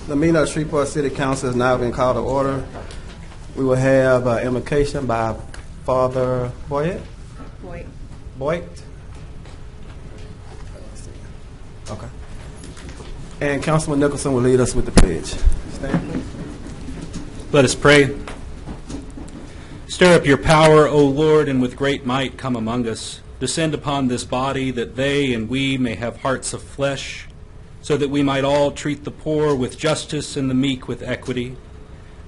The meeting of Shreveport City Council has now been called to order. We will have invocation by Father Boyd. Okay. And Councilman Nicholson will lead us with the pledge. Stand, please. Let us pray. Stir up your power, O Lord, and with great might come among us. Descend upon this body, that they and we may have hearts of flesh, so that we might all treat the poor with justice and the meek with equity.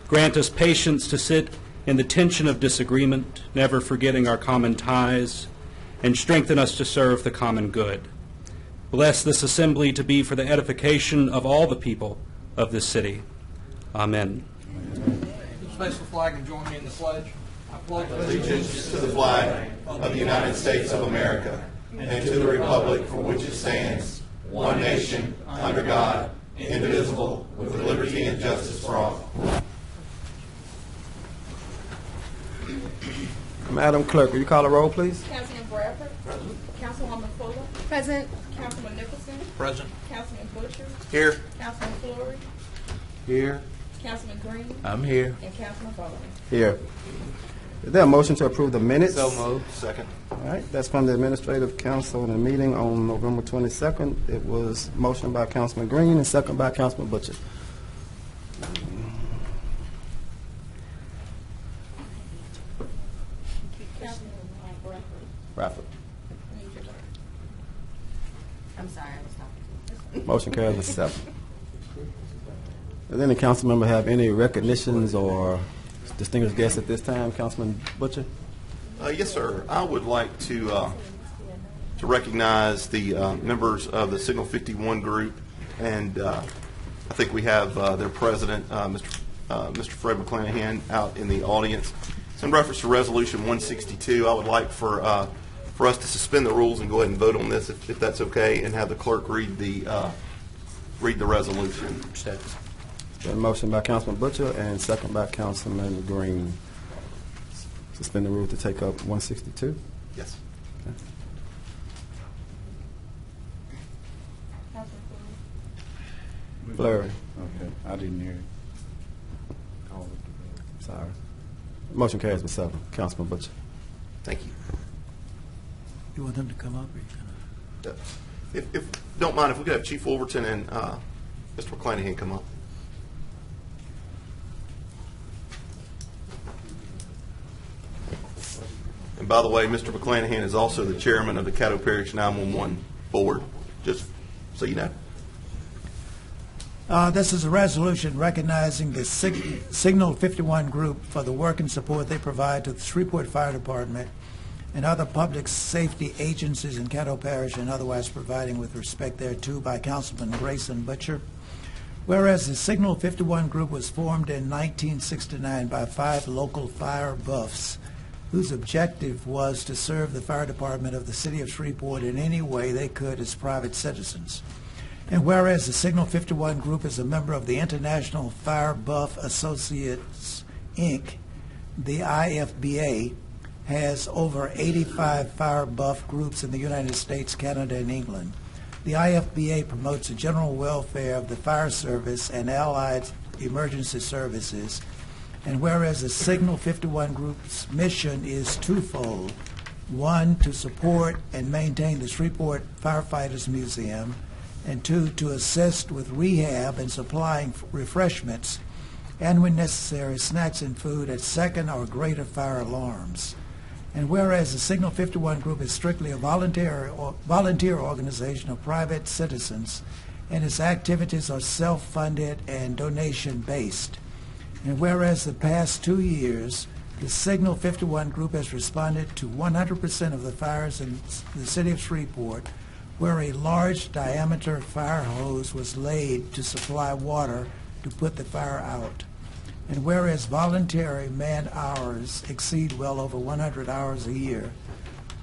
Grant us patience to sit in the tension of disagreement, never forgetting our common ties, and strengthen us to serve the common good. Bless this assembly to be for the edification of all the people of this city. Amen. Space the flag and join me in the pledge. I pledge allegiance to the flag of the United States of America and to the republic for which it stands, one nation, under God, indivisible, with liberty and justice for all. Madam Clerk, will you call the roll, please? Councilman Bradford. Present. Councilwoman Fuller. Present. Councilman Nicholson. Present. Councilman Butcher. Here. Councilman Flory. Here. Councilman Green. I'm here. And Councilman Bowling. Here. Is there a motion to approve the minutes? So moved. Second. All right, that's from the Administrative Council in the meeting on November 22nd. It was motion by Councilman Green and second by Councilman Butcher. Bradford. I'm sorry, I was talking. Motion carries with 7. Does any council member have any recognitions or distinguished guests at this time? Councilman Butcher? Yes, sir. I would like to recognize the members of the Signal 51 group, and I think we have their president, Mr. Fred McClanahan, out in the audience. So in reference to Resolution 162, I would like for us to suspend the rules and go ahead and vote on this, if that's okay, and have the clerk read the resolution. Been motion by Councilman Butcher and second by Councilman Green. Suspend the rule to take up 162? Yes. Okay. Fleury. Okay, I didn't hear it. Sorry. Motion carries with 7. Councilman Butcher. Thank you. You want them to come up? Or you gonna... If don't mind, if we could have Chief Wolverton and Mr. McClanahan come up. And by the way, Mr. McClanahan is also the chairman of the Caddo Parish 911 Board, just so you know. This is a resolution recognizing the Signal 51 group for the work and support they provide to the Shreveport Fire Department and other public safety agencies in Caddo Parish and otherwise providing with respect thereto, by Councilman Grayson Butcher. Whereas the Signal 51 group was formed in 1969 by 5 local fire buffs whose objective was to serve the fire department of the city of Shreveport in any way they could as private citizens. And whereas the Signal 51 group is a member of the International Fire Buff Associates, Inc., the IFBA has over 85 fire buff groups in the United States, Canada, and England. The IFBA promotes the general welfare of the fire service and allied emergency services. And whereas the Signal 51 group's mission is twofold: 1, to support and maintain the Shreveport Firefighters Museum, and 2, to assist with rehab and supplying refreshments and, when necessary, snacks and food at second or greater fire alarms. And whereas the Signal 51 group is strictly a volunteer organization of private citizens, and its activities are self-funded and donation-based. And whereas the past 2 years, the Signal 51 group has responded to 100% of the fires in the city of Shreveport, where a large diameter fire hose was laid to supply water to put the fire out. And whereas voluntary man-hours exceed well over 100 hours a year,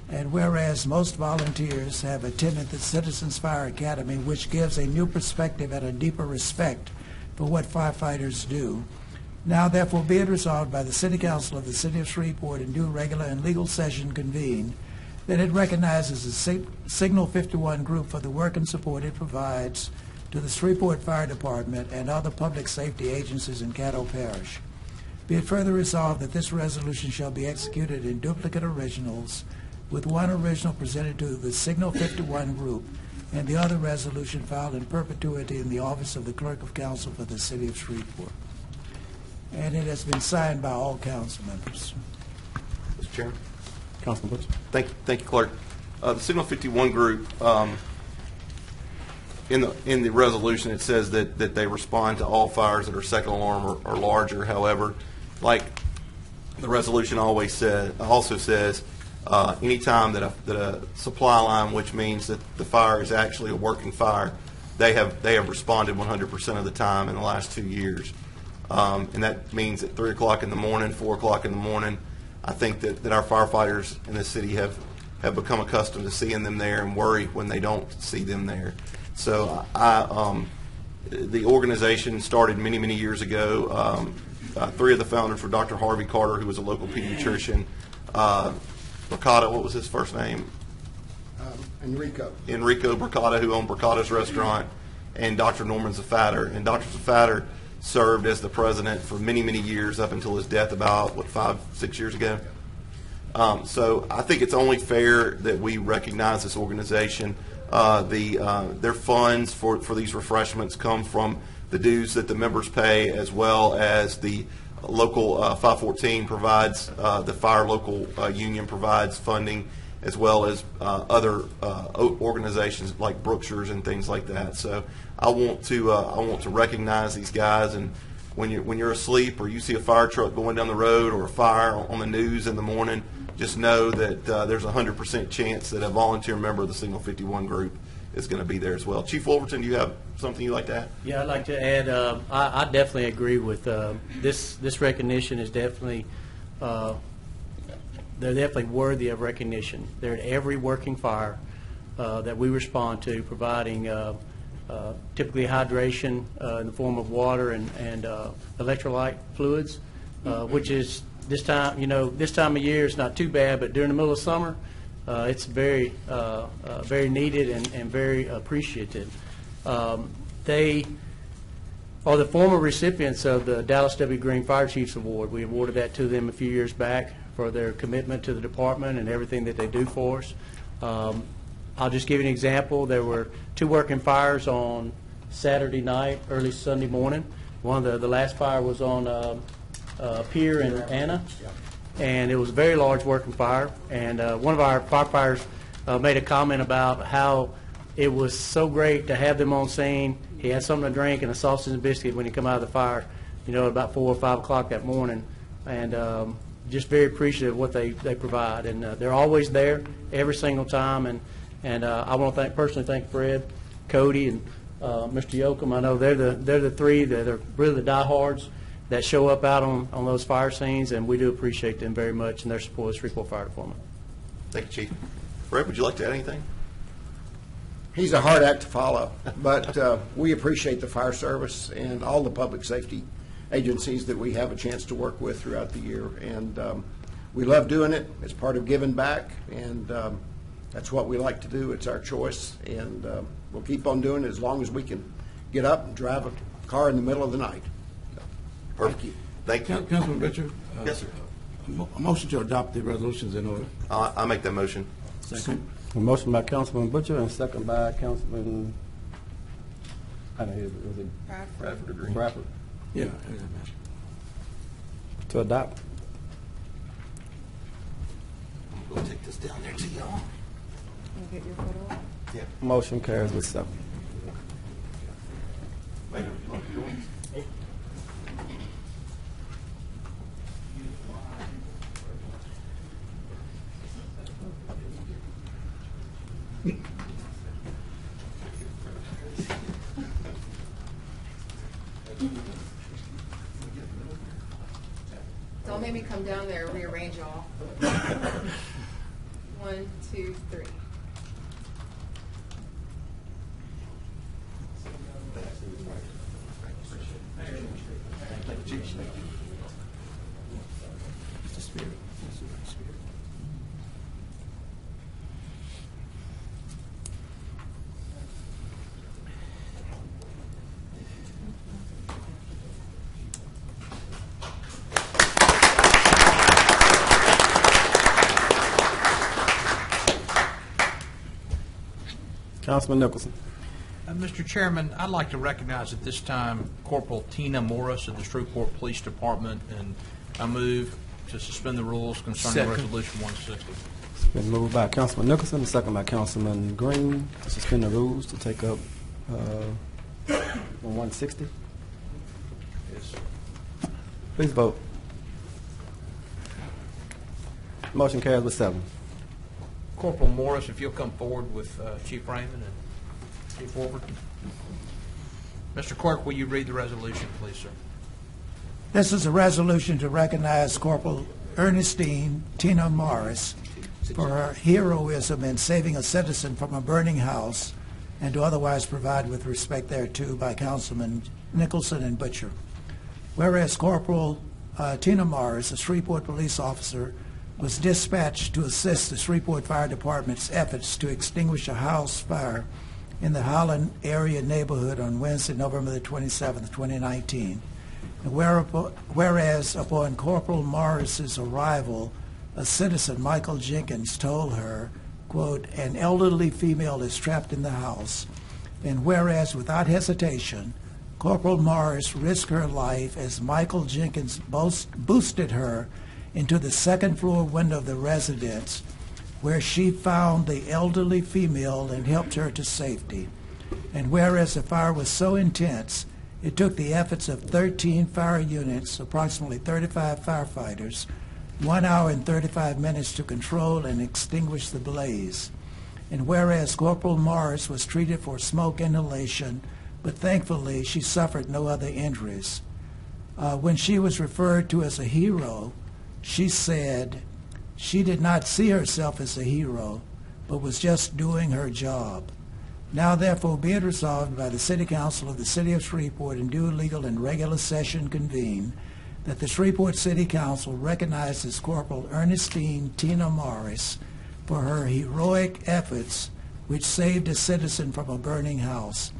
and whereas most volunteers have attended the Citizens Fire Academy, which gives a new perspective and a deeper respect for what firefighters do, now therefore be it resolved by the City Council of the City of Shreveport in due regular and legal session convened, that it recognizes the Signal 51 group for the work and support it provides to to the Shreveport Fire Department and other public safety agencies in Caddo Parish. Be it further resolved that this resolution shall be executed in duplicate originals, with one original presented to the Signal 51 Group and the other resolution filed in perpetuity in the office of the Clerk of Council for the City of Shreveport. And it has been signed by all council members. Mr. Chairman. Councilman Butcher. Thank you, Clerk. The Signal 51 Group, in the resolution, it says that they respond to all fires that are second alarm or larger. However, like the resolution also says, anytime that a supply line, which means that the fire is actually a working fire, they have responded 100% of the time in the last 2 years. And that means at 3 o'clock in the morning, 4 o'clock in the morning, I think that our firefighters in this city have become accustomed to seeing them there and worry when they don't see them there. So the organization started many, many years ago. 3 of the founders were Dr. Harvey Carter, who was a local pediatrician. Bricata, what was his first name? Enrico Bricata, who owned Bricata's restaurant, and Dr. Norman Zafatter. And Dr. Zafatter served as the president for many, many years up until his death about, 5-6 years ago. So I think it's only fair that we recognize this organization. Their funds for these refreshments come from the dues that the members pay, as well as the local 514 provides, the fire local union provides funding, as well as other organizations like Brookshire's and things like that. So I want to recognize these guys, and when you're asleep or you see a fire truck going down the road or a fire on the news in the morning, just know that there's a 100% chance that a volunteer member of the Signal 51 Group is going to be there as well. Chief Wolverton, do you have something you'd like to add? Yeah, I'd like to add, I definitely agree with this recognition is definitely, they're definitely worthy of recognition. They're at every working fire that we respond to, providing typically hydration in the form of water and electrolyte fluids, which is this time of year is not too bad, but during the middle of summer, it's very needed and very appreciated. They are the former recipients of the Dallas W. Green Fire Chiefs Award. We awarded that to them a few years back for their commitment to the department and everything that they do for us. I'll just give you an example. There were 2 working fires on Saturday night, early Sunday morning. One of the last fire was on Pier in Anna, and it was a very large working fire. And one of our firefighters made a comment about how it was so great to have them on scene. He had something to drink and a sausage and biscuit when he come out of the fire, at about 4 or 5 o'clock that morning, and just very appreciative of what they provide. And they're always there every single time. And I want to personally thank Fred, Cody, and Mr. Yoakum. I know they're the 3 that are really the diehards that show up out on those fire scenes, and we do appreciate them very much and their support of the Shreveport Fire Department. Thank you, Chief. Fred, would you like to add anything? He's a hard act to follow, but we appreciate the fire service and all the public safety agencies that we have a chance to work with throughout the year. And we love doing it. It's part of giving back, and that's what we like to do. It's our choice, and we'll keep on doing it as long as we can get up and drive a car in the middle of the night. Perfect. Thank you. Thank you. Councilman Richard? Yes, sir. A motion to adopt the resolutions in order. I make that motion. Second. A motion by Councilman Butcher and second by Councilman, was it Bradford Green. Bradford, Yeah. to adopt. I'm going to take this down there to y'all. You get your photo up? Yeah. Motion carries with 7. Don't make me come down there and rearrange y'all. 1, 2, 3. Councilman Nicholson. Mr. Chairman, I'd like to recognize at this time Corporal Tina Morris of the Shreveport Police Department, and I move to suspend the rules concerning Resolution 160. It's been moved by Councilman Nicholson, and second by Councilman Green to suspend the rules to take up 160. Please vote. Motion carries with 7. Corporal Morris, if you'll come forward with Chief Raymond and Chief Wolford. Mr. Clerk, will you read the resolution, please, sir? This is a resolution to recognize Corporal Ernestine Tina Morris for her heroism in saving a citizen from a burning house and to otherwise provide with respect thereto by Councilman Nicholson and Butcher. Whereas Corporal Tina Morris, a Shreveport police officer, was dispatched to assist the Shreveport Fire Department's efforts to extinguish a house fire in the Holland area neighborhood on Wednesday, November the 27th, 2019. And whereas upon Corporal Morris's arrival, a citizen, Michael Jenkins, told her, quote, an elderly female is trapped in the house. And whereas without hesitation, Corporal Morris risked her life as Michael Jenkins boosted her into the second floor window of the residence, where she found the elderly female and helped her to safety. And whereas the fire was so intense, it took the efforts of 13 fire units, approximately 35 firefighters, 1 hour and 35 minutes to control and extinguish the blaze. And whereas Corporal Morris was treated for smoke inhalation, but thankfully she suffered no other injuries. When she was referred to as a hero, she said she did not see herself as a hero, but was just doing her job. Now therefore be it resolved by the City Council of the City of Shreveport in due legal and regular session convened that the Shreveport City Council recognizes Corporal Ernestine Tina Morris for her heroic efforts which saved a citizen from a burning house.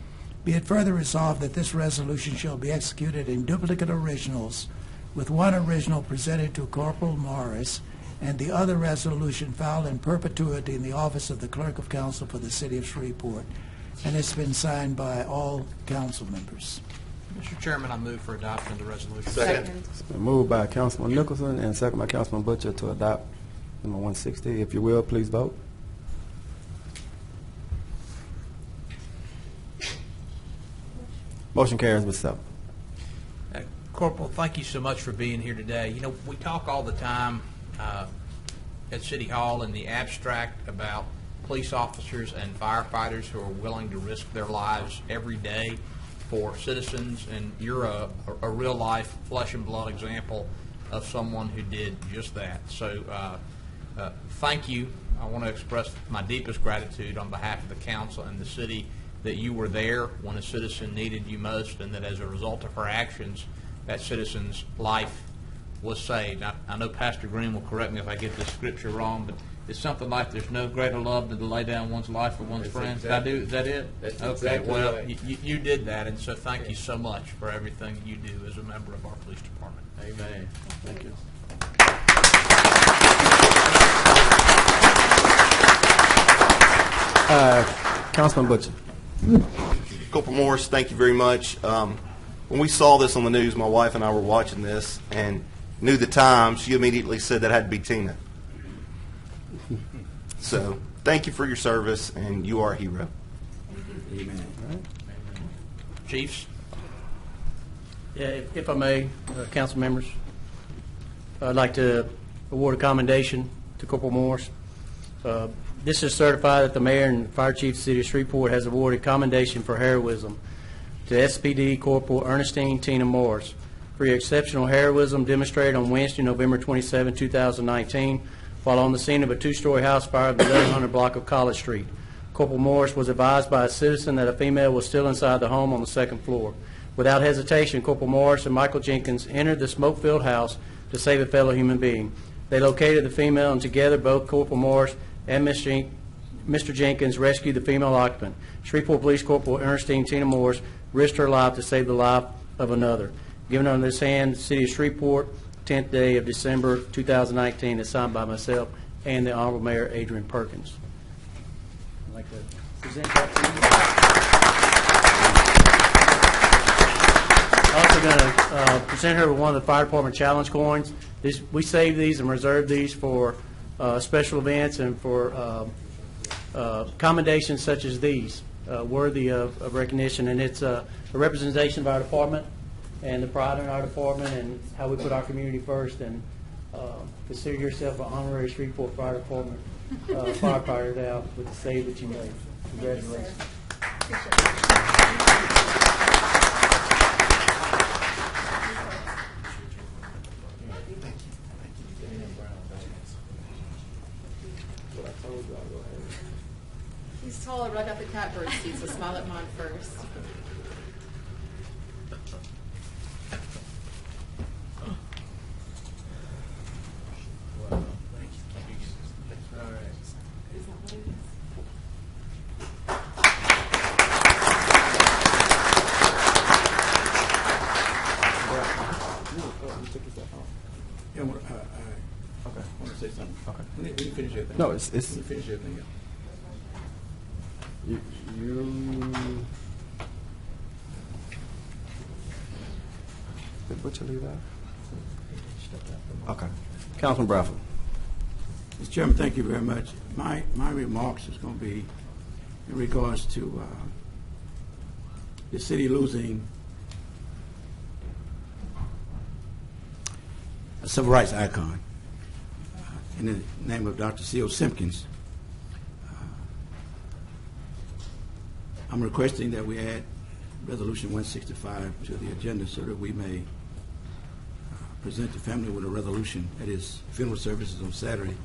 Be it further resolved that this resolution shall be executed in duplicate originals, with one original presented to Corporal Morris and the other resolution filed in perpetuity in the office of the Clerk of Council for the City of Shreveport, and it's been signed by all council members. Mr. Chairman, I move for adoption of the resolution. Second. It's been moved by Councilman Nicholson and second by Councilman Butcher to adopt number 160. If you will, please vote. Motion carries with 7. Corporal, thank you so much for being here today. You know, we talk all the time at City Hall in the abstract about police officers and firefighters who are willing to risk their lives every day for citizens, and you're a real-life, flesh and blood example of someone who did just that. So thank you. I want to express my deepest gratitude on behalf of the council and the city that you were there when a citizen needed you most, and that as a result of her actions, that citizen's life was saved. I know Pastor Green will correct me if I get this scripture wrong, but it's something like there's no greater love than to lay down one's life for one's friends. Exactly. Is that it? That's okay, exactly well, right. you did that, and so thank you so much for everything you do as a member of our police department. Amen. Thank you. Councilman Butcher. Corporal Morris, thank you very much. When we saw this on the news, my wife and I were watching this and knew the time. She immediately said that had to be Tina. So thank you for your service, and you are a hero. Amen. Chiefs? Yeah, if I may, council members, I'd like to award a commendation to Corporal Morris. This is certified that the mayor and fire chief of the city of Shreveport has awarded commendation for heroism to SPD Corporal Ernestine Tina Morris for your exceptional heroism demonstrated on Wednesday, November 27, 2019, while on the scene of a two-story house fire at the 1100 block of College Street. Corporal Morris was advised by a citizen that a female was still inside the home on the second floor. Without hesitation, Corporal Morris and Michael Jenkins entered the smoke-filled house to save a fellow human being. They located the female, and together both Corporal Morris and Mr. Jenkins rescued the female occupant. Shreveport Police Corporal Ernestine Tina Morris risked her life to save the life of another. Given under this hand, the City of Shreveport, 10th day of December 2019, is signed by myself and the Honorable Mayor Adrian Perkins. I'd like to present that to you. Also going to present her with one of the fire department challenge coins. We save these and reserve these for special events and for commendations such as these, worthy of recognition. And it's a representation of our department and the pride in our department and how we put our community first. And consider yourself an honorary Shreveport Fire Department firefighter now with the save that you made. Congratulations. He's taller, but I got the catbird seat, so smile at mine first. Yeah, I want to say something. Okay. When you finish everything. No, it's When you finish everything, you. Did Butcher leave out? Okay. Councilman Bradford. Mr. Chairman, thank you very much. My remarks is going to be in regards to the city losing a civil rights icon in the name of Dr. C.O. Simpkins. I'm requesting that we add Resolution 165 to the agenda so that we may present the family with a resolution at his funeral services on Saturday.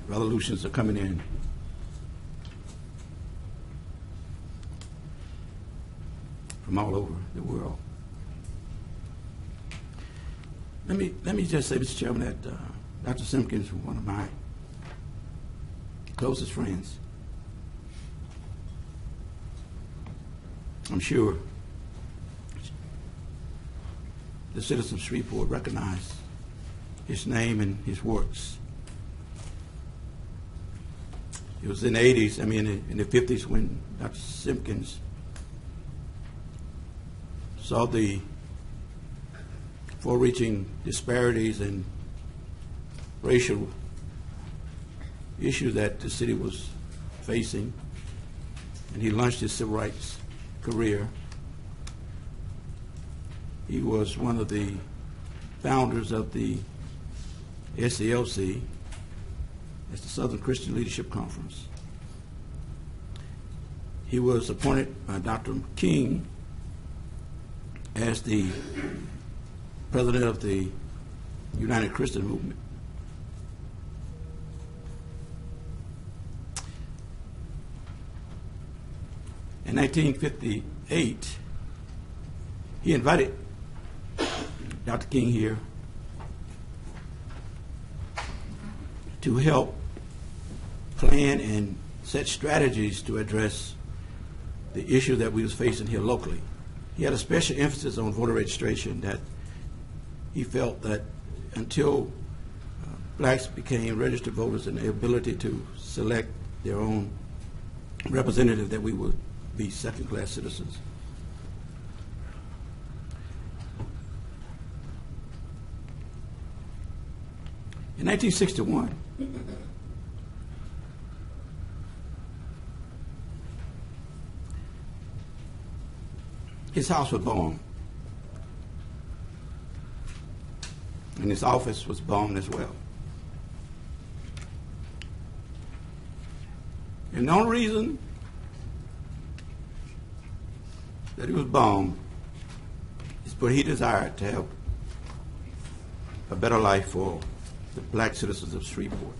Resolutions are coming in from all over the world. Let me just say, Mr. Chairman, that Dr. Simpkins was one of my closest friends. I'm sure the citizens of Shreveport recognize his name and his works. It was in the 80s, in the 50s, when Dr. Simpkins saw the far-reaching disparities and racial issues that the city was facing, and he launched his civil rights career. He was one of the founders of the SCLC, that's the Southern Christian Leadership Conference. He was appointed by Dr. King as the president of the United Christian Movement. In 1958, he invited Dr. King here to help plan and set strategies to address the issue that we was facing here locally. He had a special emphasis on voter registration, that he felt that until blacks became registered voters and the ability to select their own representative, that we would be second-class citizens. In 1961, his house was bombed, and his office was bombed as well. And the only reason that he was bombed is because he desired to have a better life for the black citizens of Shreveport.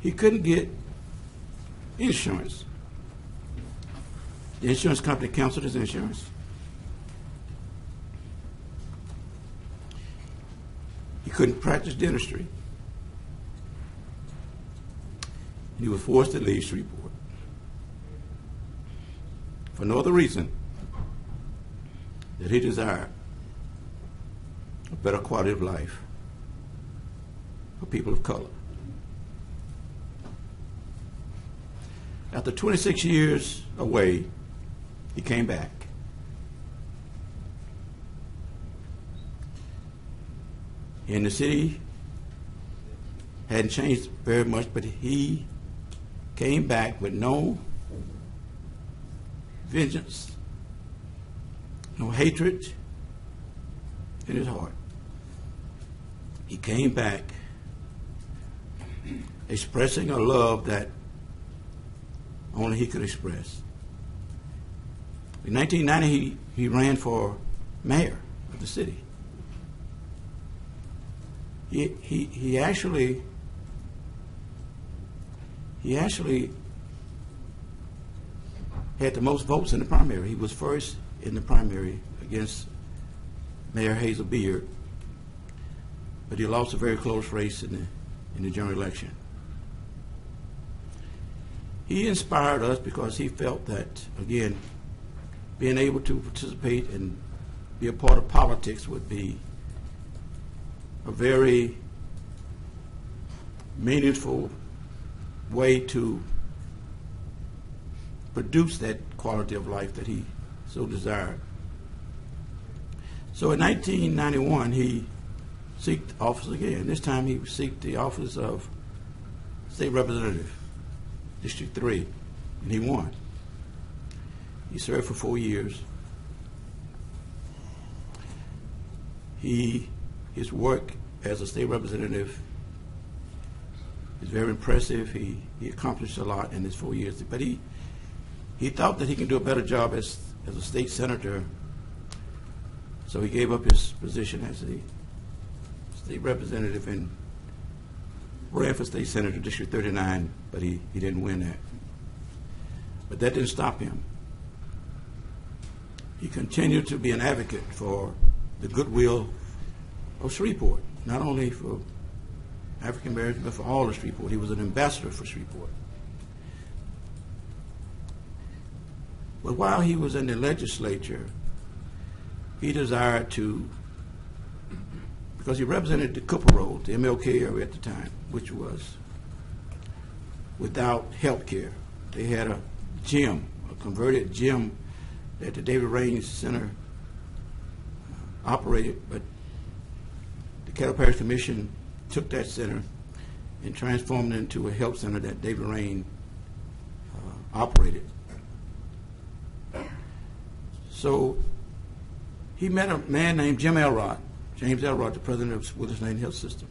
He couldn't get insurance. The insurance company canceled his insurance. He couldn't practice dentistry. He was forced to leave Shreveport for no other reason that he desired a better quality of life for people of color. After 26 years away, he came back. And the city hadn't changed very much, but he came back with no vengeance, no hatred in his heart. He came back expressing a love that only he could express. In 1990, he ran for mayor of the city. He actually had the most votes in the primary. He was first in the primary against Mayor Hazel Beard, but he lost a very close race in the general election. He inspired us because he felt that, again, being able to participate and be a part of politics would be a very meaningful way to produce that quality of life that he so desired. So in 1991, he sought office again. This time he sought the office of State Representative, District 3, and he won. He served for 4 years. His work as a state representative is very impressive. He accomplished a lot in his 4 years, but he thought that he could do a better job as a state senator, so he gave up his position as a state representative and ran for state senator, District 39, but he didn't win that. But that didn't stop him. He continued to be an advocate for the goodwill of Shreveport, not only for African Americans, but for all of Shreveport. He was an ambassador for Shreveport. But while he was in the legislature, he desired to, because he represented the Cooper Road, the MLK area at the time, which was without health care. They had a gym, a converted gym that the David Raines Center operated, but the Caddo Parish Commission took that center and transformed it into a health center that David Raines operated. So he met a man named James Elrod, the president of Willis Lane Health System,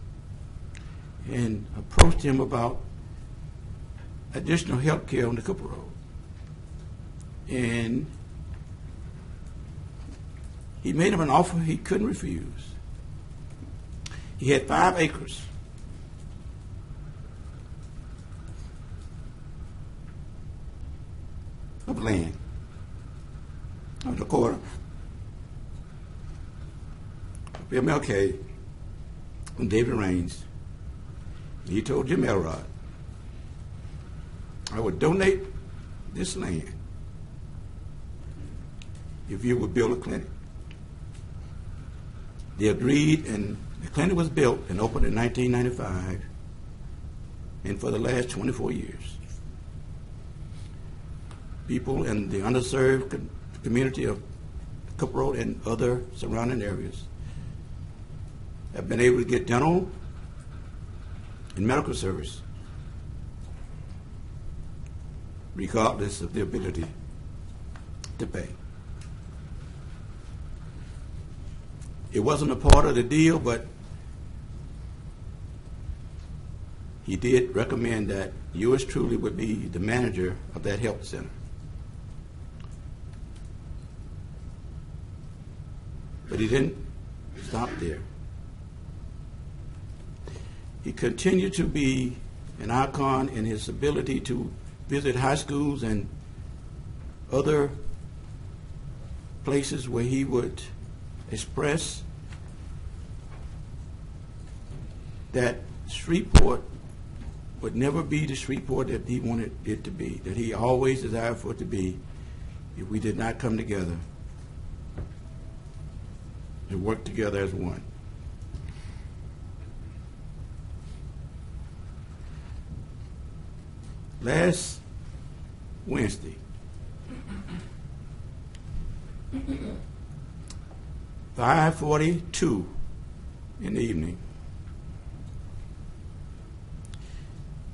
and approached him about additional health care on the Cooper Road. And he made him an offer he couldn't refuse. He had 5 acres. Of land on the corner of MLK and David Raines. He told Jim Elrod, I would donate this land if you would build a clinic. They agreed, and the clinic was built and opened in 1995, and for the last 24 years, people in the underserved community of Cooper Road and other surrounding areas have been able to get dental and medical service regardless of their ability to pay. It wasn't a part of the deal, but he did recommend that yours truly would be the manager of that health center. But he didn't stop there. He continued to be an icon in his ability to visit high schools and other places where he would express that Shreveport would never be the Shreveport that he wanted it to be, that he always desired for it to be if we did not come together and work together as one. last Wednesday, 5:42 in the evening,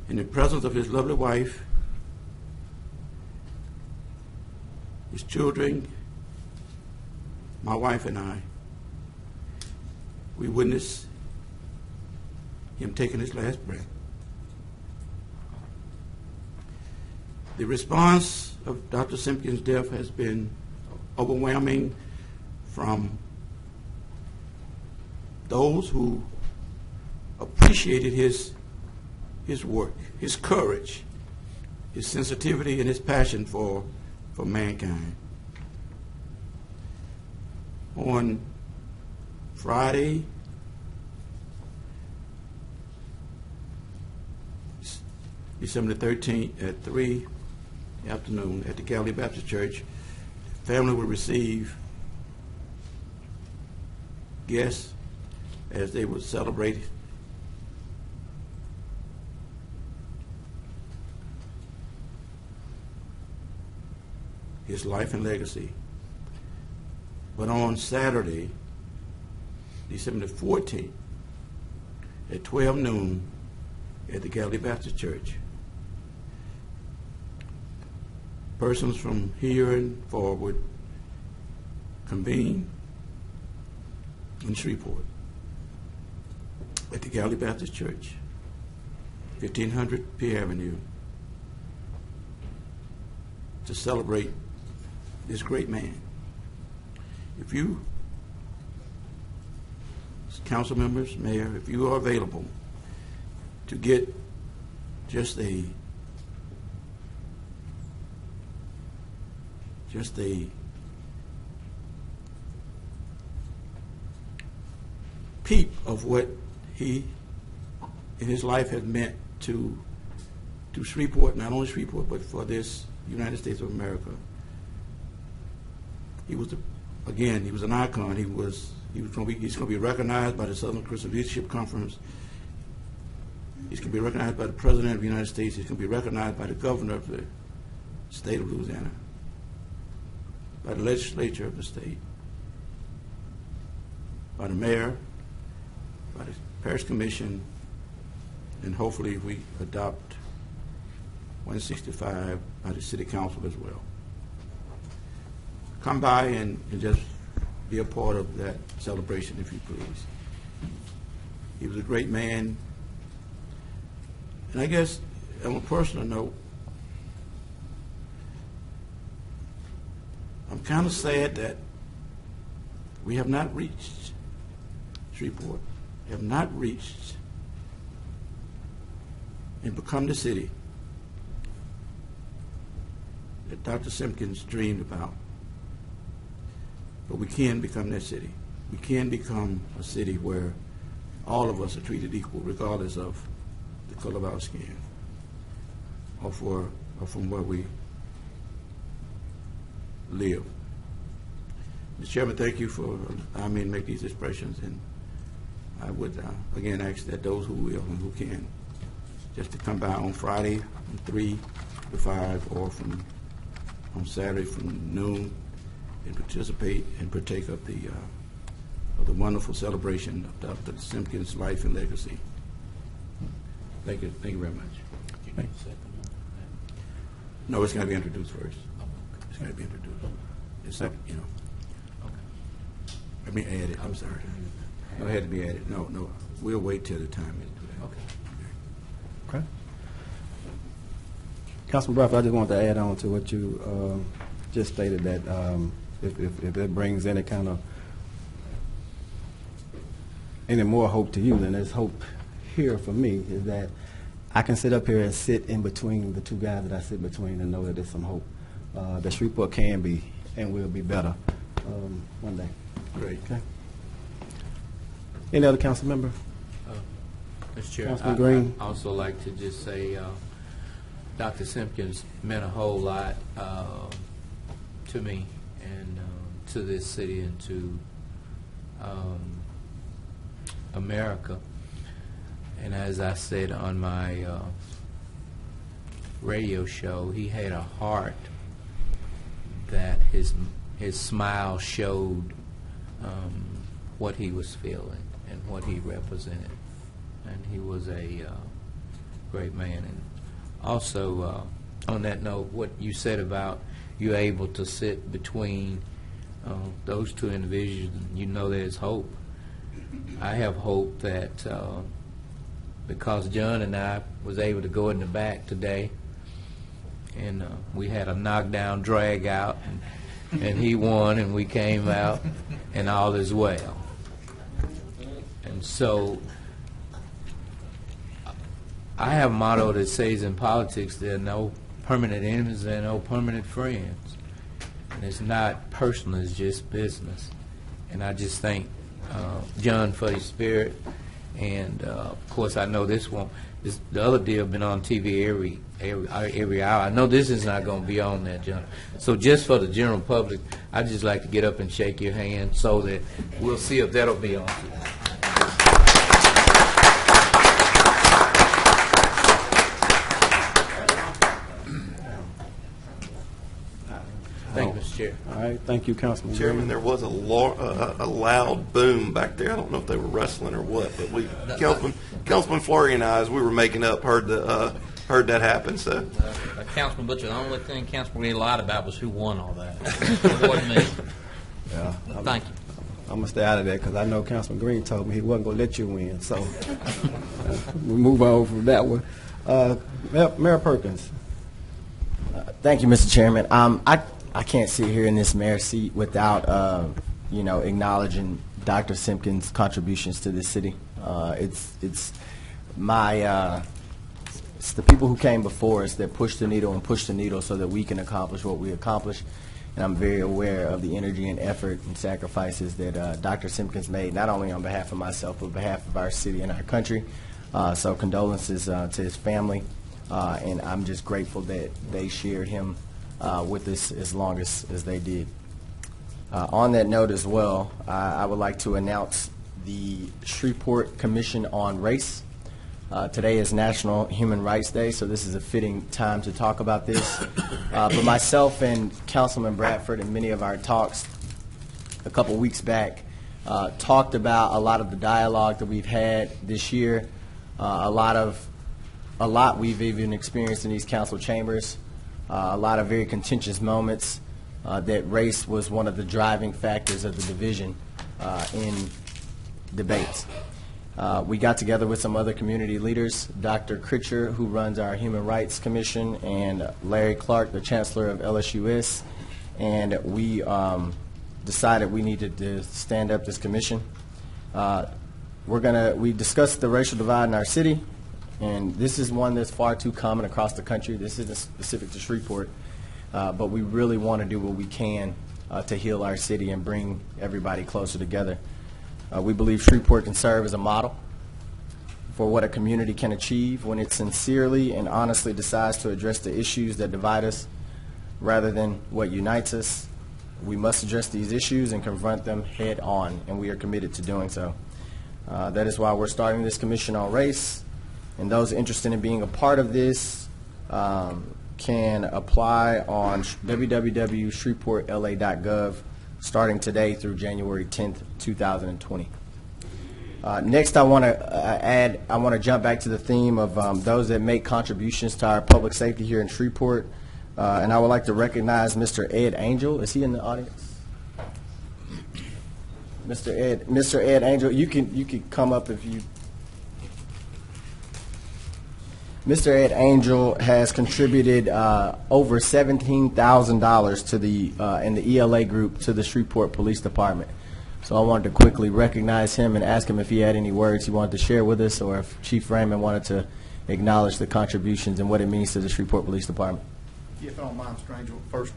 in the presence of his lovely wife, his children, my wife and I, we witnessed him taking his last breath. The response of Dr. Simpkins' death has been overwhelming from those who appreciated his work, his courage, his sensitivity, and his passion for mankind. On Friday, December the 13th at 3 afternoon at the Galilee Baptist Church, the family will receive guests as they would celebrate his life and legacy. But on Saturday, December the 14th, at 12 noon at the Galilee Baptist Church, persons from here and forward convene in Shreveport at the Galilee Baptist Church, 1500 P Avenue, to celebrate this great man. If you, council members, mayor, if you are available to get just a peep of what he in his life has meant to Shreveport, not only Shreveport, but for this United States of America. He was he was an icon. He's going to be recognized by the Southern Christian Leadership Conference. He's going to be recognized by the President of the United States. He's going to be recognized by the Governor of the state of Louisiana, by the legislature of the state, by the mayor, by the parish commission, and hopefully if we adopt 165 by the city council as well. Come by and just be a part of that celebration, if you please. He was a great man. And I guess on a personal note, I'm kind of sad that we have not reached Shreveport, have not reached and become the city that Dr. Simpkins dreamed about. But we can become that city. We can become a city where all of us are treated equal, regardless of the color of our skin or from where we live. Mr. Chairman, thank you for allowing me to make these expressions, and I would again ask that those who will and who can just to come by on Friday from 3 to 5 or on Saturday from noon and participate and partake of the wonderful celebration of Dr. Simpkins' life and legacy. Thank you very much. Thank you. No, it's going to be introduced first. It's going to be introduced. It's like, let me add it. I'm sorry. No, it had to be added. No, we'll wait till the time is to that. Okay. Councilman Bradford, I just wanted to add on to what you just stated, that if it brings any kind of any more hope to you, then there's hope here for me, is that I can sit up here and sit in between the two guys that I sit between and know that there's some hope. That Shreveport can be and will be better one day. Great. Okay. Any other council member? Mr. Chair, Councilman Green. I also like to just say Dr. Simpkins meant a whole lot to me and to this city and to America. And as I said on my radio show, he had a heart that his smile showed what he was feeling and what he represented. And he was a great man. And also, on that note, what you said about you're able to sit between those two individuals, you know there's hope. I have hope that because John and I was able to go in the back today, and we had a knockdown drag out, and he won, and we came out, and all is well. And so I have a motto that says in politics there are no permanent enemies, there are no permanent friends. And it's not personal, it's just business. And I just thank John for his spirit. And of course, I know the other deal been on TV every hour. I know this is not going to be on there, John. So just for the general public, I'd just like to get up and shake your hand so that we'll see if that'll be on. Thank you, Mr. Chair. All right, thank you, Councilman. Chairman, there was a loud boom back there. I don't know if they were wrestling or what, but Councilman Flurry and I, as we were making up, heard that happen. So, Councilman Butcher, the only thing Councilman Green lied about was who won all that. It wasn't me. Yeah, Thank you. I'm gonna stay out of that because I know Councilman Green told me he wasn't gonna let you win. So we move on from that one. Mayor Perkins. Thank you, Mr. Chairman. I can't sit here in this mayor's seat without, acknowledging Dr. Simpkins' contributions to this city. It's the people who came before us that pushed the needle so that we can accomplish what we accomplished. And I'm very aware of the energy and effort and sacrifices that Dr. Simpkins made, not only on behalf of myself, but on behalf of our city and our country. So condolences to his family. And I'm just grateful that they shared him with us as long as they did. On that note as well, I would like to announce the Shreveport Commission on Race. Today is National Human Rights Day, so this is a fitting time to talk about this. But myself and Councilman Bradford and many of our talks a couple weeks back talked about a lot of the dialogue that we've had this year, a lot we've even experienced in these council chambers, a lot of very contentious moments, that race was one of the driving factors of the division in debates. We got together with some other community leaders, Dr. Critcher, who runs our Human Rights Commission, and Larry Clark, the Chancellor of LSUS, and we decided we needed to stand up this commission. We discussed the racial divide in our city, and this is one that's far too common across the country. This isn't specific to Shreveport, but we really want to do what we can to heal our city and bring everybody closer together. We believe Shreveport can serve as a model for what a community can achieve when it sincerely and honestly decides to address the issues that divide us rather than what unites us. We must address these issues and confront them head on, and we are committed to doing so. That is why we're starting this commission on race, and those interested in being a part of this can apply on www.shreveportla.gov starting today through January 10th, 2020. Next, I want to jump back to the theme of those that make contributions to our public safety here in Shreveport, and I would like to recognize Mr. Ed Angel. Is he in the audience? Mr. Ed Angel, you can come up if you. Mr. Ed Angel has contributed over $17,000 to the in the ELA group to the Shreveport Police Department. So I wanted to quickly recognize him and ask him if he had any words he wanted to share with us, or if Chief Raymond wanted to acknowledge the contributions and what it means to the Shreveport Police Department. Yeah, if I don't mind, Mr. Angel, first,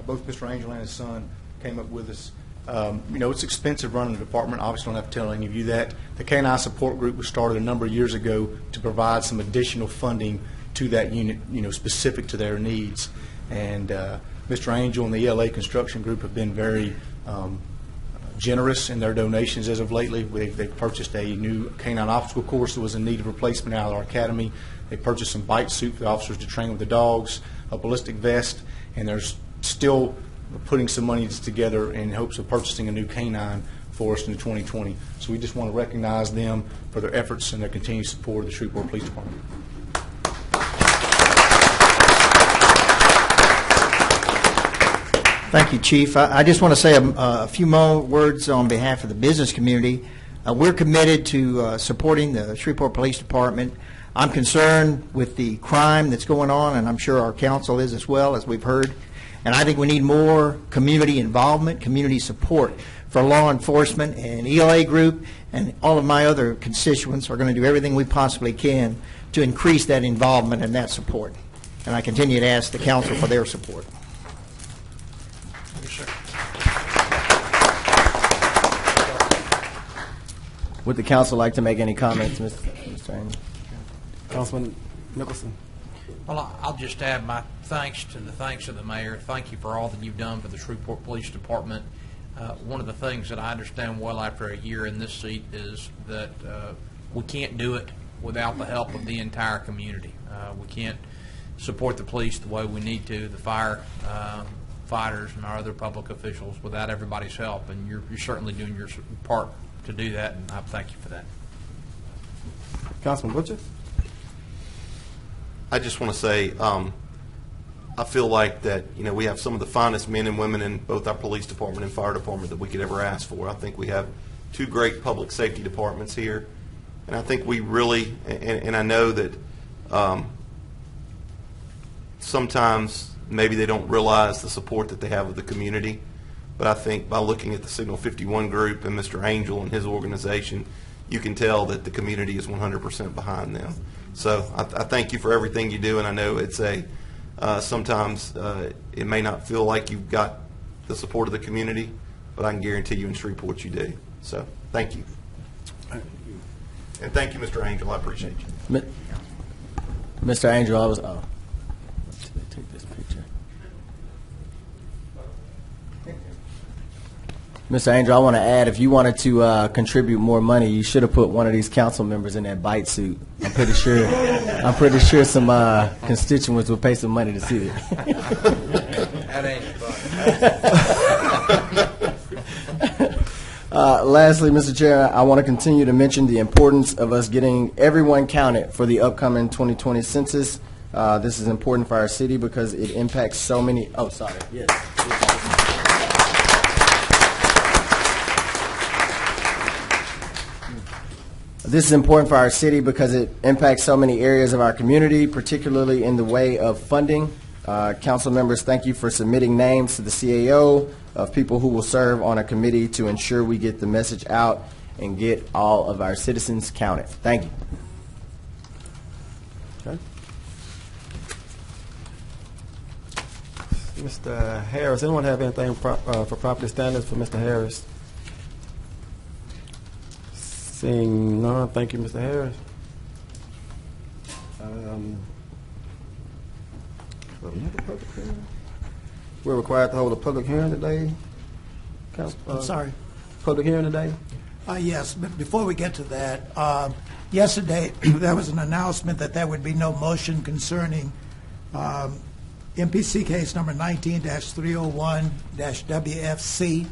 both Mr. Angel and his son came up with us. It's expensive running the department. Obviously, I don't have to tell any of you that. The K-9 support group was started a number of years ago to provide some additional funding to that unit, specific to their needs. And Mr. Angel and the ELA construction group have been very generous in their donations as of lately. They've purchased a new canine obstacle course that was in need of replacement out of our academy. They purchased some bite suit for the officers to train with the dogs, a ballistic vest, and they're still putting some money together in hopes of purchasing a new canine for us in 2020. So we just want to recognize them for their efforts and their continued support of the Shreveport Police Department. Thank you, Chief. I just want to say a few more words on behalf of the business community. We're committed to supporting the Shreveport Police Department. I'm concerned with the crime that's going on, and I'm sure our council is as well, as we've heard. And I think we need more community involvement, community support for law enforcement, and ELA Group and all of my other constituents are going to do everything we possibly can to increase that involvement and that support. And I continue to ask the council for their support. Would the council like to make any comments, Mr. Angel? Councilman Nicholson. Well, I'll just add my thanks to the thanks of the mayor. Thank you for all that you've done for the Shreveport Police Department. One of the things that I understand well after a year in this seat is that we can't do it without the help of the entire community. We can't support the police the way we need to, the fire fighters and our other public officials, without everybody's help. And you're certainly doing your part to do that, and I thank you for that. Councilman Butcher. I just want to say, I feel like that, we have some of the finest men and women in both our police department and fire department that we could ever ask for. I think we have two great public safety departments here, and I think we really, and I know that sometimes maybe they don't realize the support that they have of the community, but I think by looking at the Signal 51 group and Mr. Angel and his organization, you can tell that the community is 100% behind them. So I thank you for everything you do, and I know it's sometimes it may not feel like you've got the support of the community, but I can guarantee you in Shreveport you do. So thank you. And thank you, Mr. Angel. I appreciate you. Mr. Angel, I was, take this picture. Mr. Angel, I want to add, if you wanted to contribute more money, you should have put one of these council members in that bite suit. I'm pretty sure some constituents will pay some money to see it. That ain't fun. Lastly, Mr. Chair, I want to continue to mention the importance of us getting everyone counted for the upcoming 2020 census. This is important for our city because it impacts so many. Oh, sorry. Yes. This is important for our city because it impacts so many areas of our community, particularly in the way of funding. Council members, thank you for submitting names to the CAO of people who will serve on a committee to ensure we get the message out and get all of our citizens counted. Thank you. Okay. Mr. Harris, anyone have anything for property standards for Mr. Harris? Seeing none, thank you, Mr. Harris. We're required to hold a public hearing today. I'm sorry. Public hearing today? Yes, but before we get to that, yesterday there was an announcement that there would be no motion concerning MPC case number 19-301-WFC,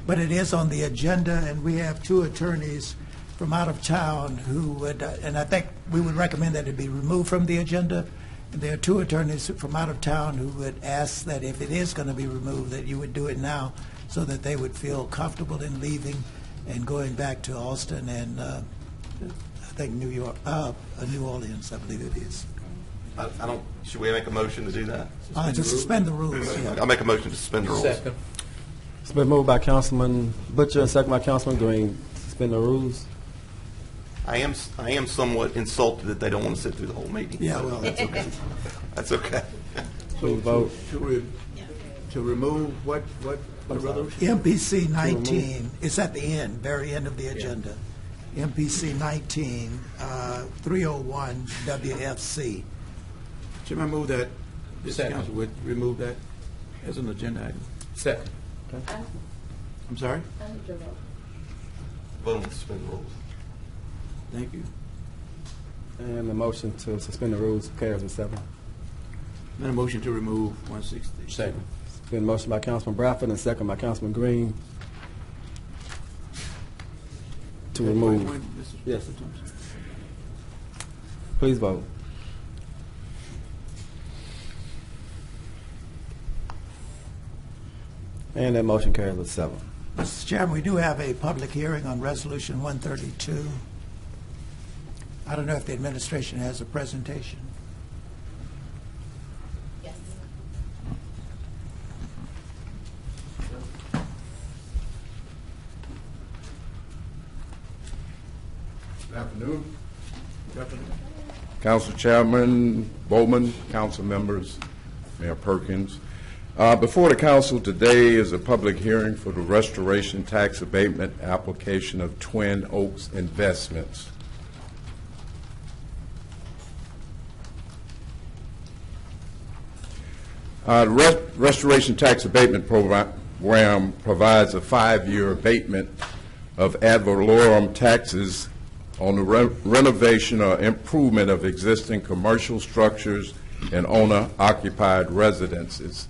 but it is on the agenda, and we have two attorneys from out of town who would, and I think we would recommend that it be removed from the agenda. And there are two attorneys from out of town who would ask that if it is going to be removed, that you would do it now so that they would feel comfortable in leaving and going back to Austin and I think New Orleans, I believe it is. I don't. Should we make a motion to do that? To suspend the rules. Yeah. I'll make a motion to suspend the rules. Second. It's been moved by Councilman Butcher and second by Councilman Green. Suspend the rules. I am somewhat insulted that they don't want to sit through the whole meeting. Yeah, well, that's okay. That's okay. So vote. To remove what resolution? MPC 19, it's at the end, very end of the agenda. MPC 19, 301 WFC. Chairman, I move that this Second. council would remove that as an agenda item. Second. Okay. I'm sorry? Vote on the suspend the rules. Thank you. And the motion to suspend the rules carries with 7. Then a motion to remove 160. Second. It's been motion by Councilman Bradford and second by Councilman Green to remove. Wait, Mr. Yes. Thompson. Please vote. And that motion carries with 7. Mr. Chairman, we do have a public hearing on Resolution 132. I don't know if the administration has a presentation. Yes. Good afternoon. Good afternoon. Council Chairman Bowman, council members, Mayor Perkins. Before the council today is a public hearing for the restoration tax abatement application of Twin Oaks Investments. The restoration tax abatement program provides a 5-year abatement of ad valorem taxes on the renovation or improvement of existing commercial structures and owner-occupied residences.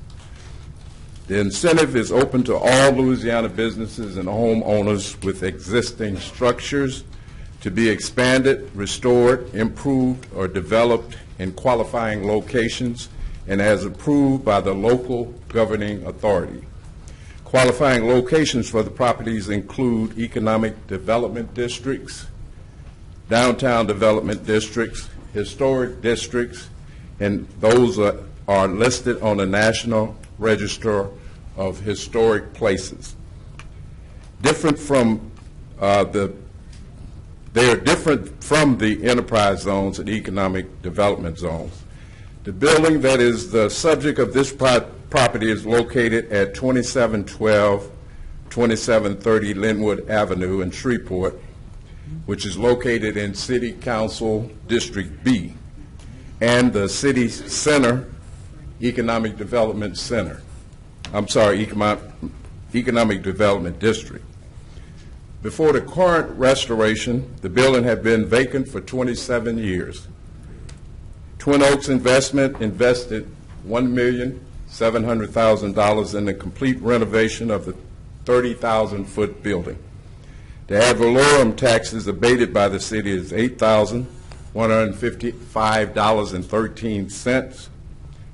The incentive is open to all Louisiana businesses and homeowners with existing structures to be expanded, restored, improved, or developed in qualifying locations and as approved by the local governing authority. Qualifying locations for the properties include economic development districts, downtown development districts, historic districts, and those are listed on the National Register of Historic Places. They are different from the enterprise zones and economic development zones. The building that is the subject of this property is located at 2712, 2730 Linwood Avenue in Shreveport, which is located in City Council District B, and the City Center Economic Development Center. I'm sorry, Economic Development District. Before the current restoration, the building had been vacant for 27 years. Twin Oaks invested $1,700,000 in the complete renovation of the 30,000-foot building. The ad valorem taxes abated by the city is $8,155.13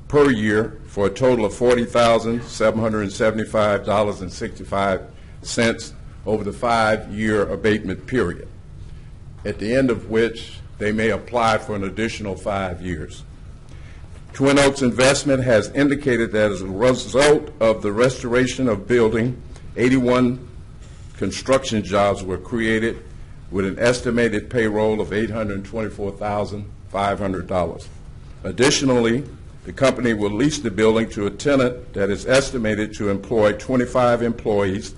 per year for a total of $40,775.65 over the 5-year abatement period, at the end of which they may apply for an additional 5 years. Twin Oaks Investment has indicated that as a result of the restoration of building, 81 construction jobs were created with an estimated payroll of $824,500. Additionally, the company will lease the building to a tenant that is estimated to employ 25 employees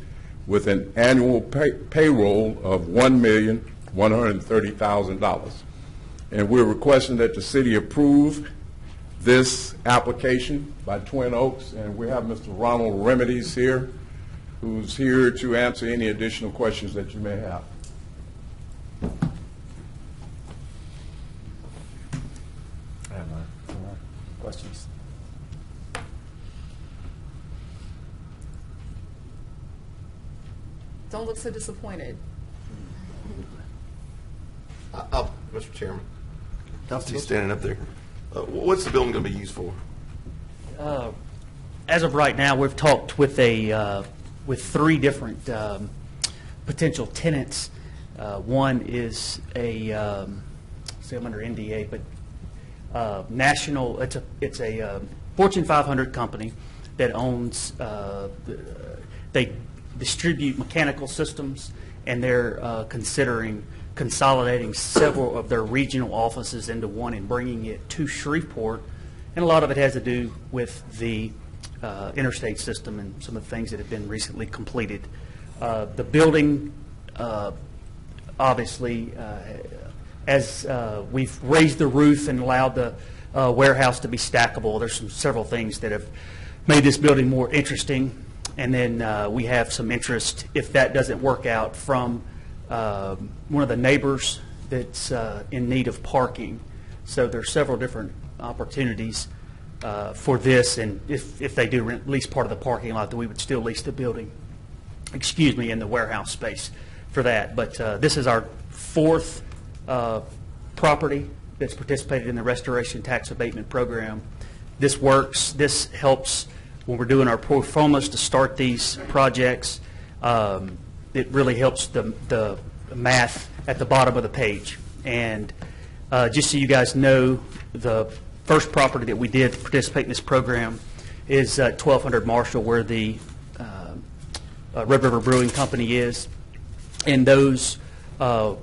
with an annual payroll of $1,130,000. And we're requesting that the city approve this application by Twin Oaks, and we have Mr. Ronald Remedies here, who's here to answer any additional questions that you may have. I have no questions. Don't look so disappointed. Mr. Chairman, he's standing up there. What's the building going to be used for? As of right now, we've talked with with 3 different potential tenants. One is a say I'm under NDA, but national. It's a Fortune 500 company that owns. They distribute mechanical systems, and they're considering consolidating several of their regional offices into one and bringing it to Shreveport. And a lot of it has to do with the interstate system and some of the things that have been recently completed. The building, obviously, as we've raised the roof and allowed the warehouse to be stackable, there's several things that have made this building more interesting. And then we have some interest, if that doesn't work out, from one of the neighbors that's in need of parking. So there's several different opportunities for this, and if they do lease part of the parking lot, then we would still lease the building, in the warehouse space for that. But this is our fourth property that's participated in the restoration tax abatement program. This works. This helps when we're doing our pro formas to start these projects. It really helps the math at the bottom of the page. And just so you guys know, the first property that we did to participate in this program is 1200 Marshall, where the Red River Brewing Company is. And those,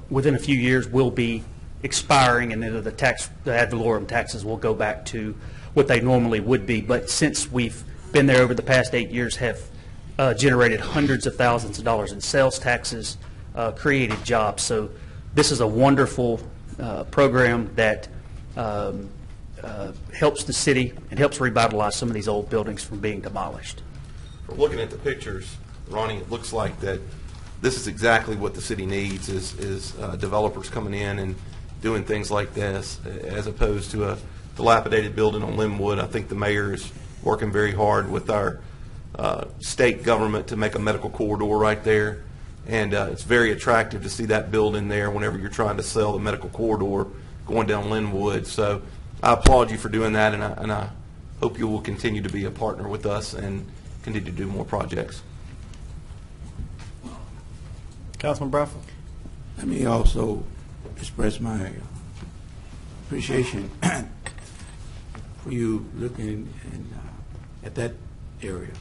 within a few years, will be expiring, and then the ad valorem taxes will go back to what they normally would be. But since we've been there over the past 8 years, have generated hundreds of thousands of dollars in sales taxes, created jobs. So this is a wonderful program that helps the city and helps revitalize some of these old buildings from being demolished. From looking at the pictures, Ronnie, it looks like that this is exactly what the city needs is developers coming in and doing things like this, as opposed to a dilapidated building on Linwood. I think the mayor is working very hard with our state government to make a medical corridor right there. And it's very attractive to see that building there whenever you're trying to sell the medical corridor going down Linwood. So I applaud you for doing that, and I hope you will continue to be a partner with us and continue to do more projects. Councilman Bradford? Let me also express my appreciation for you looking at that area.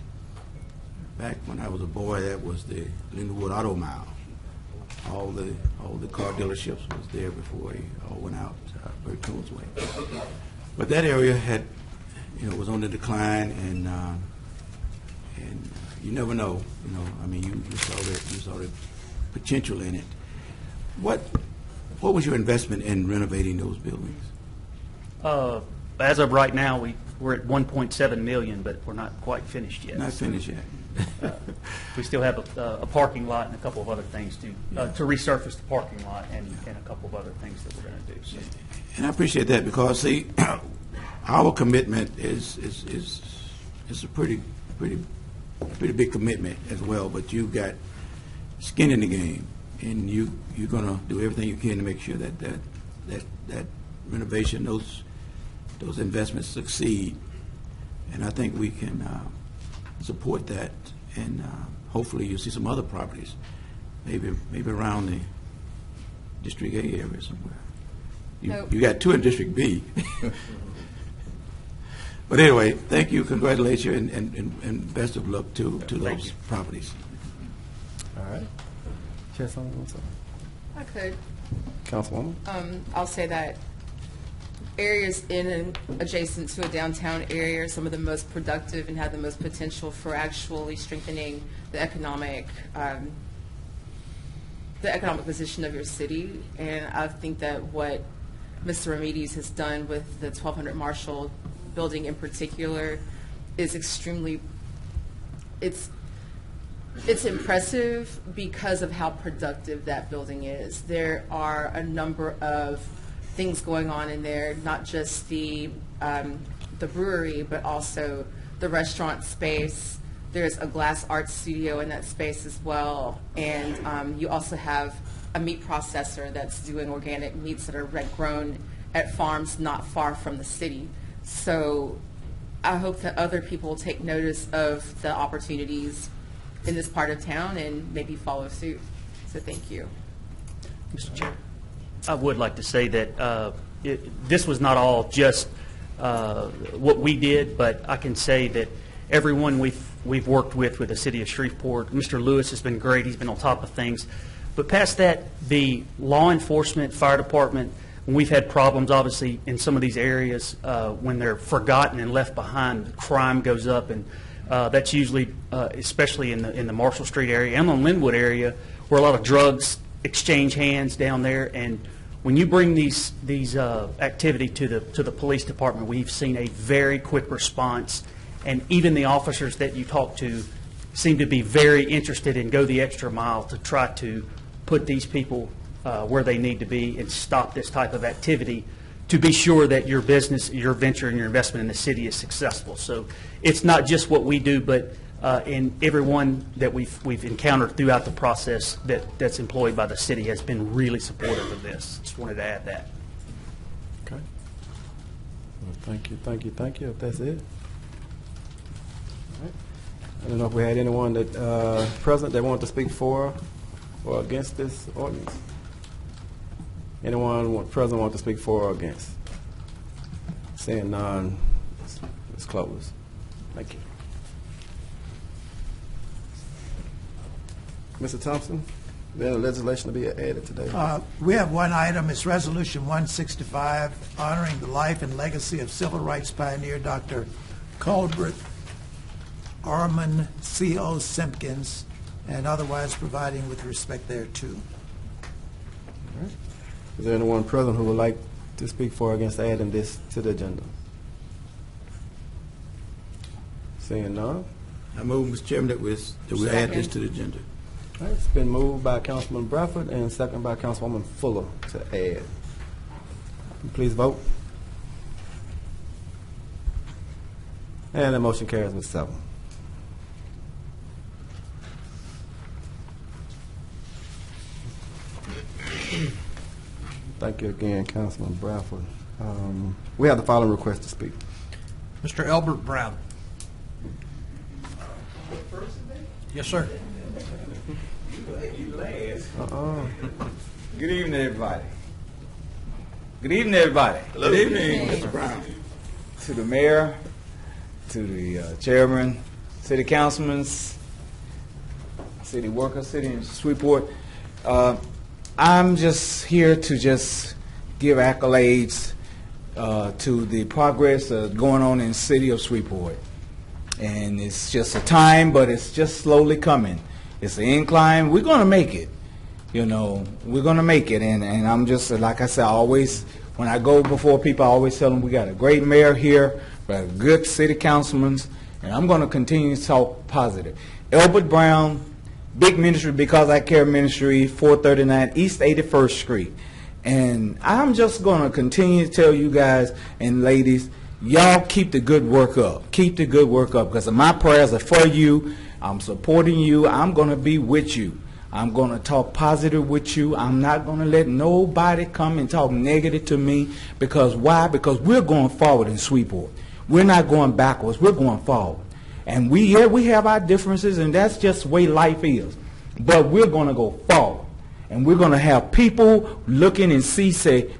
Back when I was a boy, that was the Linwood Auto Mile. All the car dealerships was there before they all went out Bert Coon's way. But that area had, was on the decline, and you never know. I mean, you saw the potential in it. What was your investment in renovating those buildings? As of right now, we're at $1.7 million, but we're not quite finished yet. Not finished yet. We still have a parking lot and a couple of other things to resurface the parking lot and a couple of other things that we're going to do. So. And I appreciate that, because see, our commitment is a pretty big commitment as well. But you've got skin in the game, and you're going to do everything you can to make sure that renovation, those investments succeed. And I think we can support that, and hopefully you'll see some other properties, maybe around the District A area somewhere. You got two in District B. But anyway, thank you, congratulations, and best of luck to those properties. All right. I could. Councilwoman? I'll say that areas in and adjacent to a downtown area are some of the most productive and have the most potential for actually strengthening the economic position of your city. And I think that what Mr. Remedies has done with the 1200 Marshall building in particular is extremely, it's impressive because of how productive that building is. There are a number of things going on in there, not just the brewery, but also the restaurant space. There's a glass art studio in that space as well, and you also have a meat processor that's doing organic meats that are grown at farms not far from the city. So I hope that other people take notice of the opportunities in this part of town and maybe follow suit. So thank you. Mr. Chair. I would like to say that this was not all just what we did, but I can say that everyone we've worked with the city of Shreveport, Mr. Lewis has been great. He's been on top of things. But past that, the law enforcement, fire department, when we've had problems, obviously, in some of these areas, when they're forgotten and left behind, crime goes up, and that's usually, especially in the Marshall Street area and the Linwood area, where a lot of drugs exchange hands down there. And when you bring these activity to the police department, we've seen a very quick response, and even the officers that you talk to seem to be very interested and go the extra mile to try to put these people where they need to be and stop this type of activity to be sure that your business, your venture, and your investment in the city is successful. So it's not just what we do, but in everyone that we've encountered throughout the process that's employed by the city has been really supportive of this. Just wanted to add that. Okay. Well, thank you. If that's it. All right. I don't know if we had anyone that present that wanted to speak for or against this ordinance. Anyone present want to speak for or against? Seeing none, it's closed. Thank you. Mr. Thompson, there's legislation to be added today. We have one item. It's Resolution 165, honoring the life and legacy of civil rights pioneer Dr. Culbert Armand C.O. Simpkins, and otherwise providing with respect thereto. All right. Is there anyone present who would like to speak for or against adding this to the agenda? Seeing none. I move, Mr. Chairman, that we add this to the agenda. All right, it's been moved by Councilman Bradford and second by Councilwoman Fuller to add. Please vote. And the motion carries with 7. Thank you again, Councilman Bradford. We have the following request to speak. Mr. Elbert Brown. Yes, sir. Good evening, everybody. Good evening, everybody. Hello. Good evening, Mr. Brown. To the mayor, to the chairman, city councilmen, city workers, city in Shreveport. I'm just here to just give accolades to the progress going on in the city of Shreveport. And it's just a time, but it's just slowly coming. It's an incline. We're going to make it. You know, we're going to make it. And I'm just, like I said, always, when I go before people, I always tell them we got a great mayor here, we got a good city councilman, and I'm going to continue to talk positive. Elbert Brown, big ministry, Because I Care Ministry, 439 East 81st Street. And I'm just going to continue to tell you guys and ladies, y'all keep the good work up. Keep the good work up, because my prayers are for you. I'm supporting you. I'm going to be with you. I'm going to talk positive with you. I'm not going to let nobody come and talk negative to me. Because why? Because we're going forward in Shreveport. We're not going backwards. We're going forward. And we have our differences, and that's just the way life is. But we're going to go forward. And we're going to have people looking and say,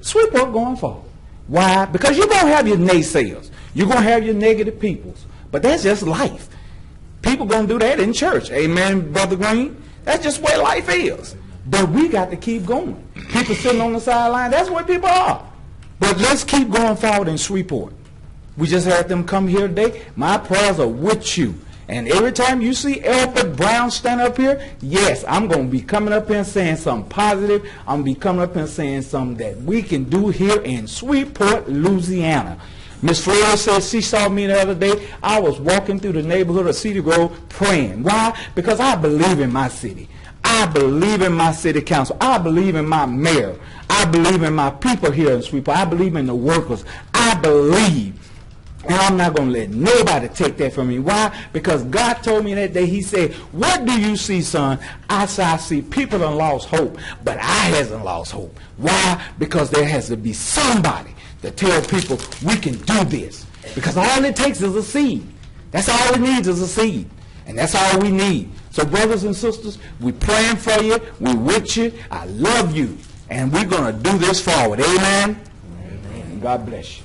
Shreveport going forward. Why? Because you're going to have your naysayers. You're going to have your negative peoples. But that's just life. People going to do that in church. Amen, Brother Green? That's just where life is. But we got to keep going. People sitting on the sideline, that's where people are. But let's keep going forward in Shreveport. We just had them come here today. My prayers are with you. And every time you see Elbert Brown stand up here, yes, I'm going to be coming up here and saying something positive. I'm going to be coming up here and saying something that we can do here in Shreveport, Louisiana. Miss Flora said she saw me the other day. I was walking through the neighborhood of Cedar Grove praying. Why? Because I believe in my city. I believe in my city council. I believe in my mayor. I believe in my people here in Shreveport. I believe in the workers. I believe. And I'm not going to let nobody take that from me. Why? Because God told me that day, he said, what do you see, son? I said, I see people have lost hope, but I hasn't lost hope. Why? Because there has to be somebody to tell people we can do this. Because all it takes is a seed. That's all it needs is a seed. And that's all we need. So brothers and sisters, we're praying for you. We're with you. I love you. And we're going to do this forward. Amen? Amen. God bless you.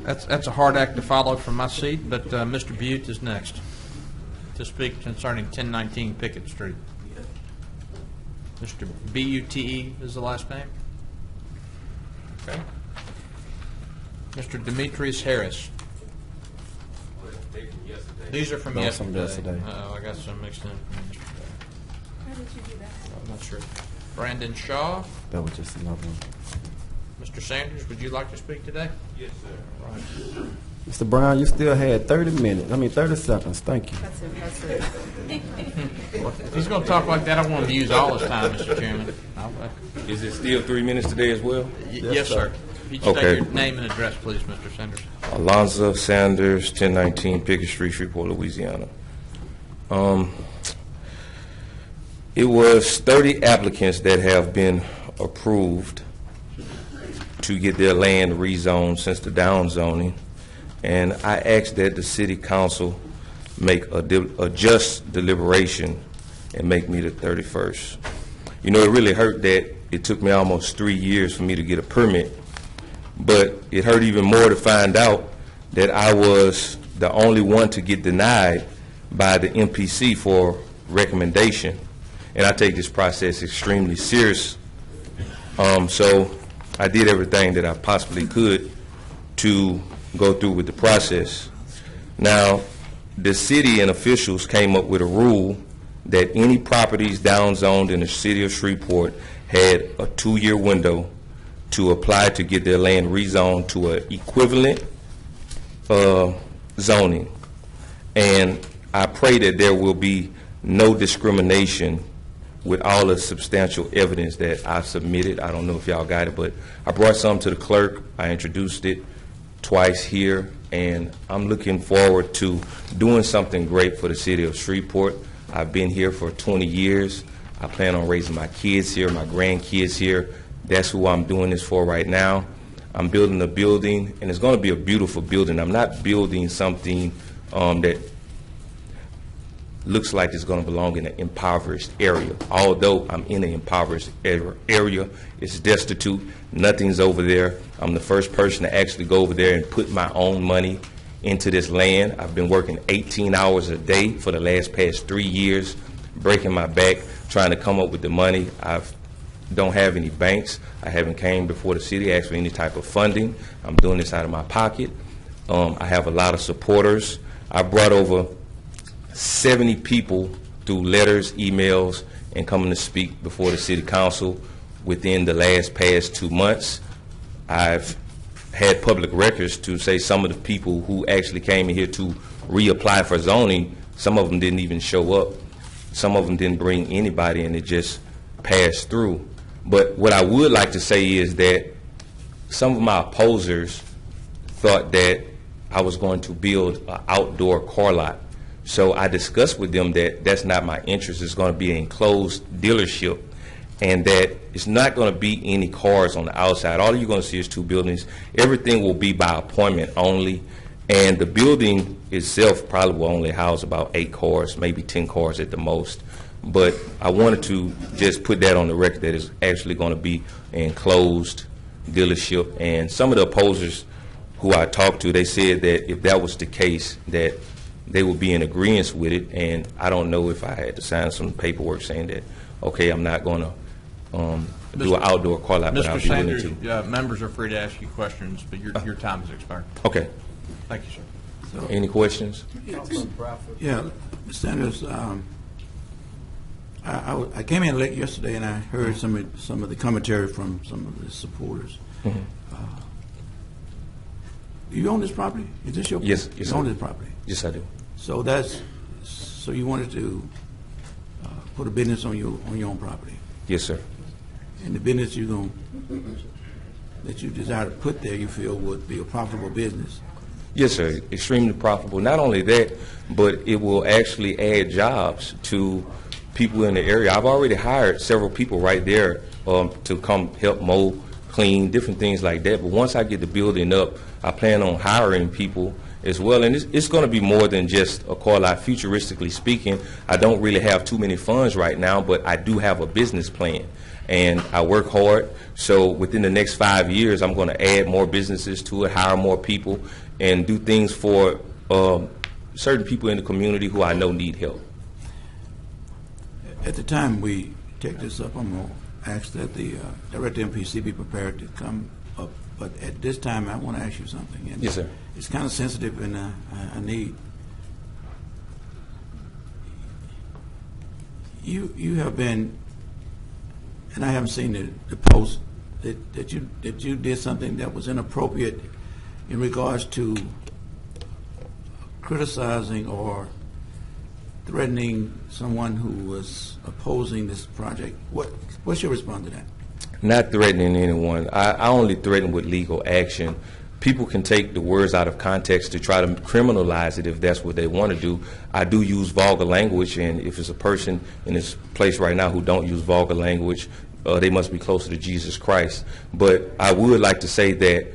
That's a hard act to follow from my seat, but Mr. Butte is next to speak concerning 1019 Pickett Street. Mr. Bute is the last name? Okay. Mr. Demetrius Harris. These are from yesterday. Oh, I got some mixed in from yesterday. How did you do that? I'm not sure. Brandon Shaw. That was just another one. Mr. Sanders, would you like to speak today? Yes, sir. All right. Mr. Brown, you still had 30 seconds. Thank you. That's impressive. If he's going to talk like that, I want him to use all his time, Mr. Chairman. Is it still 3 minutes today as well? Yes, sir. If you just Okay. state your name and address, please, Mr. Sanders. Alonzo Sanders, 1019 Pickett Street, Shreveport, Louisiana. It was 30 applicants that have been approved to get their land rezoned since the down zoning, and I asked that the city council make a just deliberation and make me the 31st. You know, it really hurt that it took me almost 3 years for me to get a permit, but it hurt even more to find out that I was the only one to get denied by the MPC for recommendation. And I take this process extremely serious. So I did everything that I possibly could to go through with the process. Now, the city and officials came up with a rule that any properties downzoned in the city of Shreveport had a 2-year window to apply to get their land rezoned to an equivalent zoning. And I pray that there will be no discrimination with all the substantial evidence that I've submitted. I don't know if y'all got it, but I brought some to the clerk. I introduced it twice here, and I'm looking forward to doing something great for the city of Shreveport. I've been here for 20 years. I plan on raising my kids here, my grandkids here. That's who I'm doing this for right now. I'm building a building, and it's going to be a beautiful building. I'm not building something that looks like it's going to belong in an impoverished area. Although I'm in an impoverished area, it's destitute. Nothing's over there. I'm the first person to actually go over there and put my own money into this land. I've been working 18 hours a day for the past 3 years, breaking my back, trying to come up with the money. I don't have any banks. I haven't came before the city, asked for any type of funding. I'm doing this out of my pocket. I have a lot of supporters. I brought over 70 people through letters, emails, and coming to speak before the city council within the past 2 months. I've had public records to say some of the people who actually came in here to reapply for zoning, some of them didn't even show up. Some of them didn't bring anybody, and it just passed through. But what I would like to say is that some of my opposers thought that I was going to build an outdoor car lot. So I discussed with them that that's not my interest. It's going to be an enclosed dealership, and that it's not going to be any cars on the outside. All you're going to see is 2 buildings. Everything will be by appointment only, and the building itself probably will only house about 8 cars, maybe 10 cars at the most. But I wanted to just put that on the record that it's actually going to be an enclosed dealership. And some of the opposers who I talked to, they said that if that was the case, that they would be in agreement with it. And I don't know if I had to sign some paperwork saying that, okay, I'm not going to do an outdoor car lot, but I'll be willing to. Mr. Sanders, members are free to ask you questions, but your time has expired. Okay. Thank you, sir. Any questions? Yeah, Mr. Sanders, I came in late yesterday, and I heard some of the commentary from some of the supporters. Mm-hmm. Do you own this property? Is this your Yes, you own this property? Yes, I do. So you wanted to put a business on your own property, Yes, sir. and the business that you desire to put there, you feel would be a profitable business. Yes, sir. Extremely profitable. Not only that, but it will actually add jobs to people in the area. I've already hired several people right there to come help mow, clean, different things like that. But once I get the building up, I plan on hiring people as well. And it's going to be more than just a car lot. Futuristically speaking, I don't really have too many funds right now, but I do have a business plan. And I work hard. So within the next 5 years, I'm going to add more businesses to it, hire more people, and do things for certain people in the community who I know need help. At the time we take this up, I'm going to ask that the Director MPC be prepared to come up. But at this time, I want to ask you something. And yes, sir. It's kind of sensitive, and I need. You have been, and I haven't seen the post that you did something that was inappropriate in regards to criticizing or threatening someone who was opposing this project. What's your response to that? Not threatening anyone. I only threaten with legal action. People can take the words out of context to try to criminalize it if that's what they want to do. I do use vulgar language, and if it's a person in this place right now who don't use vulgar language, they must be closer to Jesus Christ. But I would like to say that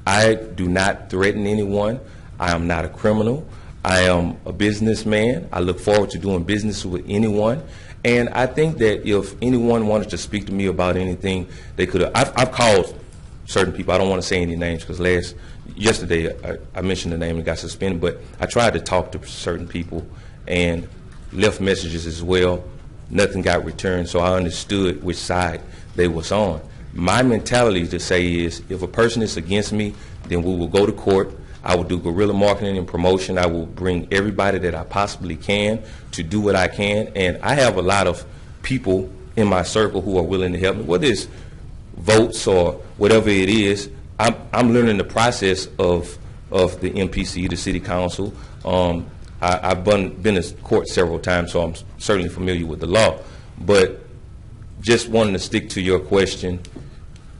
I do not threaten anyone. I am not a criminal. I am a businessman. I look forward to doing business with anyone. And I think that if anyone wanted to speak to me about anything, they could have. I've called certain people. I don't want to say any names because yesterday I mentioned the name and got suspended, but I tried to talk to certain people and left messages as well. Nothing got returned, so I understood which side they was on. My mentality to say is, if a person is against me, then we will go to court. I will do guerrilla marketing and promotion. I will bring everybody that I possibly can to do what I can. And I have a lot of people in my circle who are willing to help me, whether it's votes or whatever it is. I'm learning the process of the MPC, the city council. I've been to court several times, so I'm certainly familiar with the law. But just wanting to stick to your question,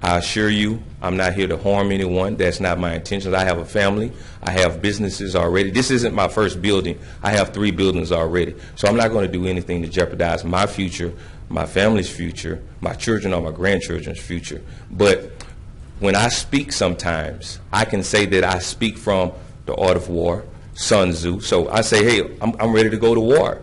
I assure you, I'm not here to harm anyone. That's not my intentions. I have a family. I have businesses already. This isn't my first building. I have 3 buildings already. So I'm not going to do anything to jeopardize my future, my family's future, my children or my grandchildren's future. But when I speak sometimes, I can say that I speak from the Art of War, Sun Tzu. So I say, hey, I'm ready to go to war.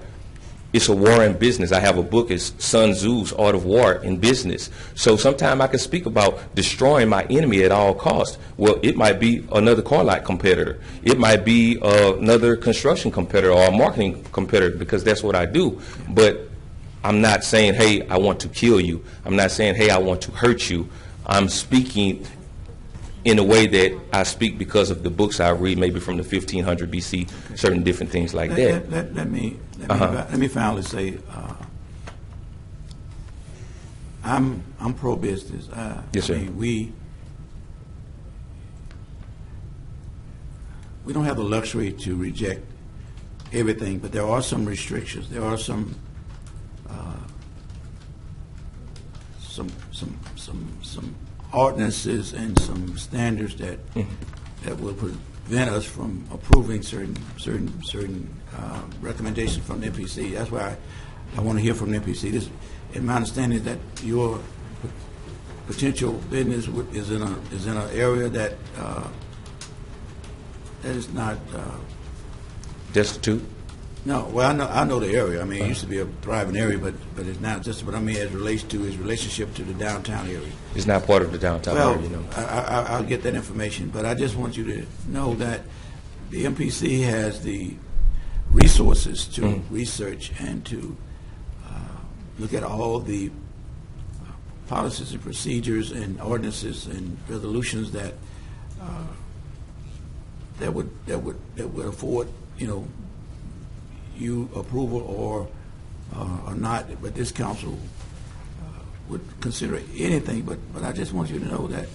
It's a war in business. I have a book, it's Sun Tzu's Art of War in Business. So sometimes I can speak about destroying my enemy at all costs. Well, it might be another car lot competitor. It might be another construction competitor or a marketing competitor, because that's what I do. But I'm not saying, hey, I want to kill you. I'm not saying, hey, I want to hurt you. I'm speaking in a way that I speak because of the books I read, maybe from the 1500 BC, certain different things like that. Let me finally say, I'm pro-business. Yes, sir. I mean, we don't have the luxury to reject everything, but there are some restrictions. There are some ordinances and some standards that will prevent us from approving certain recommendations from the NPC. That's why I want to hear from the NPC. In my understanding is that your potential business is in an area that is not destitute. No, well, I know the area. I mean, it used to be a thriving area, but it's not just what I mean as relates to his relationship to the downtown area. It's not part of the downtown area, you know. I'll get that information, but I just want you to know that the MPC has the resources to research and to look at all the policies and procedures and ordinances and resolutions that would afford, you approval or not, but this council would consider anything. But I just want you to know that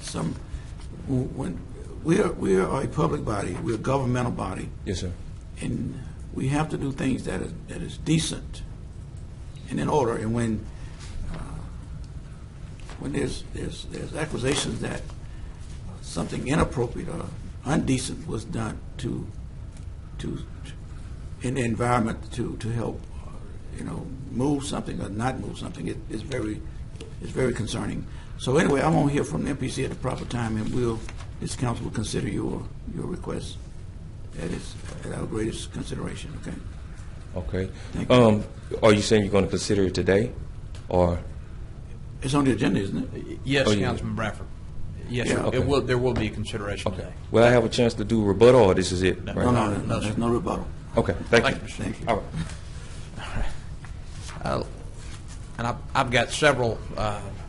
when we are a public body, we're a governmental body. Yes, sir. And we have to do things that is decent and in order. And when there's accusations that something inappropriate or undecent was done in the environment to help, move something or not move something, it's very concerning. So anyway, I'm going to hear from the MPC at the proper time, and this council will consider your request at our greatest consideration. Okay. Okay. Thank you. Are you saying you're going to consider it today, or? It's on the agenda, isn't it? Yes, yeah. Councilman Bradford. Yes, Yeah, sir. okay. There will be consideration Okay. today. Will I have a chance to do rebuttal, or this is it? No. Right now? No, there's no rebuttal. Okay. Thank you. Thank you. All right. And I've got several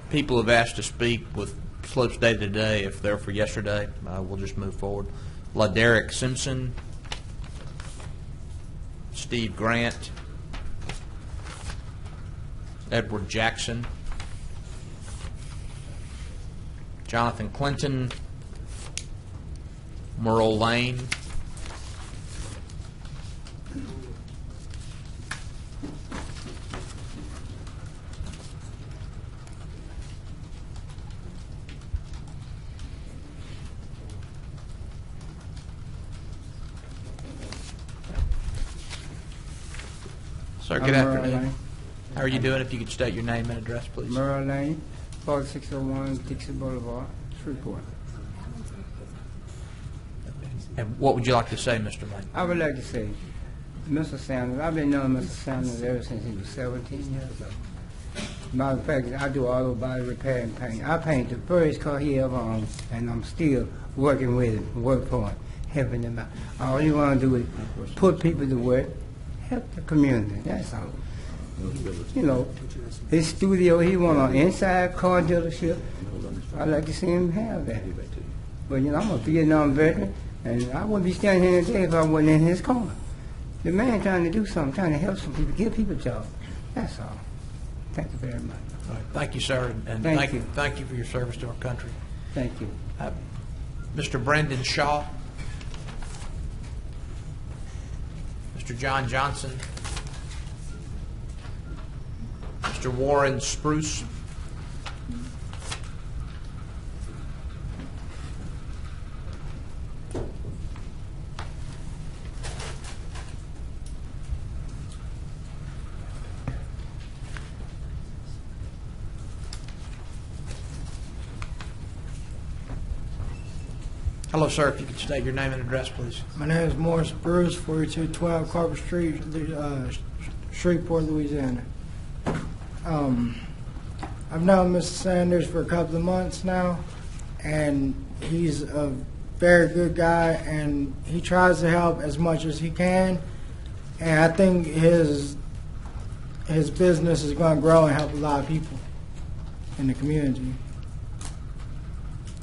people who've asked to speak with Slopes Day today. If they're for yesterday, we'll just move forward. LaDerrick Simpson, Steve Grant, Edward Jackson, Jonathan Clinton, Merle Lane, Sir, good afternoon. How are you doing? If you could state your name and address, please. Merrill Lane, 4601 Dixie Boulevard, Shreveport. And what would you like to say, Mr. Lane? I would like to say, Mr. Sanders, I've been knowing Mr. Sanders ever since he was 17 years old. Matter of fact, I do auto body repair and paint. I paint the first car he ever owned, and I'm still working with him, work for him, helping him out. All you want to do is put people to work, help the community, that's all. You know, his studio, he want an inside car dealership. I'd like to see him have that. But, you know, I'm a Vietnam veteran, and I wouldn't be standing here today if I wasn't in his corner. The man trying to do something, trying to help some people, give people jobs. That's all. Thank you very much. All right. Thank you, sir, and Thank you. thank you for your service to our country. Thank you. Mr. Brendan Shaw, Mr. John Johnson, Mr. Warren Spruce, hello, sir. If you could state your name and address, please. My name is Morris Bruce, 4212 Carver Street, Shreveport, Louisiana. I've known Mr. Sanders for a couple of months now, and he's a very good guy, and he tries to help as much as he can. And I think his business is going to grow and help a lot of people in the community.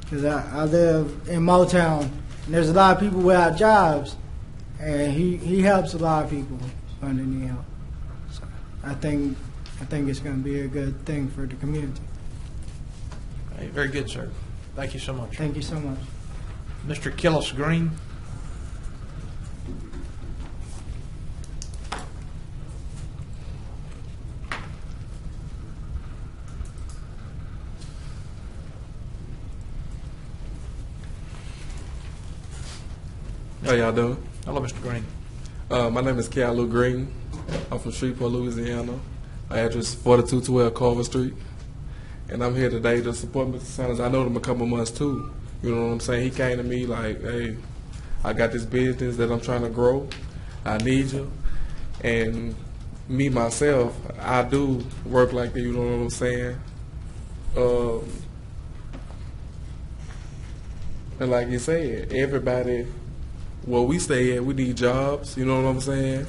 Because I live in Motown, and there's a lot of people without jobs, and he helps a lot of people under need help. So I think it's going to be a good thing for the community. Hey, very good, sir. Thank you so much. Thank you so much. Mr. Killis Green. How y'all doing? Hello, Mr. Green. My name is Kealu Green. I'm from Shreveport, Louisiana. My address is 4212 Carver Street. And I'm here today to support Mr. Sanders. I know him a couple months too. You know what I'm saying? He came to me like, hey, I got this business that I'm trying to grow. I need you. And me, myself, I do work like that, you know what I'm saying? And like you said, everybody, where we stay at, we need jobs, you know what I'm saying?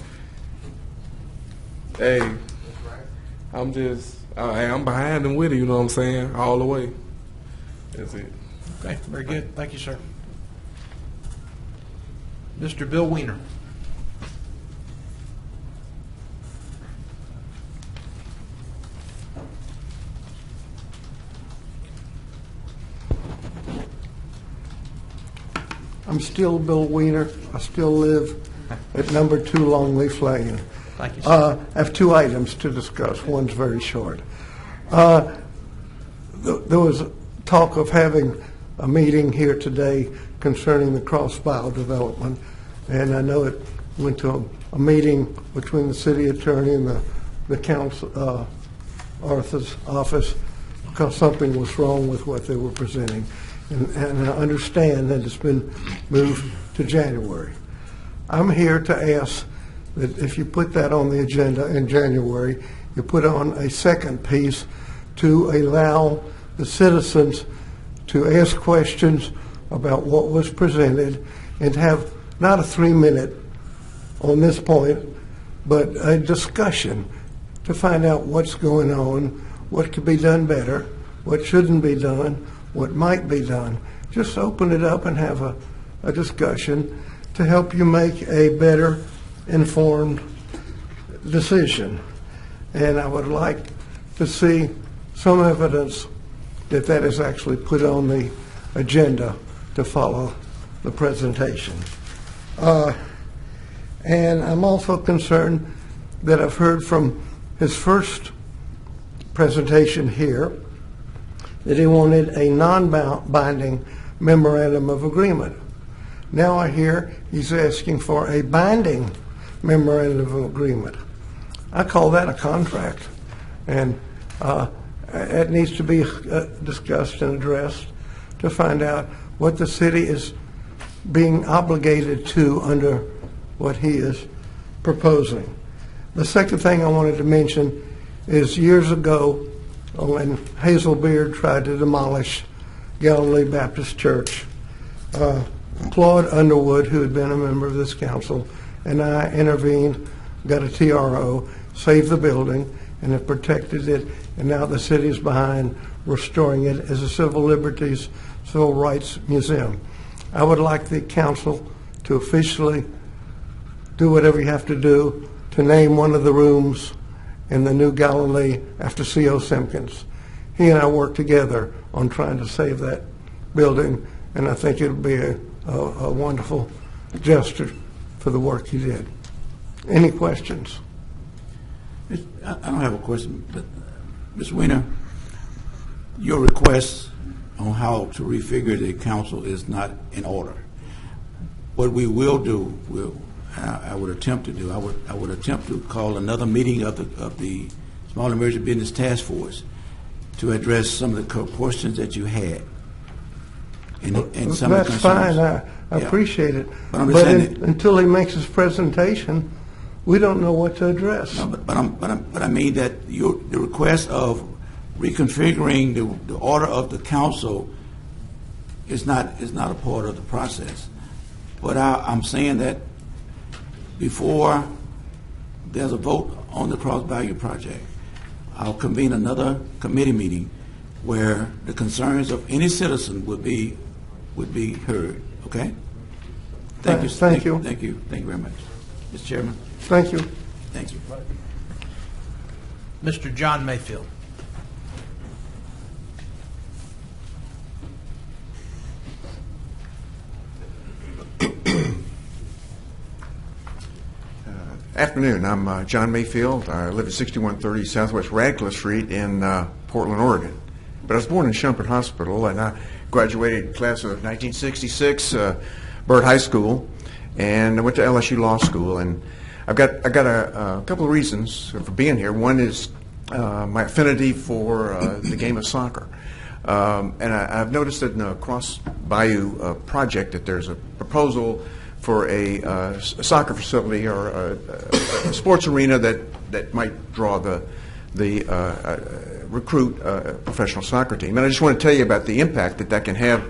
Hey, I'm behind them with it, you know what I'm saying? All the way. That's it. Okay, very good. Thank you, sir. Mr. Bill Weiner. I'm still Bill Weiner. I still live at number 2 Longleaf Lane. Thank you, sir. I have 2 items to discuss. One's very short. There was talk of having a meeting here today concerning the cross-file development, and I know it went to a meeting between the city attorney and the council, Arthur's office, because something was wrong with what they were presenting. And I understand that it's been moved to January. I'm here to ask that if you put that on the agenda in January, you put on a second piece to allow the citizens to ask questions about what was presented and have not a 3-minute on this point, but a discussion to find out what's going on, what could be done better, what shouldn't be done, what might be done. Just open it up and have a discussion to help you make a better informed decision. And I would like to see some evidence that that is actually put on the agenda to follow the presentation. And I'm also concerned that I've heard from his first presentation here that he wanted a non-binding memorandum of agreement. Now I hear he's asking for a binding memorandum of agreement. I call that a contract. And it needs to be discussed and addressed to find out what the city is being obligated to under what he is proposing. The second thing I wanted to mention is years ago when Hazel Beard tried to demolish Galilee Baptist Church, Claude Underwood, who had been a member of this council, and I intervened, got a TRO, saved the building, and have protected it, and now the city is behind restoring it as a civil liberties, civil rights museum. I would like the council to officially do whatever you have to do to name one of the rooms in the new Galilee after C.O. Simpkins. He and I worked together on trying to save that building, and I think it'll be a wonderful gesture for the work he did. Any questions? I don't have a question, but Ms. Weiner, your request on how to refigure the council is not in order. What we will do, I would attempt to do, I would attempt to call another meeting of the Small and Emerging Business Task Force to address some of the questions that you had. And some of the That's concerns. fine. I appreciate it. But I'm But saying until he makes his presentation, we don't know what to address. No, but I mean that the request of reconfiguring the order of the council is not a part of the process. But I'm saying that before there's a vote on the Cross Value Project, I'll convene another committee meeting where the concerns of any citizen would be heard. Okay? Thank you. Thank you. Thank you. Thank you very much, Mr. Chairman. Thank you. Thank you. Mr. John Mayfield. Afternoon. I'm John Mayfield. I live at 6130 Southwest Radcliffe Street in Portland, Oregon. But I was born in Shumpert Hospital, and I graduated class of 1966, Byrd High School, and I went to LSU Law School. And I got a couple of reasons for being here. One is my affinity for the game of soccer. And I've noticed that in the Cross Bayou project that there's a proposal for a soccer facility or a sports arena that might draw the recruit professional soccer team. And I just want to tell you about the impact that can have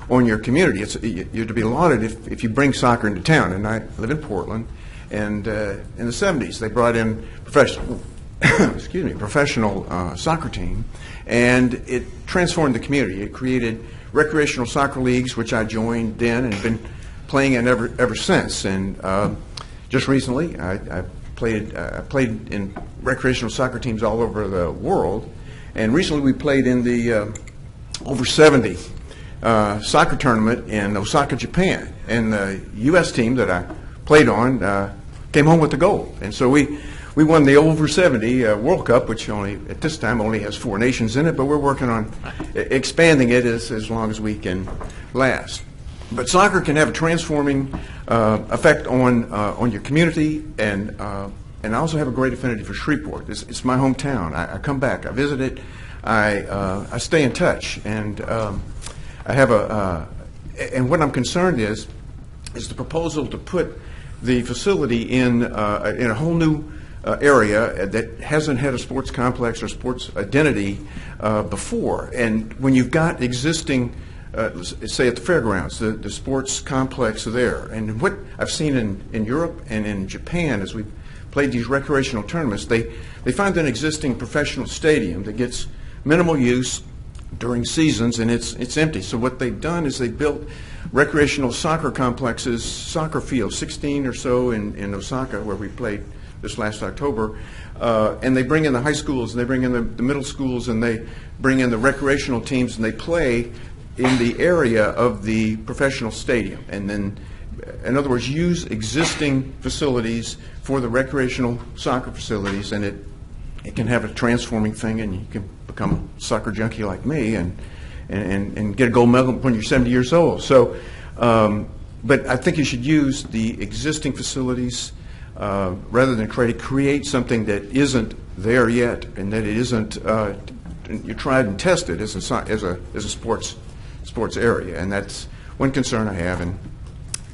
on your community. You're to be lauded if you bring soccer into town. And I live in Portland, and in the 70s they brought in professional soccer team, and it transformed the community. It created recreational soccer leagues, which I joined then and have been playing in ever since. And just recently, I played in recreational soccer teams all over the world. And recently, we played in the over 70 soccer tournament in Osaka, Japan. And the U.S. team that I played on came home with the gold. And so we won the over 70 World Cup, which at this time only has 4 nations in it. But we're working on expanding it as long as we can last. But soccer can have a transforming effect on your community, and I also have a great affinity for Shreveport. It's my hometown. I come back, I visit it, I stay in touch, and I have and what I'm concerned is the proposal to put the facility in a whole new area that hasn't had a sports complex or sports identity before. And when you've got existing say at the fairgrounds, the sports complex there. And what I've seen in Europe and in Japan as we've played these recreational tournaments, they find an existing professional stadium that gets minimal use during seasons, and it's empty. So what they've done is they built recreational soccer complexes, soccer fields, 16 or so in Osaka, where we played this last October, and they bring in the high schools, and they bring in the middle schools, and they bring in the recreational teams, and they play in the area of the professional stadium. And then, in other words, use existing facilities for the recreational soccer facilities, and it can have a transforming thing, and you can become a soccer junkie like me and get a gold medal when you're 70 years old. So, but I think you should use the existing facilities rather than try to create something that isn't there yet, and that it isn't, you tried and tested as a sports area, and that's one concern I have. And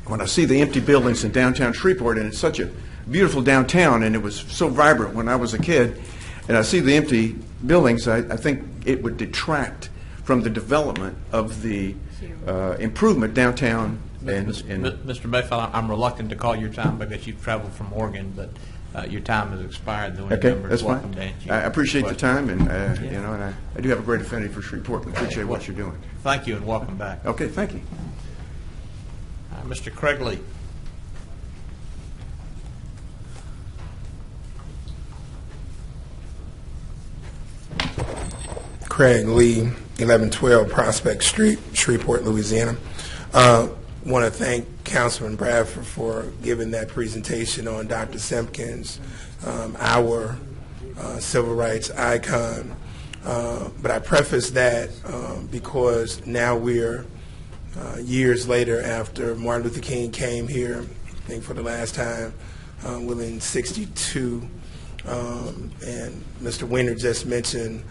when I see the empty buildings in downtown Shreveport, and it's such a beautiful downtown, and it was so vibrant when I was a kid, and I see the empty buildings, I think it would detract from the development of the improvement downtown. Mr. Mayfield, I'm reluctant to call your time because you've traveled from Oregon, but your time has expired. Okay, that's fine. I appreciate the time, and you know, and I do have a great affinity for Shreveport, and appreciate what you're doing. Thank you, and welcome back. Okay, thank you. Mr. Craig Lee. Craig Lee, 1112 Prospect Street, Shreveport, Louisiana. Want to thank Councilman Bradford for giving that presentation on Dr. Simpkins, our civil rights icon. But I preface that because now we're years later after Martin Luther King came here, I think for the last time, in '62. And Mr. Winter just mentioned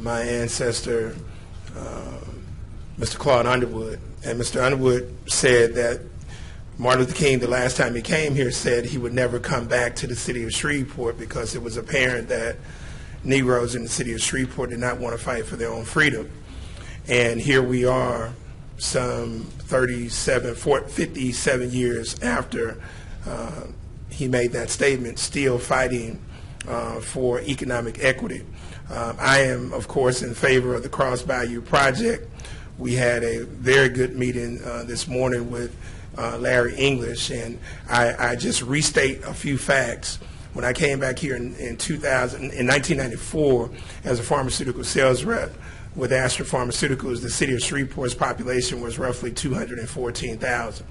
my ancestor, Mr. Claude Underwood. And Mr. Underwood said that Martin Luther King, the last time he came here, said he would never come back to the city of Shreveport because it was apparent that Negroes in the city of Shreveport did not want to fight for their own freedom. And here we are, some 57 years after he made that statement, still fighting for economic equity. I am, of course, in favor of the Cross Bayou project. We had a very good meeting this morning with Larry English, and I just restate a few facts. When I came back here in 1994 as a pharmaceutical sales rep with Astra Pharmaceuticals, the city of Shreveport's population was roughly 214,000.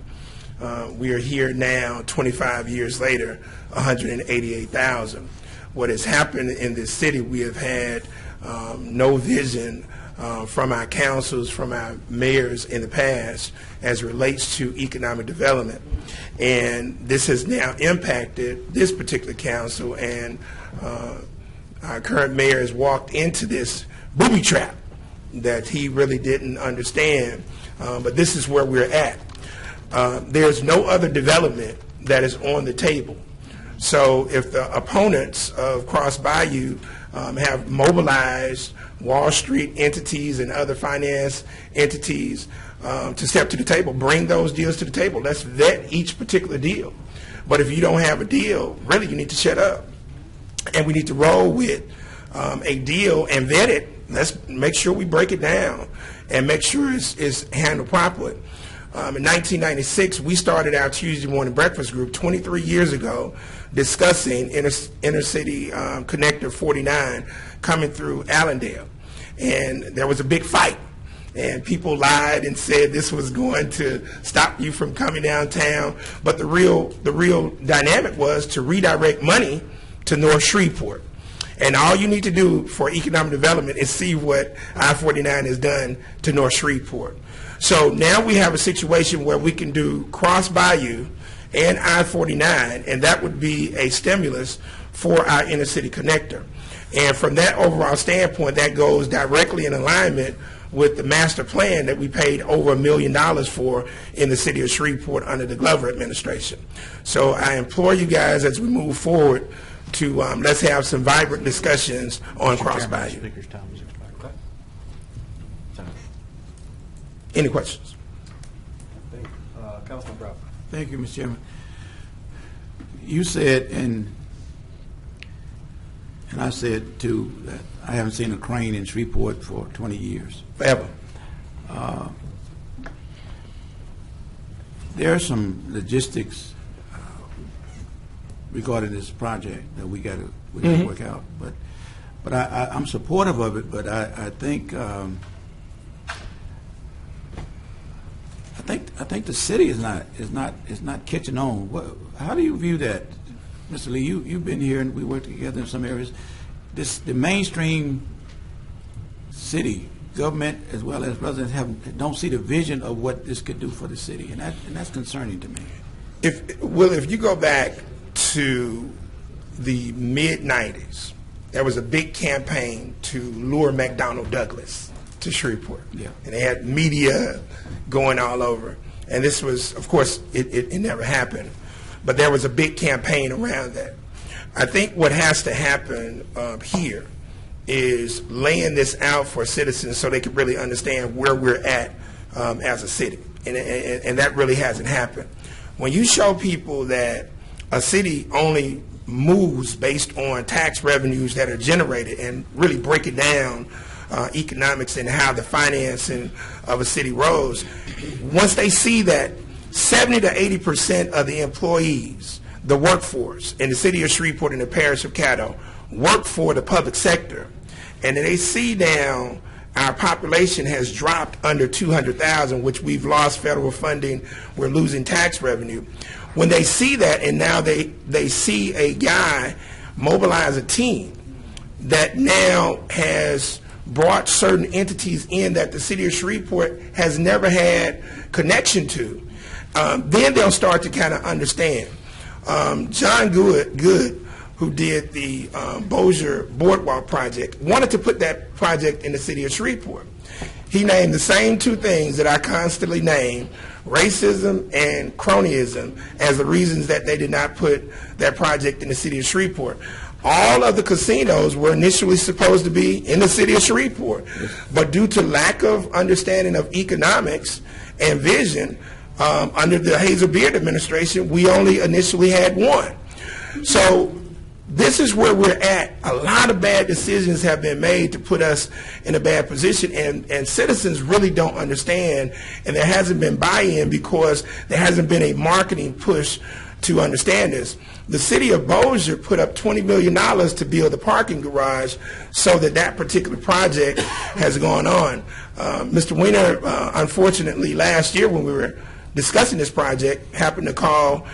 We are here now, 25 years later, 188,000. What has happened in this city, we have had no vision from our councils, from our mayors in the past as it relates to economic development. And this has now impacted this particular council, and our current mayor has walked into this booby trap that he really didn't understand, but this is where we're at. There's no other development that is on the table. So if the opponents of Cross Bayou have mobilized Wall Street entities and other finance entities to step to the table, bring those deals to the table. Let's vet each particular deal. But if you don't have a deal, really you need to shut up. And we need to roll with a deal and vet it. Let's make sure we break it down and make sure it's handled properly. In 1996, we started our Tuesday morning breakfast group 23 years ago discussing Intercity Connector 49 coming through Allendale. And there was a big fight. And people lied and said this was going to stop you from coming downtown. But the real dynamic was to redirect money to North Shreveport. And all you need to do for economic development is see what I-49 has done to North Shreveport. So now we have a situation where we can do Cross Bayou and I-49, and that would be a stimulus for our inner city connector. And from that overall standpoint, that goes directly in alignment with the master plan that we paid over $1 million for in the city of Shreveport under the Glover administration. So I implore you guys as we move forward to let's have some vibrant discussions on Cross Bayou. Any questions? Councilman Brown. Thank you, Mr. Chairman. You said, and I said too, that I haven't seen a crane in Shreveport for 20 years. Forever. There are some logistics regarding this project that we got to work out. But I'm supportive of it. But I think I think the city is not catching on. How do you view that, Mr. Lee? You've been here and we work together in some areas. The mainstream city government as well as residents don't see the vision of what this could do for the city, and that's concerning to me. If you go back to the mid-'90s, there was a big campaign to lure McDonnell Douglas to Shreveport. Yeah. And they had media going all over. And this was, of course, it never happened. But there was a big campaign around that. I think what has to happen here is laying this out for citizens so they can really understand where we're at as a city. And that really hasn't happened. When you show people that a city only moves based on tax revenues that are generated and really break it down economics and how the financing of a city rolls, once they see that 70 to 80% of the employees, the workforce in the city of Shreveport and the parish of Caddo work for the public sector, and then they see now our population has dropped under 200,000, which we've lost federal funding, we're losing tax revenue. When they see that, and now they see a guy mobilize a team that now has brought certain entities in that the city of Shreveport has never had connection to, then they'll start to kind of understand. John Good, who did the Bossier Boardwalk project, wanted to put that project in the city of Shreveport. He named the same two things that I constantly name, racism and cronyism, as the reasons that they did not put that project in the city of Shreveport. All of the casinos were initially supposed to be in the city of Shreveport, but due to lack of understanding of economics and vision, under the Hazel-Beard administration, we only initially had one. So this is where we're at. A lot of bad decisions have been made to put us in a bad position, and citizens really don't understand, and there hasn't been buy-in because there hasn't been a marketing push to understand this. The city of Bossier put up $20 million to build a parking garage so that particular project has gone on. Mr. Weiner, unfortunately, last year when we were discussing this project, happened to call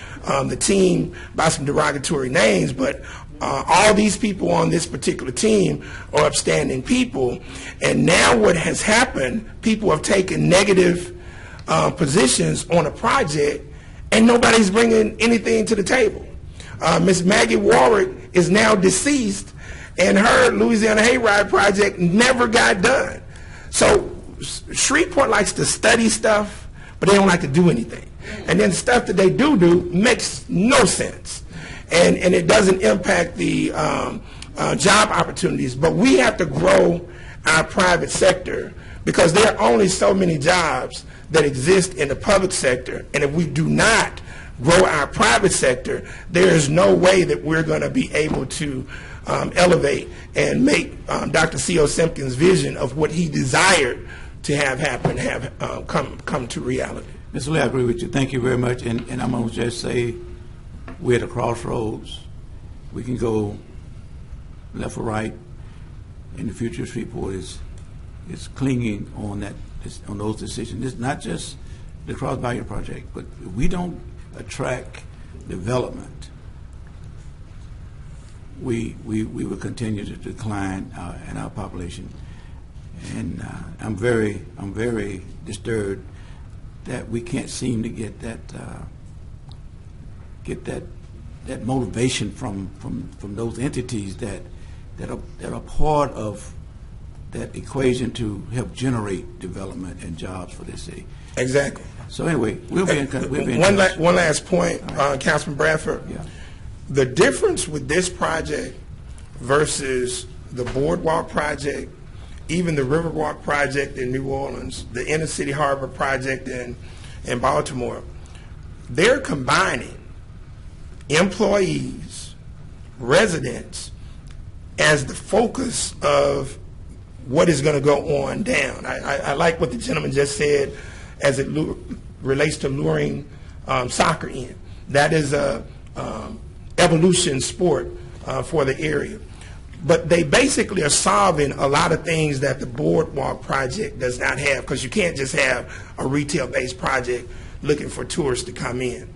the team by some derogatory names, but all these people on this particular team are upstanding people, and now what has happened, people have taken negative positions on a project, and nobody's bringing anything to the table. Ms. Maggie Warwick is now deceased, and her Louisiana Hayride project never got done. So Shreveport likes to study stuff, but they don't like to do anything. And then stuff that they do makes no sense. And it doesn't impact the job opportunities. But we have to grow our private sector because there are only so many jobs that exist in the public sector. And if we do not grow our private sector, there is no way that we're going to be able to elevate and make Dr. C.O. Simpkins' vision of what he desired to have happen come to reality. Mr. Lee, I agree with you. Thank you very much. And I'm going to just say we're at a crossroads. We can go left or right. In the future, Shreveport is clinging on those decisions. It's not just the Cross Bayou project, but if we don't attract development, we will continue to decline in our population. And I'm very disturbed that we can't seem to get that motivation from those entities that are part of that equation to help generate development and jobs for this city. Exactly. So anyway, we'll be in one last point, Councilman Bradford. Yeah. The difference with this project versus the Boardwalk project, even the Riverwalk project in New Orleans, the Inner City Harbor project in Baltimore, they're combining employees, residents, as the focus of what is going to go on down. I like what the gentleman just said as it relates to luring soccer in. That is a evolution sport for the area. But they basically are solving a lot of things that the Boardwalk project does not have, because you can't just have a retail-based project looking for tourists to come in.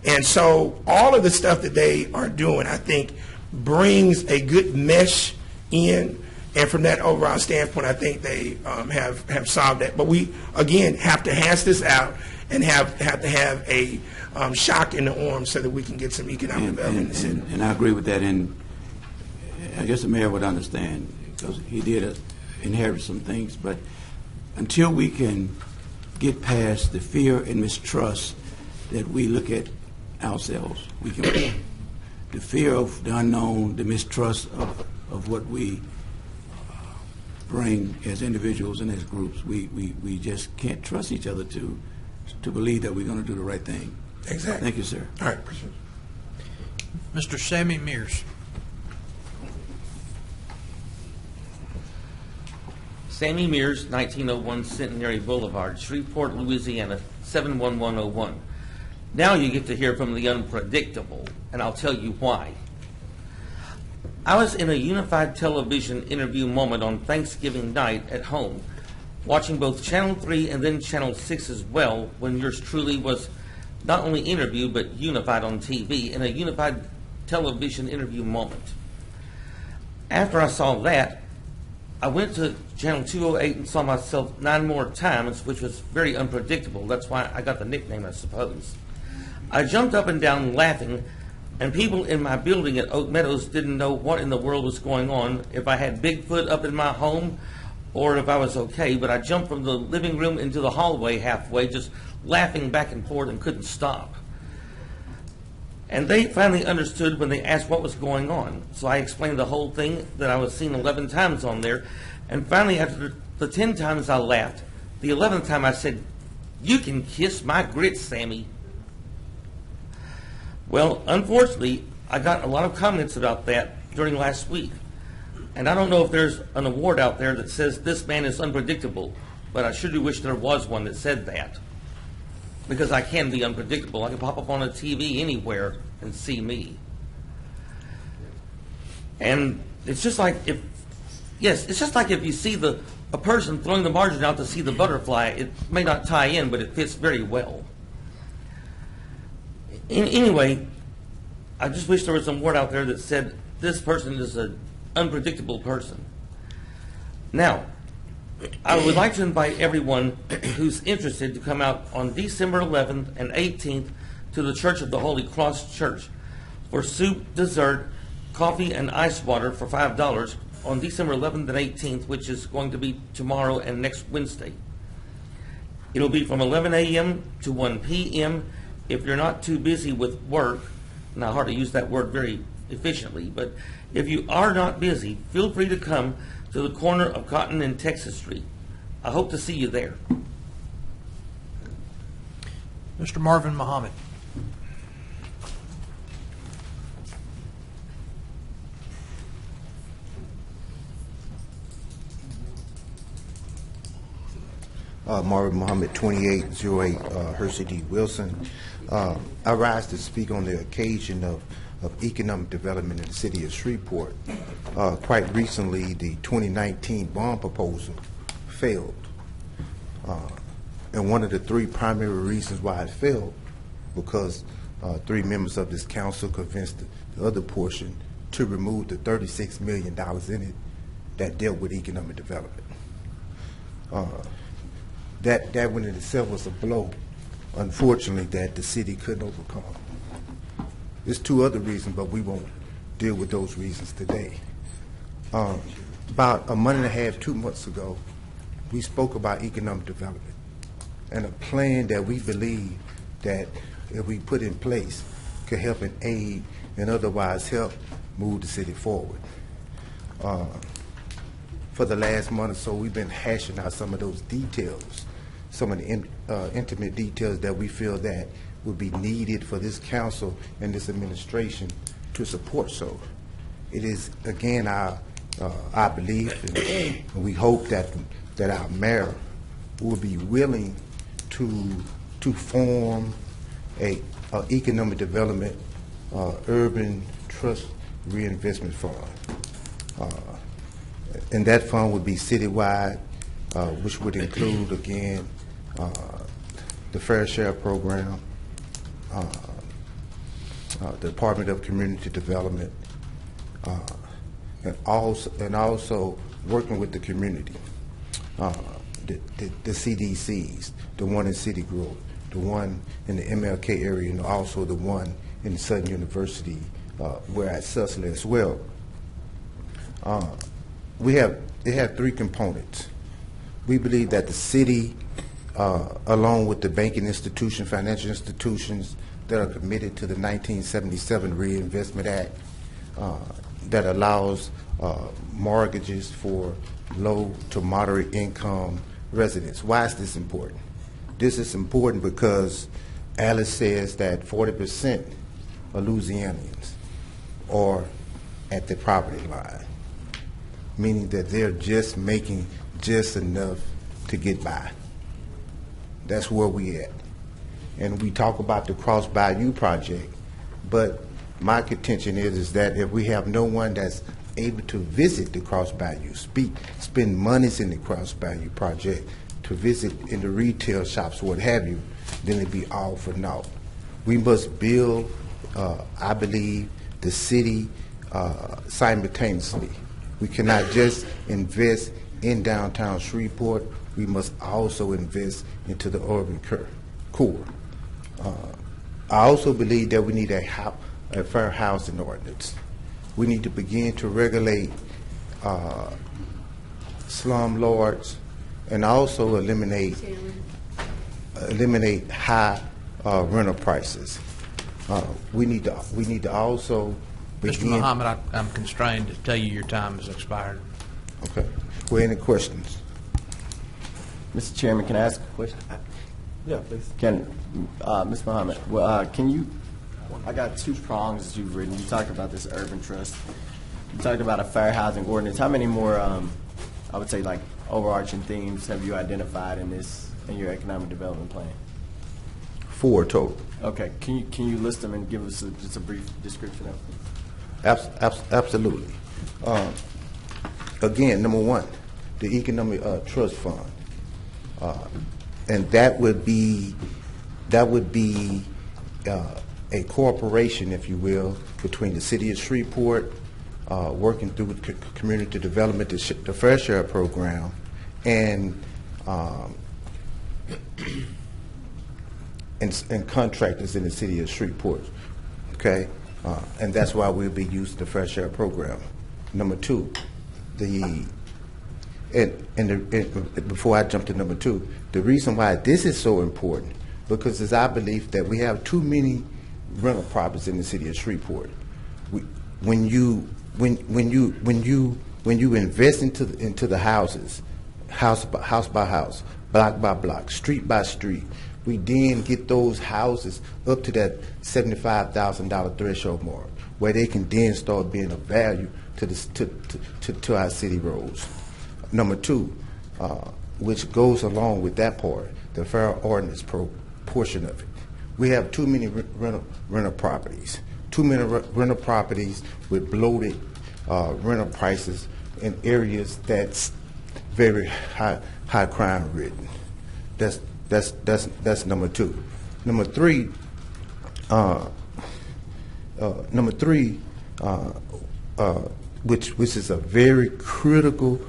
And so all of the stuff that they are doing, I think, brings a good mesh in, And from that overall standpoint, I think they have solved that. But we, again, have to hash this out and have to have a shock in the arm so that we can get some economic development in the city. And I agree with that, and I guess the mayor would understand, because he did inherit some things, but until we can get past the fear and mistrust that we look at ourselves, we can the fear of the unknown, the mistrust of what we bring as individuals and as groups. We just can't trust each other to believe that we're going to do the right thing. Exactly. Thank you, sir. All right, appreciate it. Mr. Sammy Mears. Sammy Mears, 1901 Centenary Boulevard, Shreveport, Louisiana, 71101. Now you get to hear from the unpredictable, and I'll tell you why. I was in a unified television interview moment on Thanksgiving night at home, watching both Channel 3 and then Channel 6 as well, when yours truly was not only interviewed but unified on TV in a unified television interview moment. After I saw that, I went to Channel 208 and saw myself 9 more times, which was very unpredictable. That's why I got the nickname, I suppose. I jumped up and down laughing, and people in my building at Oak Meadows didn't know what in the world was going on, if I had Bigfoot up in my home or if I was okay, but I jumped from the living room into the hallway halfway, just laughing back and forth and couldn't stop. And they finally understood when they asked what was going on. So I explained the whole thing that I was seen 11 times on there. And finally, after the 10 times I laughed, the 11th time I said, "You can kiss my grits, Sammy." Well, unfortunately, I got a lot of comments about that during last week. And I don't know if there's an award out there that says this man is unpredictable, but I sure do wish there was one that said that. Because I can be unpredictable. I can pop up on a TV anywhere and see me. And it's just like if you see a person throwing the margin out to see the butterfly, it may not tie in, but it fits very well. Anyway, I just wish there was some word out there that said this person is an unpredictable person. Now, I would like to invite everyone who's interested to come out on December 11th and 18th to the Church of the Holy Cross Church for soup, dessert, coffee, and ice water for $5 on December 11th and 18th, which is going to be tomorrow and next Wednesday. It'll be from 11 a.m. to 1 p.m. If you're not too busy with work, and I hardly use that word very efficiently, but if you are not busy, feel free to come to the corner of Cotton and Texas Street. I hope to see you there. Mr. Marvin Muhammad. Marvin Muhammad, 2808 Hersey D. Wilson. I rise to speak on the occasion of economic development in the city of Shreveport. Quite recently, the 2019 bond proposal failed. And one of the 3 primary reasons why it failed, because 3 members of this council convinced the other portion to remove the $36 million in it that dealt with economic development. That one in itself was a blow, unfortunately, that the city couldn't overcome. There's 2 other reasons, but we won't deal with those reasons today. About a month and a half, 2 months ago, we spoke about economic development and a plan that we believe that if we put in place could help and aid and otherwise help move the city forward. For the last month or so, we've been hashing out some of those details, some of the intimate details that we feel that would be needed for this council and this administration to support. So it is, again, our belief, and we hope that our mayor will be willing to form a economic development urban trust reinvestment fund. And that fund would be citywide, which would include, again, the Fair Share Program, the Department of Community Development, and also working with the community, the CDCs, the one in City Grove, the one in the MLK area, and also the one in Southern University, where at Sussex as well. They have three components. We believe that the city, along with the banking institutions, financial institutions that are committed to the 1977 Reinvestment Act, that allows mortgages for low to moderate income residents. Why is this important? This is important because Alice says that 40% of Louisianians are at the poverty line, meaning that they're just making just enough to get by. That's where we at. And we talk about the Cross Bayou project, but my contention is that if we have no one that's able to visit the Cross Bayou, spend monies in the Cross Bayou project, to visit in the retail shops, what have you, then it'd be all for naught. We must build, I believe, the city simultaneously. We cannot just invest in downtown Shreveport. We must also invest into the urban core. I also believe that we need a fair housing ordinance. We need to begin to regulate slum lords and also eliminate high rental prices. We need to also begin. Mr. Muhammad, I'm constrained to tell you your time has expired. Okay. Well, any questions? Mr. Chairman, can I ask a question? Yeah, please. Can, Ms. Muhammad, well, can you, I got two prongs that you've written. You talked about this urban trust. You talked about a fair housing ordinance. How many more, I would say, like, overarching themes have you identified in your economic development plan? 4 total. Okay. Can you list them and give us just a brief description of them? Absolutely. Again, number 1, the Economic Trust Fund. And that would be a corporation, if you will, between the city of Shreveport, working through community development, the Fair Share program, and contractors in the city of Shreveport. Okay, and that's why we'll be using the Fair Share program. Number 2, before I jump to number 2, the reason why this is so important, because it's our belief that we have too many rental properties in the city of Shreveport. When you invest into the houses, house by house, block by block, street by street, we then get those houses up to that $75,000 threshold mark, where they can then start being of value to our city roads. Number 2, which goes along with that part, the fair ordinance portion of it. We have too many rental properties. Too many rental properties with bloated rental prices in areas that's very high crime ridden. That's number 2. Number 3. Which is a very critical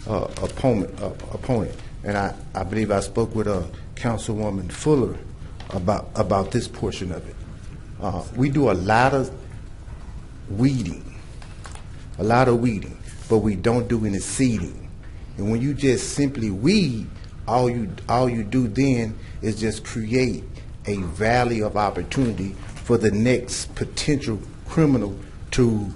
opponent, and I believe I spoke with Councilwoman Fuller about this portion of it. We do a lot of weeding, but we don't do any seeding. And when you just simply weed, all you do then is just create a valley of opportunity for the next potential criminal to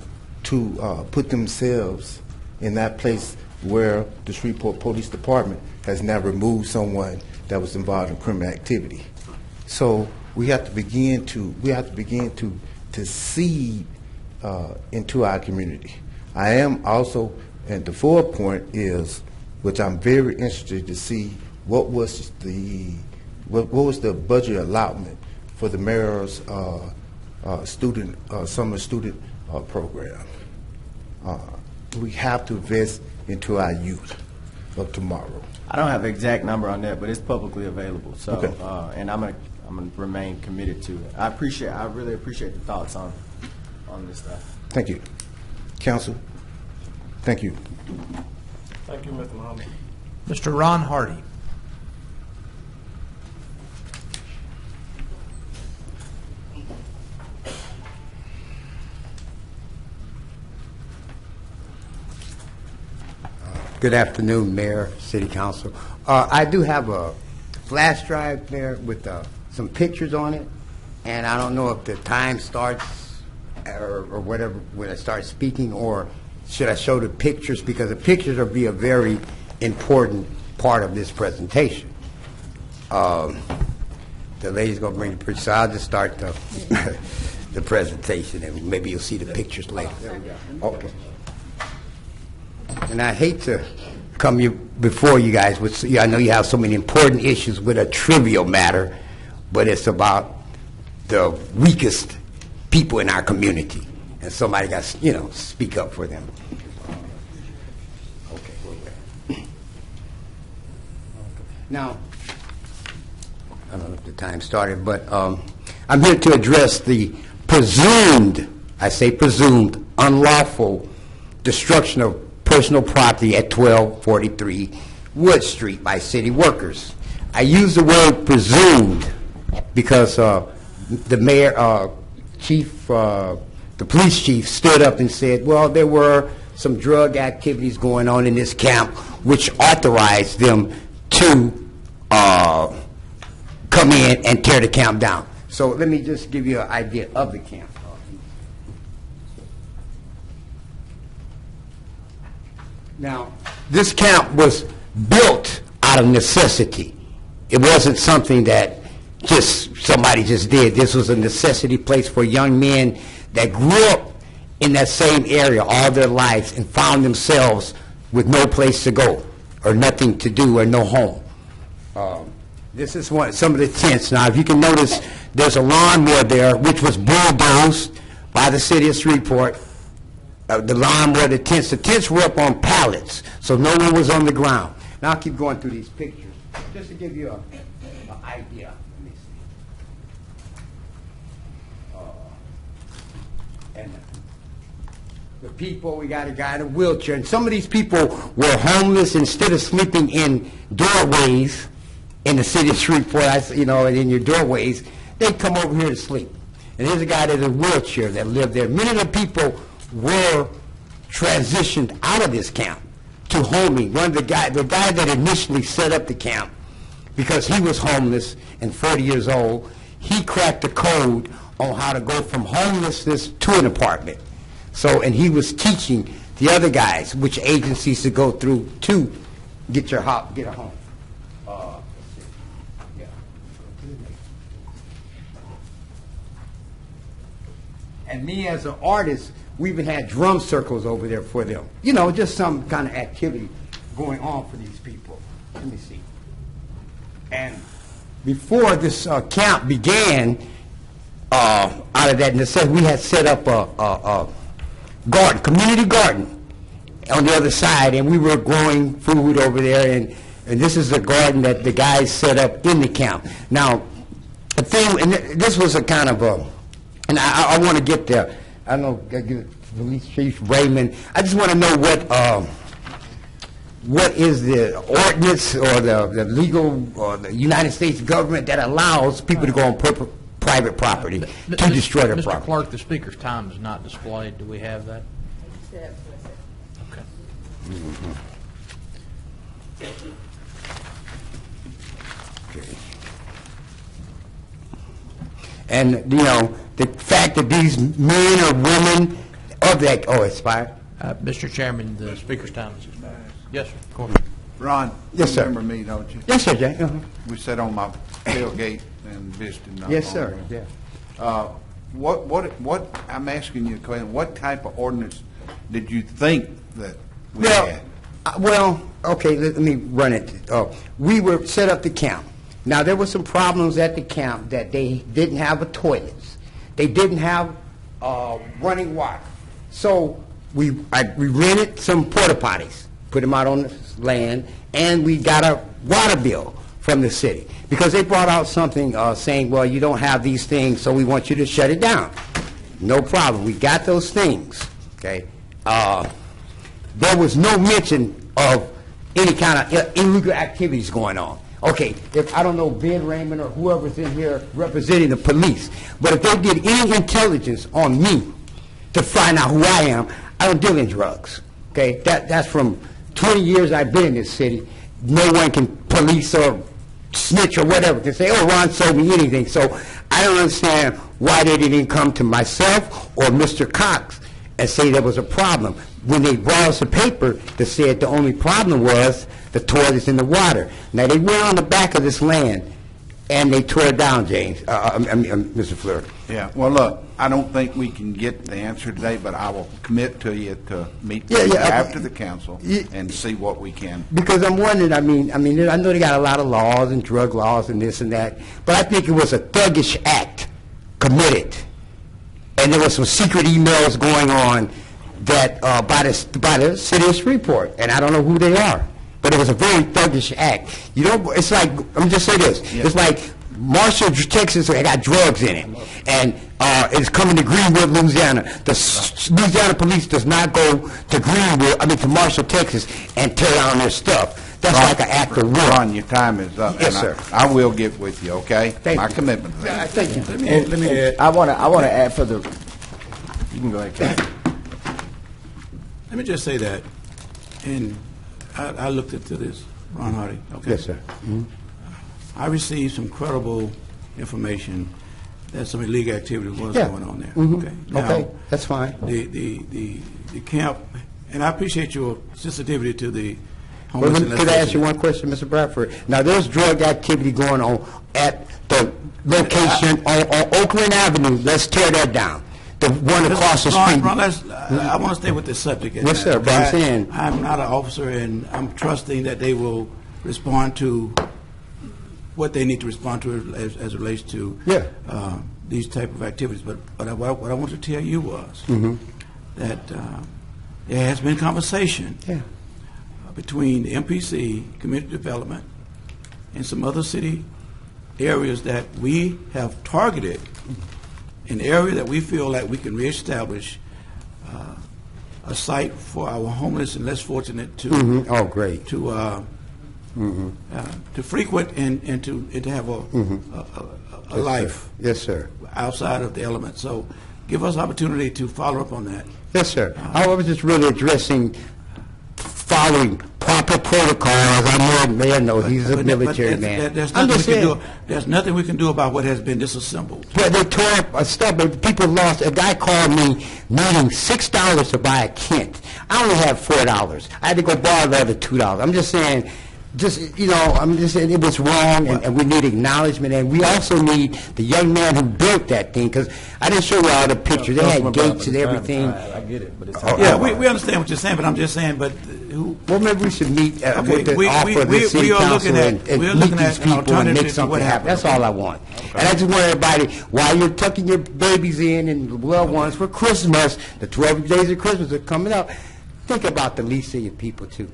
put themselves in that place where the Shreveport Police Department has now removed someone that was involved in criminal activity. So we have to begin to seed into our community. I am also, and the 4th point is, which I'm very interested to see, what was the budget allotment for the mayor's summer student program. We have to invest into our youth of tomorrow. I don't have an exact number on that, but it's publicly available. So, okay. And I'm gonna remain committed to it. I really appreciate the thoughts on this stuff. Thank you, Council. Thank you. Thank you, Mr. Muhammad. Mr. Ron Hardy. Good afternoon, Mayor, City Council. I do have a flash drive there with some pictures on it, and I don't know if the time starts or whatever when I start speaking, or should I show the pictures, because the pictures will be a very important part of this presentation. The lady's going to bring the pictures, so I'll just start the presentation, and maybe you'll see the pictures later. Okay. And I hate to come before you guys with, I know you have so many important issues with a trivial matter, but it's about the weakest people in our community, and somebody got to, speak up for them. Okay. Now, I don't know if the time started, but I'm here to address the presumed, I say presumed, unlawful destruction of personal property at 1243 Wood Street by city workers. I use the word presumed because the mayor, the police chief stood up and said, well, there were some drug activities going on in this camp which authorized them to come in and tear the camp down. So let me just give you an idea of the camp. Now, this camp was built out of necessity. It wasn't something that somebody just did. This was a necessity place for young men that grew up in that same area all their lives and found themselves with no place to go or nothing to do or no home. This is some of the tents. Now, if you can notice, there's a lawnmower there which was bulldozed by the city of Shreveport. The lawnmower, the tents were up on pallets, so no one was on the ground. Now I'll keep going through these pictures, just to give you an idea. Let me see. And the people, we got a guy in a wheelchair, and some of these people were homeless. Instead of sleeping in doorways in the city of Shreveport, and in your doorways, they come over here to sleep. And there's a guy that's in a wheelchair that lived there. Many of the people were transitioned out of this camp to homing. The guy that initially set up the camp, because he was homeless and 40 years old, he cracked the code on how to go from homelessness to an apartment. So, and he was teaching the other guys which agencies to go through to get a home. And me as an artist, we even had drum circles over there for them. Just some kind of activity going on for these people. Let me see. And before this camp began, out of that necessity, we had set up a garden, community garden on the other side, and we were growing food over there, and this is a garden that the guys set up in the camp. Now, the thing, and this was a kind of and I want to get there. I know, Police Chief Raymond, I just want to know what is the ordinance or the legal or the United States government that allows people to go on private property to destroy their property. Mr. Clerk, the speaker's time is not displayed. Do we have that? Okay. Okay. And, the fact that these men or women of that, expired? Mr. Chairman, the speaker's time is expired. Yes, sir. Of course. Ron, Yes, you sir. remember me, don't you? Yes, sir, Jay. We sat on my tailgate and visited. not Yes, long sir. ago. Yeah. What, I'm asking you a question, what type of ordinance did you think that we had? Okay, let me run it. We were set up the camp. Now, there were some problems at the camp that they didn't have a toilets. They didn't have running water. So we rented some porta potties, put them out on the land, and we got a water bill from the city because they brought out something saying, well, you don't have these things, so we want you to shut it down. No problem. We got those things, okay? there was no mention of any kind of illegal activities going on. Okay, if I don't know Ben Raymond or whoever's in here representing the police, but if they did any intelligence on me to find out who I am, I don't deal in drugs. Okay, that's from 20 years I've been in this city. No one can police or snitch or whatever can say, oh, Ron sold me anything. So I don't understand why they didn't come to myself or Mr. Cox and say there was a problem when they brought us a paper that said the only problem was the toilets in the water. Now, they went on the back of this land and they tore it down, James, Mr. Fleur. Yeah, well, look, I don't think we can get the answer today, but I will commit to you to meet with you after the council and see what we can. Because I'm wondering, I mean, I know they got a lot of laws and drug laws and this and that, but I think it was a thuggish act committed. And there was some secret emails going on that by the city of Shreveport, and I don't know who they are. But it was a very thuggish act. You know, it's like, I'm just say this. Yeah. It's like Marshall, Texas, they got drugs in it, and it's coming to Greenwood, Louisiana. The Louisiana police does not go to Greenwood, to Marshall, Texas, and tear down their stuff. That's like an act of war. Ron, your time is up. Yes, sir. I will get with you, okay? Thank My you. commitment to that. Thank you. Let me add. I want to add for the. You can go ahead, Ken. Let me just say that, and I looked into this, Ron Hardy. Okay. Yes, sir. I received some credible information that some illegal activity was Yeah. going on there. Mhm. Okay. Now, Okay, that's fine. The camp, and I appreciate your sensitivity to the Well, homeless. and could I less ask you one question, Mr. Bradford? Now, there's drug activity going on at the location on Oakland Avenue. Let's tear that down. The one across the street. Ron, I want to stay with this subject. Yes, sir, but I'm saying- I'm not an officer, and I'm trusting that they will respond to what they need to respond to as it relates to these type of activities. But what I want to tell you was that there has been conversation between the MPC, Community Development, and some other city areas that we have targeted, an area that we feel like we can reestablish a site for our homeless and less fortunate to Oh, great. to frequent and to have a Yes, life sir. Yes, sir. outside of the element. So give us opportunity to follow up on that. Yes, sir. I was just really addressing following proper protocols. I know the mayor knows he's a military man. There's I'm nothing, just we can saying. do, there's nothing we can do about what has been disassembled. But they tore up stuff, but people lost. A guy called me needing $6 to buy a Kent. I only have $4. I had to go borrow the other $2. I'm just saying, I'm just saying it was wrong, and we need acknowledgement, and we also need the young man who built that thing, because I didn't show you all the pictures. They had gates and everything. I get it, but it's Yeah, we understand what you're saying, but I'm just saying, but who? Well, maybe we should meet with the we- offer of we- the city we are council looking at- and we are meet looking at these an people and alternative make to something what happen. happened. That's all I want. And I just want everybody, while you're tucking your babies in and loved ones for Christmas, the 12 days of Christmas are coming up, think about the least of your people, too.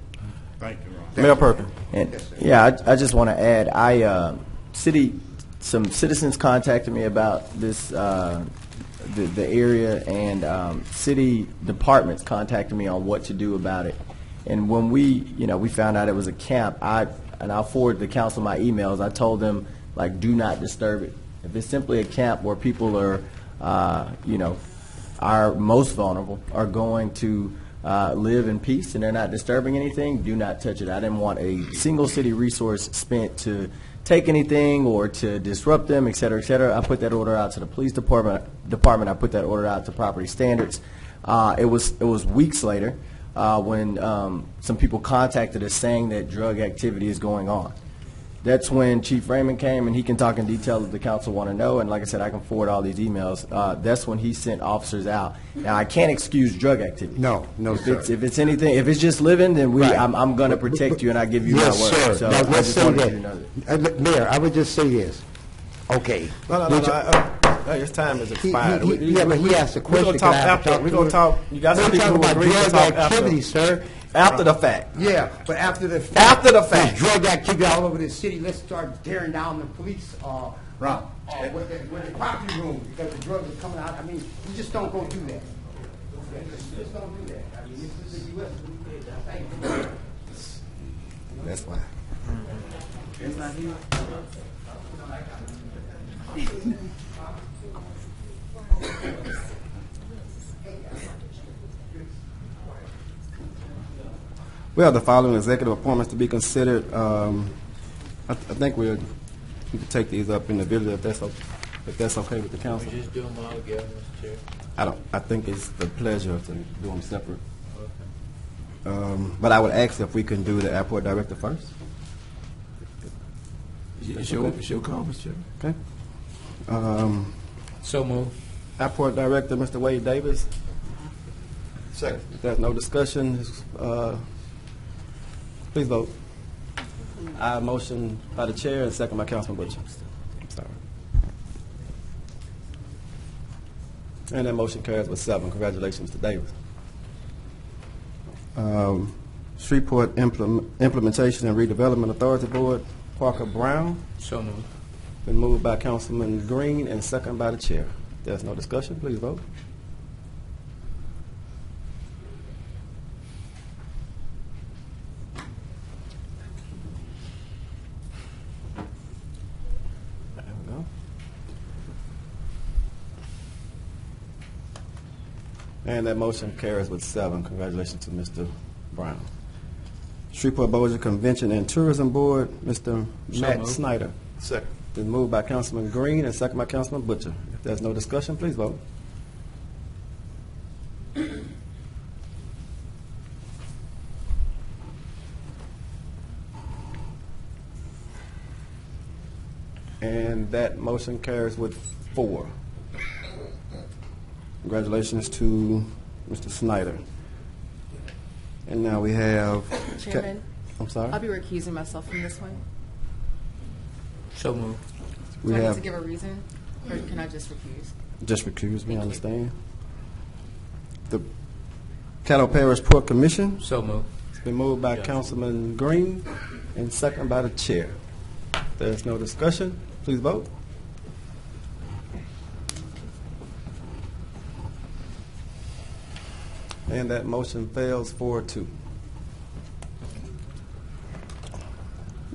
Thank you, Ron. Mayor Perkins. And, I just want to add, some citizens contacted me about this, the area, and city departments contacted me on what to do about it. And when we found out it was a camp, I'll forward the council my emails. I told them, do not disturb it. If it's simply a camp where people are, are most vulnerable, are going to live in peace and they're not disturbing anything, do not touch it. I didn't want a single city resource spent to take anything or to disrupt them, et cetera, et cetera. I put that order out to the police department. I put that order out to property standards. It was weeks later when some people contacted us saying that drug activity is going on. That's when Chief Raymond came, and he can talk in detail if the council want to know. And like I said, I can forward all these emails. That's when he sent officers out. Now, I can't excuse drug activity. No, sir. If it's anything, if it's just living, then I'm going to protect you, and I give you my word. Sir. So Now, I let's just say wanted you to know that. Mayor, I would just say this. Okay. No, his time is expired. But he asked a question. We're going to talk. You got some people who about agree to drug talk activity, sir. after the fact. Yeah, but after the fact. After the fact. There's drug activity all over the city. Let's start tearing down the police with the property room because the drugs are coming out. I mean, you just don't go do that. You just don't do that. I mean, this is the U.S. That's why. We have the following executive appointments to be considered. I think we can take these up individually if that's okay with the council. We just do them all together, Mr. Chair. I think it's the pleasure to do them separate. But I would ask if we can do the airport director first. It's your call, Mr. Chairman. Okay. So moved. Airport director, Mr. Wade Davis. Second. If there's no discussion, please vote. I motion by the chair and second by Councilman Butcher. I'm sorry. And that motion carries with 7. Congratulations, Mr. Davis. Shreveport Implementation and Redevelopment Authority Board, Parker Brown. So moved. Been moved by Councilman Green and second by the chair. If there's no discussion, please vote. There we go. And that motion carries with 7. Congratulations to Mr. Brown. Shreveport Bossier Convention and Tourism Board, Mr. Matt moved. Snyder. Second. Been moved by Councilman Green and second by Councilman Butcher. If there's no discussion, please vote. And that motion carries with 4. Congratulations to Mr. Snyder. And now we have... Chairman, I'm sorry? I'll be recusing myself from this one. So moved. We Do I need have to give a reason, or can I just recuse? just recused me, I understand. The Caddo Parish Port Commission. So moved. It's been moved by Councilman Green and second by the chair. If there's no discussion, please vote. And that motion fails 4-2.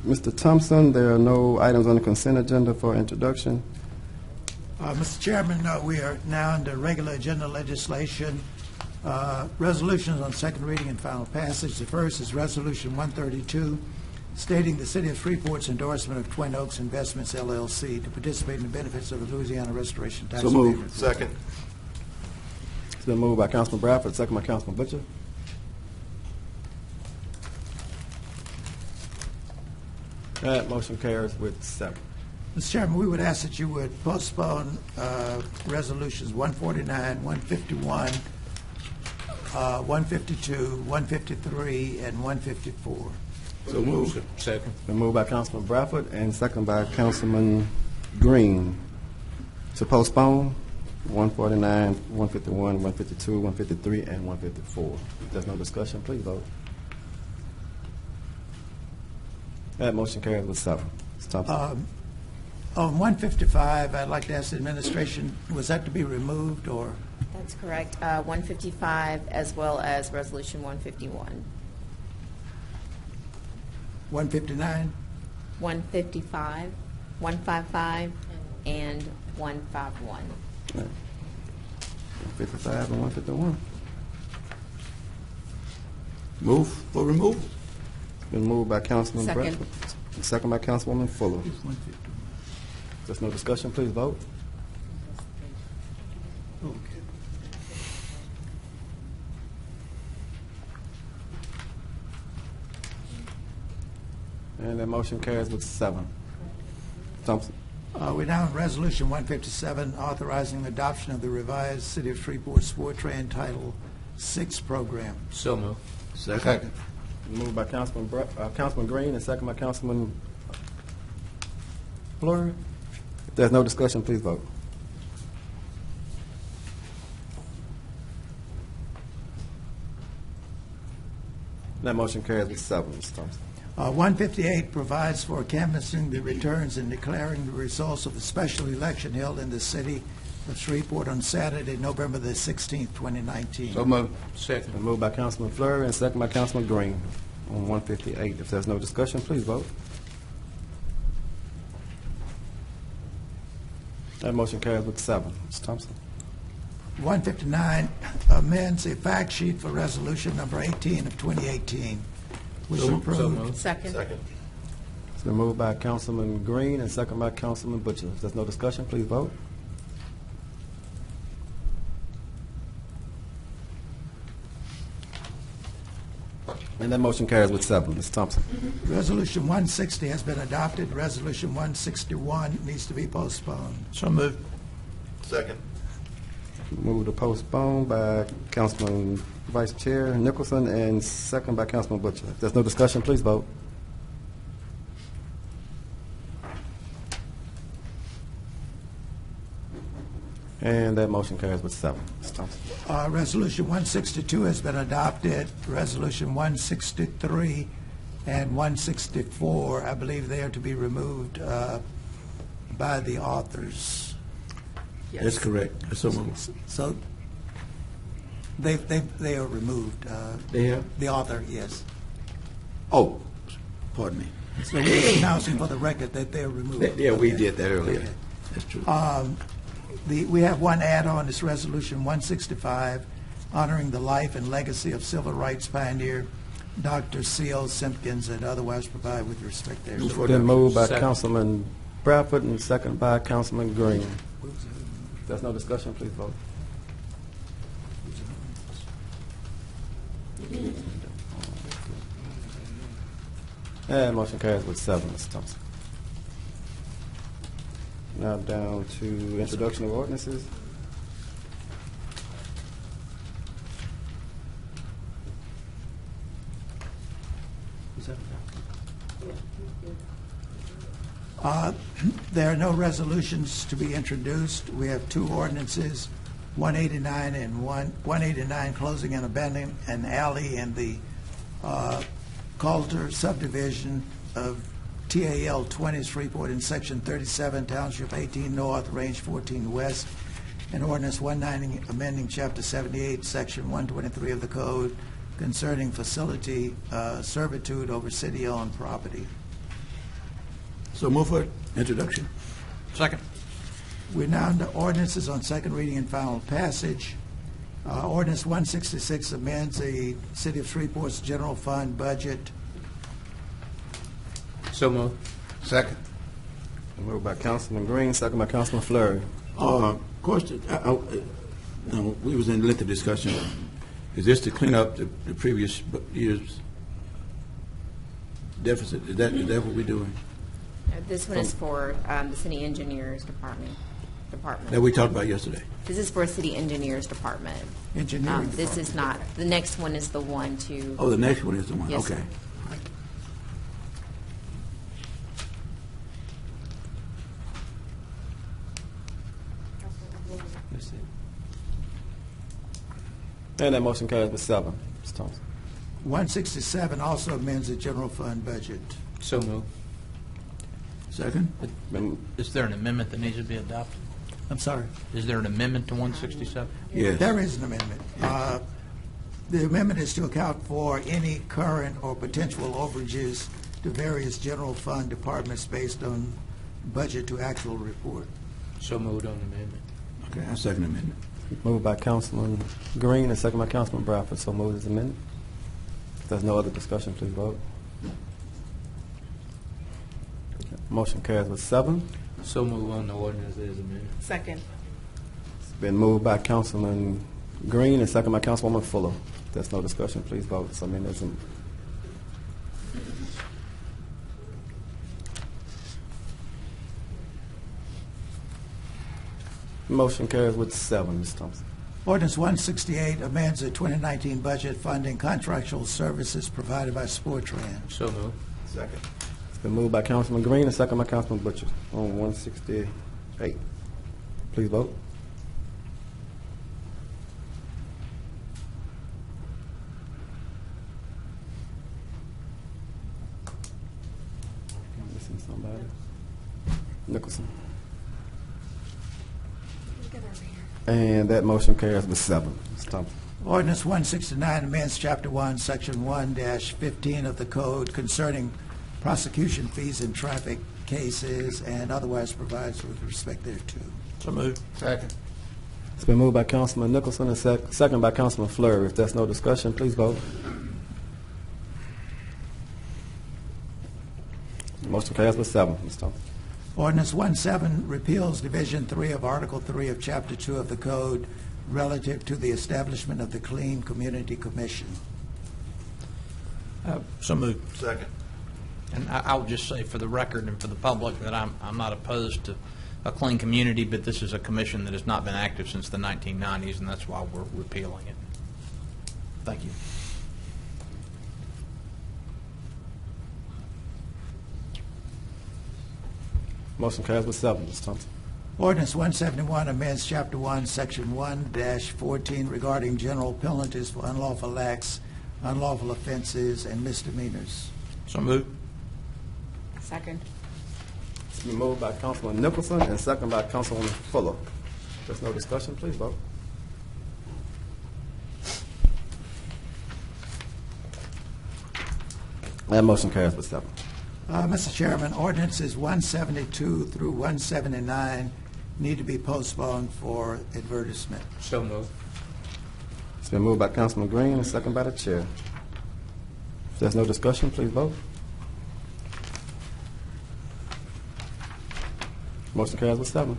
Mr. Thompson, there are no items on the consent agenda for introduction. Mr. Chairman, we are now under regular agenda legislation. Resolutions on second reading and final passage. The first is Resolution 132, stating the City of Shreveport's endorsement of Twin Oaks Investments, LLC, to participate in the benefits of the Louisiana Restoration Tax So moved. Abatement. Second. It's been moved by Councilman Bradford, second by Councilman Butcher. That motion carries with 7. Mr. Chairman, we would ask that you would postpone resolutions 149, 151, 152, 153, and 154. So moved. Second. Been moved by Councilman Bradford and second by Councilman Green to postpone 149, 151, 152, 153, and 154. If there's no discussion, please vote. That motion carries with 7. Mr. Thompson. On 155, I'd like to ask the administration, was that to be removed, or? That's correct. 155 as well as Resolution 151. 159? 155, 155, and 151. 155 and 151. Move for removal. Been moved by Councilman Second. Bradford, second by Councilwoman Fuller. If there's no discussion, please vote. And that motion carries with 7. Thompson. We're now on Resolution 157, authorizing the adoption of the revised City of Shreveport Sport Train Title VI program. So moved. Second. Moved by Councilman Green and second by Councilman Fleury. If there's no discussion, please vote. That motion carries with 7, Mr. Thompson. 158 provides for canvassing the returns and declaring the results of the special election held in the city of Shreveport on Saturday, November the 16th, 2019. So moved. Been moved by Councilman Fleury and second by Councilman Green on 158. If there's no discussion, please vote. That motion carries with 7. Ms. Thompson. 159 amends a fact sheet for resolution number 18 of 2018. Was approved. Second. It's been moved by Councilman Green and second by Councilman Butcher. If there's no discussion, please vote. And that motion carries with 7. Ms. Thompson. Resolution 160 has been adopted. Resolution 161 needs to be postponed. So moved. Second. Move to postpone by Councilman Vice Chair Nicholson and second by Councilman Butcher. If there's no discussion, please vote. And that motion carries with 7. Ms. Thompson. Resolution 162 has been adopted. Resolution 163 and 164, I believe they are to be removed by the authors. That's correct. So moved. So they are removed. They have? The author, yes. Oh, pardon me. So we're announcing for the record that they're removed. Yeah, we did that earlier. Okay. That's true. We have one add-on, it's Resolution 165, honoring the life and legacy of civil rights pioneer Dr. C.O. Simpkins, and otherwise provide with respect there. It's been moved by Councilman Bradford and second by Councilman Green. If there's no discussion, please vote. And motion carries with 7, Mr. Thompson. Now down to introduction of ordinances. There are no resolutions to be introduced. We have 2 ordinances, 189 and 189 closing and abandoning an alley in the Coulter subdivision of TAL 20 Shreveport in Section 37, Township 18 North, Range 14 West, and Ordinance 190 amending Chapter 78, Section 123 of the Code concerning facility servitude over city-owned property. So move for introduction. Second. We're now into ordinances on second reading and final passage. Ordinance 166 amends the City of Shreveport's general fund budget. So moved. Second. Moved by Councilman Green, second by Councilman Fleury. Question, we was in lengthy discussion. Is this to clean up the previous year's deficit? Is that what we're doing? This one is for the city engineers department. That we talked about yesterday. This is for city engineers department. Engineering This is not, the next one is the one to. Oh, the next one is the one, Yes, okay. sir. And that motion carries with 7, Ms. Thompson. 167 also amends the general fund budget. So moved. Second? Is there an amendment that needs to be adopted? I'm sorry? Is there an amendment to 167? Yes. There is an amendment. The amendment is to account for any current or potential overages to various general fund departments based on budget to actual report. So moved on amendment. Okay, I second amendment. Moved by Councilman Green and second by Councilman Bradford. So moved as amended. If there's no other discussion, please vote. Motion carries with 7. So move on the ordinance as amended. Second. It's been moved by Councilman Green and second by Councilwoman Fuller. If there's no discussion, please vote. So, motion carries with 7, Ms. Thompson. Ordinance 168 amends the 2019 budget funding contractual services provided by Sportran. So moved. Second. It's been moved by Councilman Green and second by Councilman Butcher on 168. Please vote. I'm missing somebody. Nicholson. And that motion carries with 7. Ms. Thompson. Ordinance 169 amends Chapter 1, Section 1-15 of the Code concerning prosecution fees in traffic cases and otherwise provides with respect thereto. So moved. Second. It's been moved by Councilman Nicholson and second by Councilman Fleury. If there's no discussion, please vote. Motion carries with 7. Ms. Thompson. Ordinance 17 repeals Division 3 of Article 3 of Chapter 2 of the Code relative to the establishment of the Clean Community Commission. So moved. Second. And I'll just say for the record and for the public that I'm not opposed to a clean community, but this is a commission that has not been active since the 1990s, and that's why we're repealing it. Thank you. Motion carries with 7. Ms. Thompson. Ordinance 171 amends Chapter 1, Section 1-14 regarding general penalties for unlawful acts, unlawful offenses, and misdemeanors. So moved. Second. It's been moved by Councilman Nicholson and second by Councilwoman Fuller. If there's no discussion, please vote. That motion carries with 7. Mr. Chairman, ordinances 172 through 179 need to be postponed for advertisement. So moved. It's been moved by Councilman Green and second by the chair. If there's no discussion, please vote. Motion carries with 7.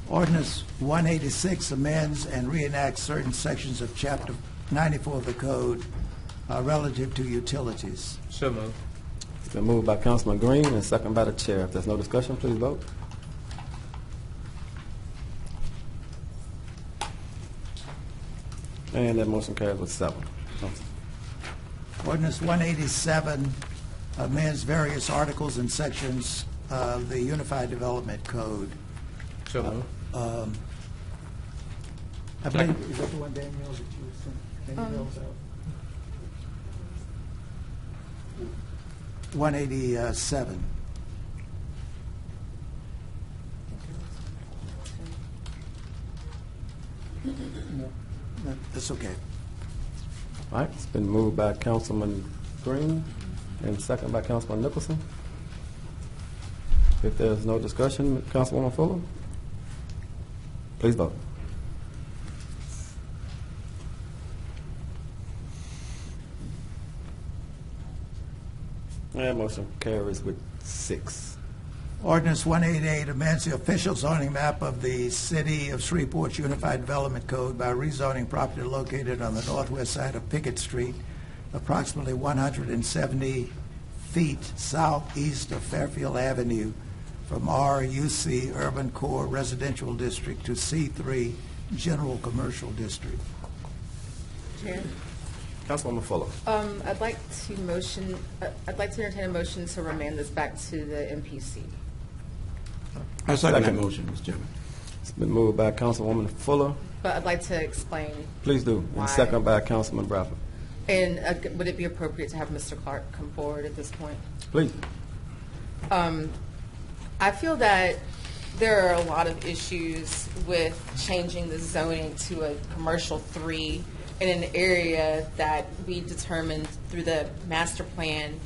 Ordinance 186 amends and reenacts certain sections of Chapter 94 of the Code relative to utilities. So moved. It's been moved by Councilman Green and second by the chair. If there's no discussion, please vote. And that motion carries with 7. Ordinance 187 amends various articles and sections of the Unified Development Code. So moved. I believe, is that the one, Danielle, that you sent Danielle's out? 187. No, that's okay. All right, it's been moved by Councilman Green and second by Councilman Nicholson. If there's no discussion, Councilwoman Fuller, please vote. And motion carries with 6. Ordinance 188 amends the official zoning map of the City of Shreveport's Unified Development Code by rezoning property located on the northwest side of Pickett Street, approximately 170 feet southeast of Fairfield Avenue, from RUC Urban Core Residential District to C3 General Commercial District. Chair? Councilwoman Fuller. I'd like to entertain a motion to remand this back to the MPC. I second that motion, Mr. Chairman. It's been moved by Councilwoman Fuller. But I'd like to explain. Please do. Why? And second by Councilman Bradford. And would it be appropriate to have Mr. Clark come forward at this point? Please. I feel that there are a lot of issues with changing the zoning to a commercial 3 in an area that we determined through the master plan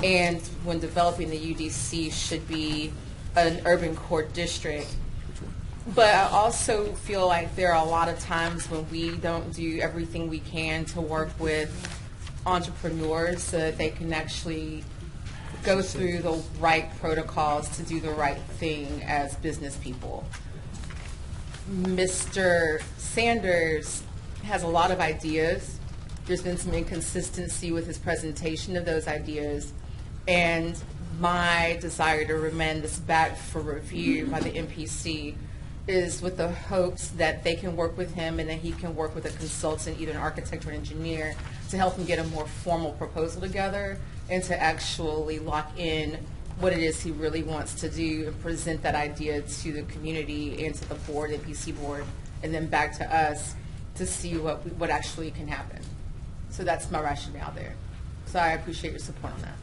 and when developing the UDC should be an urban core district. But I also feel like there are a lot of times when we don't do everything we can to work with entrepreneurs so that they can actually go through the right protocols to do the right thing as business people. Mr. Sanders has a lot of ideas. There's been some inconsistency with his presentation of those ideas, and my desire to remand this back for review by the MPC is with the hopes that they can work with him and that he can work with a consultant, either an architect or an engineer, to help him get a more formal proposal together and to actually lock in what it is he really wants to do and present that idea to the community and to the board, MPC board, and then back to us to see what actually can happen. So that's my rationale there. So I appreciate your support on that.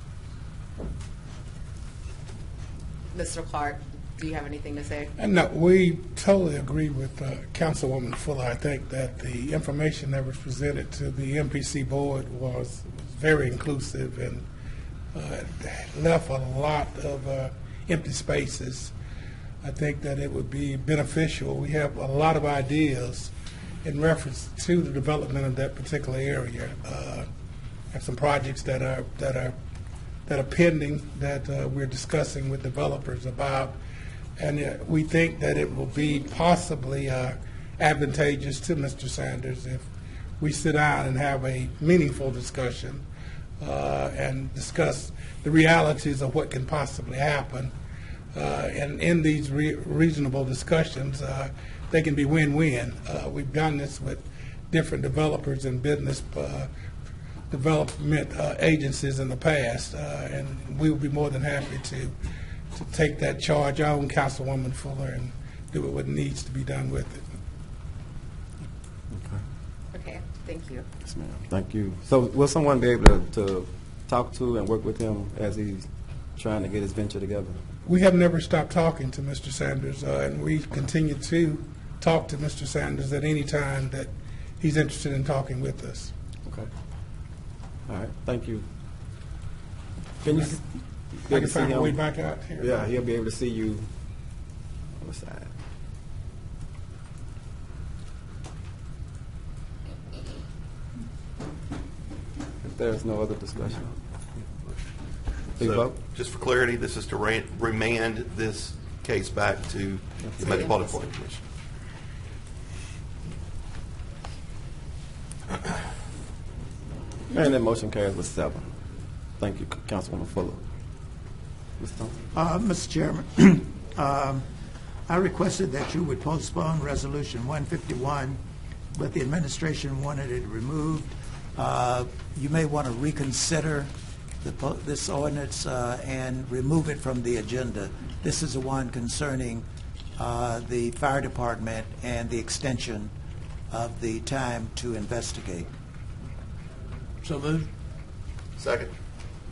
Mr. Clark, do you have anything to say? No, we totally agree with Councilwoman Fuller. I think that the information that was presented to the MPC board was very inclusive and left a lot of empty spaces. I think that it would be beneficial. We have a lot of ideas in reference to the development of that particular area. Have some projects that are pending that we're discussing with developers about, and we think that it will be possibly advantageous to Mr. Sanders if we sit down and have a meaningful discussion and discuss the realities of what can possibly happen. And in these reasonable discussions, they can be win-win. We've done this with different developers and business development agencies in the past, and we will be more than happy to take that charge on, Councilwoman Fuller, and do what needs to be done with it. Okay, thank you. Yes, ma'am. Thank you. So will someone be able to talk to and work with him as he's trying to get his venture together? We have never stopped talking to Mr. Sanders, and we continue to talk to Mr. Sanders at any time that he's interested in talking with us. Okay. All right. Thank you. Can you I can find my way back out here. Yeah, he'll be able to see you on the side. If there's no other discussion, please So, vote. just for clarity, this is to remand this case back to the Metropolitan Planning Commission. And that motion carries with 7. Thank you, Councilwoman Fuller. Mr. Thompson? Mr. Chairman, I requested that you would postpone Resolution 151, but the administration wanted it removed. You may want to reconsider this ordinance and remove it from the agenda. This is the one concerning the fire department and the extension of the time to investigate. So moved. Second.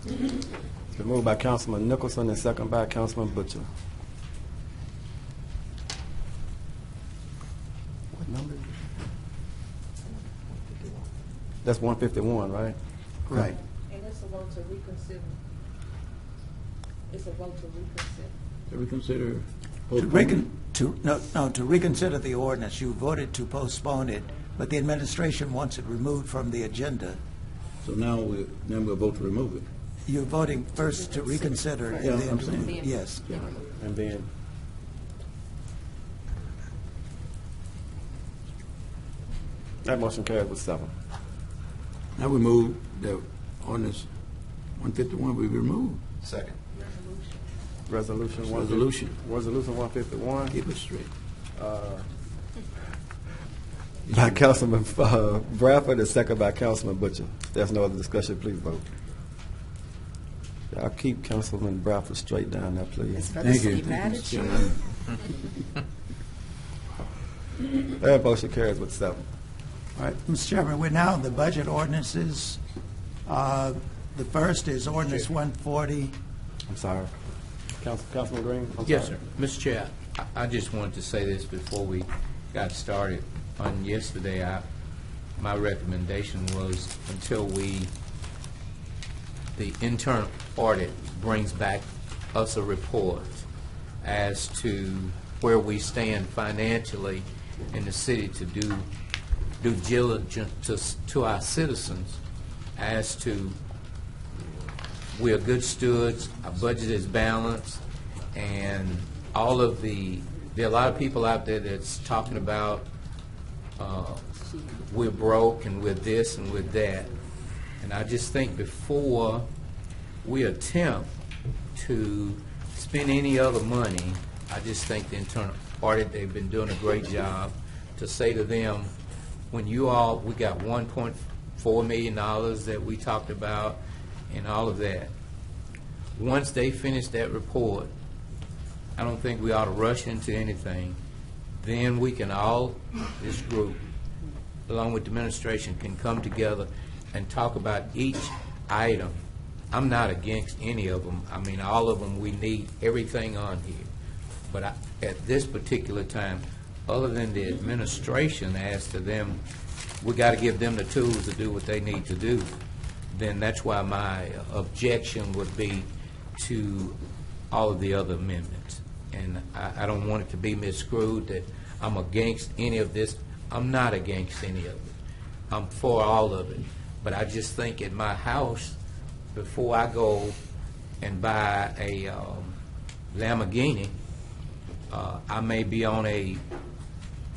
It's been moved by Councilman Nicholson and second by Councilman Butcher. What number? That's 151, right? Right. And it's a vote to reconsider. It's a vote to reconsider. To reconsider. To reconsider the ordinance. You voted to postpone it, but the administration wants it removed from the agenda. So now we'll vote to remove it. You're voting first to reconsider. Yeah, and then I'm saying. Yes. And then that motion carries with 7. Now we move the ordinance 151 be removed. Second. Resolution 151. Keep it straight. By Councilman Bradford and second by Councilman Butcher. If there's no other discussion, please vote. Y'all keep Councilman Bradford straight down there, please. Thank you. That motion carries with 7. All right, Mr. Chairman, we're now on the budget ordinances. The first is ordinance 140. I'm sorry. Councilman Green? Yes, sir. Mr. Chair, I just wanted to say this before we got started. On yesterday, my recommendation was until the internal audit brings back us a report as to where we stand financially in the city to do due diligence to our citizens as to we are good stewards, our budget is balanced, and all of there are a lot of people out there that's talking about we're broke and we're this and we're that. And I just think before we attempt to spend any other money, I just think the internal audit, they've been doing a great job to say to them, we got $1.4 million that we talked about and all of that. Once they finish that report, I don't think we ought to rush into anything. Then we can all, this group, along with the administration, can come together and talk about each item. I'm not against any of them. I mean, all of them, we need everything on here. But at this particular time, other than the administration as to them, we got to give them the tools to do what they need to do. Then that's why my objection would be to all of the other amendments. And I don't want it to be miscrewed that I'm against any of this. I'm not against any of it. I'm for all of it. But I just think at my house, before I go and buy a Lamborghini, I may be on a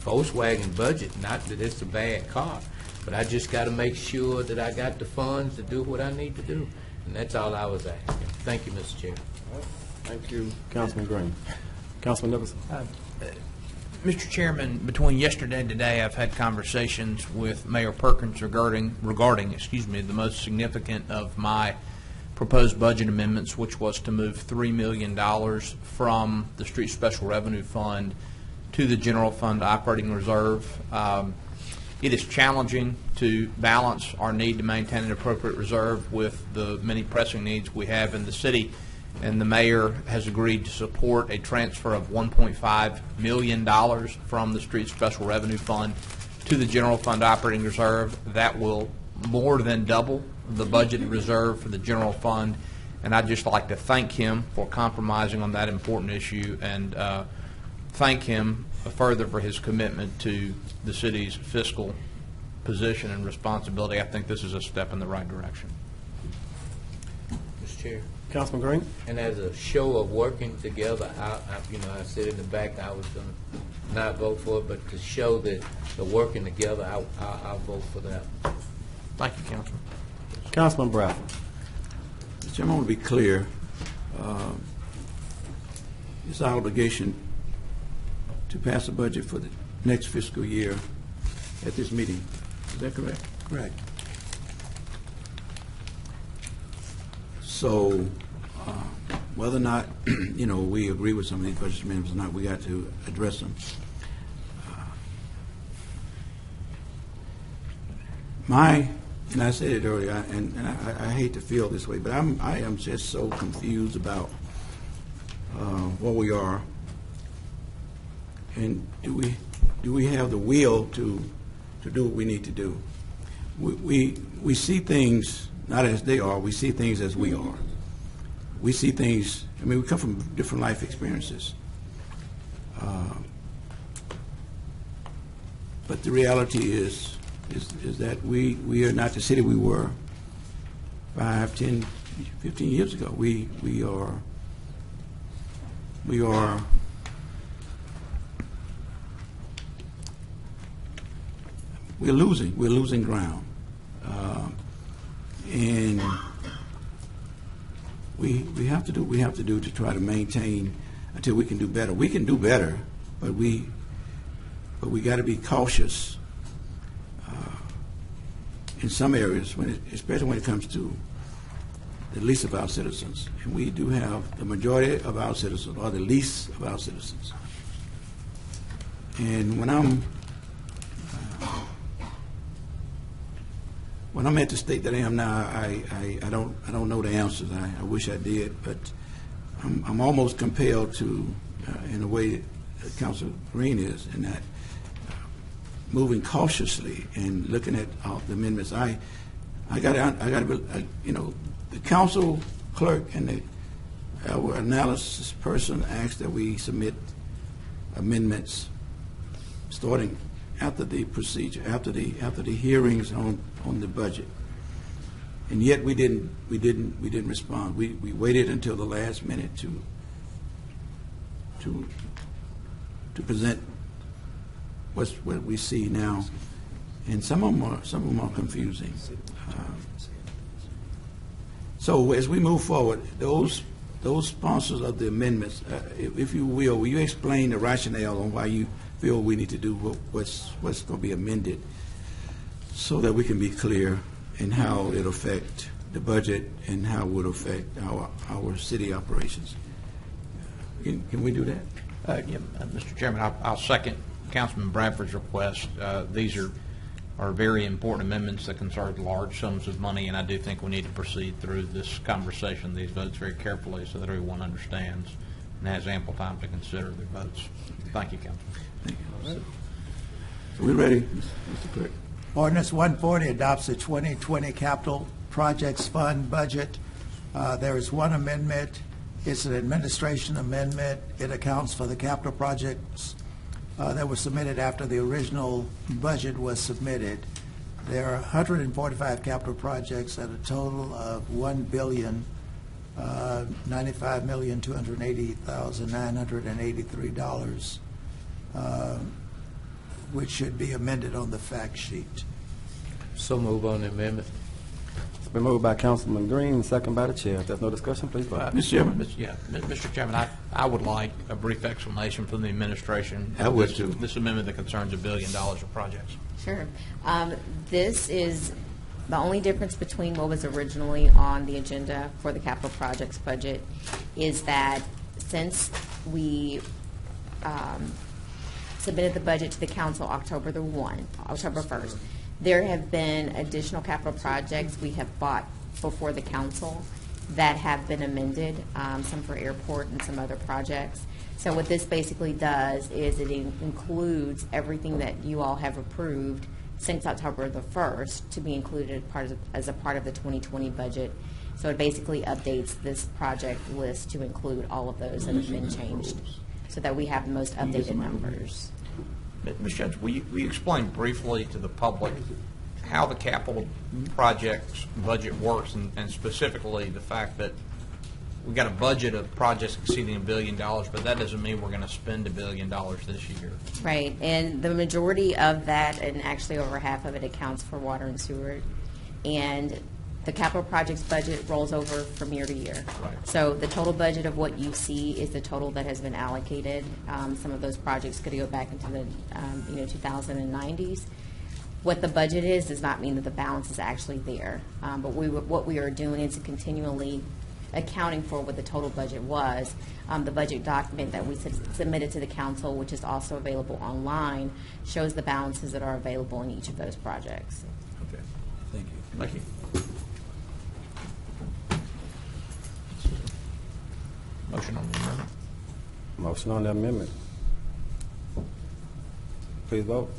Volkswagen budget. Not that it's a bad car, but I just got to make sure that I got the funds to do what I need to do. And that's all I was asking. Thank you, Mr. Chair. Thank you, Councilman Green. Councilman Nicholson. Mr. Chairman, between yesterday and today, I've had conversations with Mayor Perkins regarding the most significant of my proposed budget amendments, which was to move $3 million from the Street Special Revenue Fund to the General Fund Operating Reserve. It is challenging to balance our need to maintain an appropriate reserve with the many pressing needs we have in the city, and the mayor has agreed to support a transfer of $1.5 million from the Street Special Revenue Fund to the General Fund Operating Reserve. That will more than double the budget reserve for the General Fund, and I'd just like to thank him for compromising on that important issue, and thank him further for his commitment to the city's fiscal position and responsibility. I think this is a step in the right direction. Mr. Chair. Councilman Green. And as a show of working together, I said in the back I was going to not vote for it, but to show that the working together, I'll vote for that. Thank you, Councilman. Councilman Bradford. Mr. Chairman, I want to be clear. It's our obligation to pass a budget for the next fiscal year at this meeting. Is that correct? Correct. So whether or not we agree with some of these budget amendments or not, we got to address them. And I said it earlier, and I hate to feel this way, but I am just so confused about where we are, and do we have the will to do what we need to do? We see things not as they are. We see things as we are. We see things. I mean, we come from different life experiences, but the reality is that we are not the city we were 5, 10, 15 years ago. We're losing ground, and we have to do what we have to do to try to maintain until we can do better. We can do better, but we got to be cautious in some areas, especially when it comes to the least of our citizens. And we do have the majority of our citizens, or the least of our citizens. And when I'm at the state that I am now, I don't know the answers. I wish I did, but I'm almost compelled to, in a way that Councilor Green is, in that moving cautiously and looking at the amendments. I got to, the council clerk and our analysis person asked that we submit amendments starting after the procedure, after the hearings on the budget, and yet we didn't respond. We waited until the last minute to present what we see now, and some of them are confusing. So as we move forward, those sponsors of the amendments, if you will you explain the rationale on why you feel we need to do what's going to be amended, so that we can be clear in how it affect the budget and how it would affect our city operations. Can we do that? Yeah, Mr. Chairman, I'll second Councilman Bradford's request. These are very important amendments that concern large sums of money, and I do think we need to proceed through this conversation, these votes, very carefully so that everyone understands and has ample time to consider their votes. Thank you, Council. So we're ready, Mr. Clerk. Ordinance 140 adopts the 2020 Capital Projects Fund budget. There is one amendment. It's an administration amendment. It accounts for the capital projects that were submitted after the original budget was submitted. There are 145 capital projects at a total of $1,095,280,983, which should be amended on the fact sheet. So move on the amendment. It's been moved by Councilman Green, second by the chair. If there's no discussion, please vote. Mr. Chairman. Mr. Chairman, I would like a brief explanation from the administration. I would too. This amendment that concerns $1 billion of projects. Sure. This is the only difference between what was originally on the agenda for the capital projects budget is that since we submitted the budget to the council October 1st, there have been additional capital projects we have bought before the council that have been amended, some for airport and some other projects. So what this basically does is it includes everything that you all have approved since October 1st to be included as a part of the 2020 budget. So it basically updates this project list to include all of those that have been changed so that we have the most updated numbers. Ms. Judge, will you explain briefly to the public how the capital projects budget works and specifically the fact that we've got a budget of projects exceeding $1 billion, but that doesn't mean we're going to spend $1 billion this year. Right, and the majority of that, and actually over half of it, accounts for water and sewer. And the capital projects budget rolls over from year to year. Right. So the total budget of what you see is the total that has been allocated. Some of those projects could go back into the 2090s. What the budget is does not mean that the balance is actually there. But what we are doing is continually accounting for what the total budget was. The budget document that we submitted to the council, which is also available online, shows the balances that are available in each of those projects. Okay. Thank you. Thank you. Motion on the amendment. Motion on the amendment. Please vote.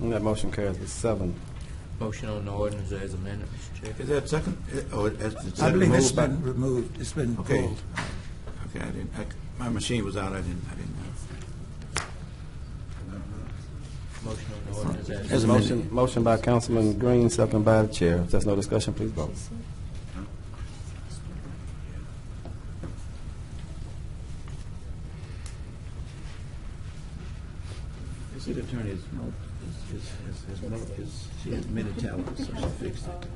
And that motion carries with 7. Motion on the ordinance as amended, Mr. Chair. Is that second? I believe it's been removed. It's been Okay. pulled. Okay, my machine was out. I didn't know. Motion on the ordinance as As amended. Motion by Councilman Green, second by the chair. If there's no discussion, please vote. The city attorney she has many talents, so she fixed it.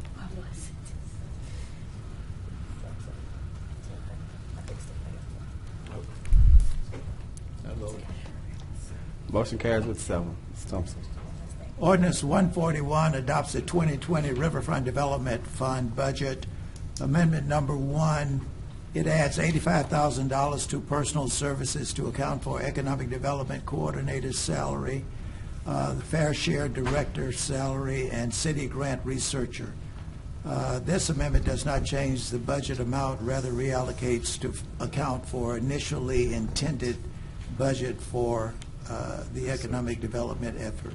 Motion carries with 7. Ms. Thompson. Ordinance 141 adopts the 2020 Riverfront Development Fund budget. Amendment number 1, it adds $85,000 to personal services to account for economic development coordinator's salary, the fair share director's salary, and city grant researcher. This amendment does not change the budget amount, rather reallocates to account for initially intended budget for the economic development effort.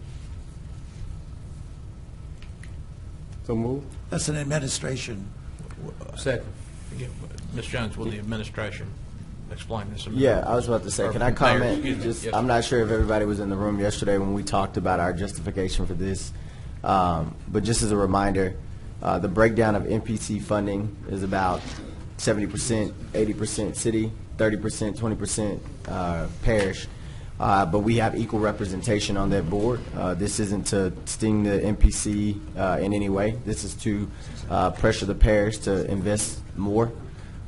So move. That's an administration. Second. Ms. Jones, will the administration explain this amendment? Yeah, I was about to say, can I Mayor, comment? excuse me. Just, Yes. I'm not sure if everybody was in the room yesterday when we talked about our justification for this, but just as a reminder, the breakdown of NPC funding is about 70%, 80% city, 30%, 20% parish. But we have equal representation on that board. This isn't to sting the NPC in any way. This is to pressure the parish to invest more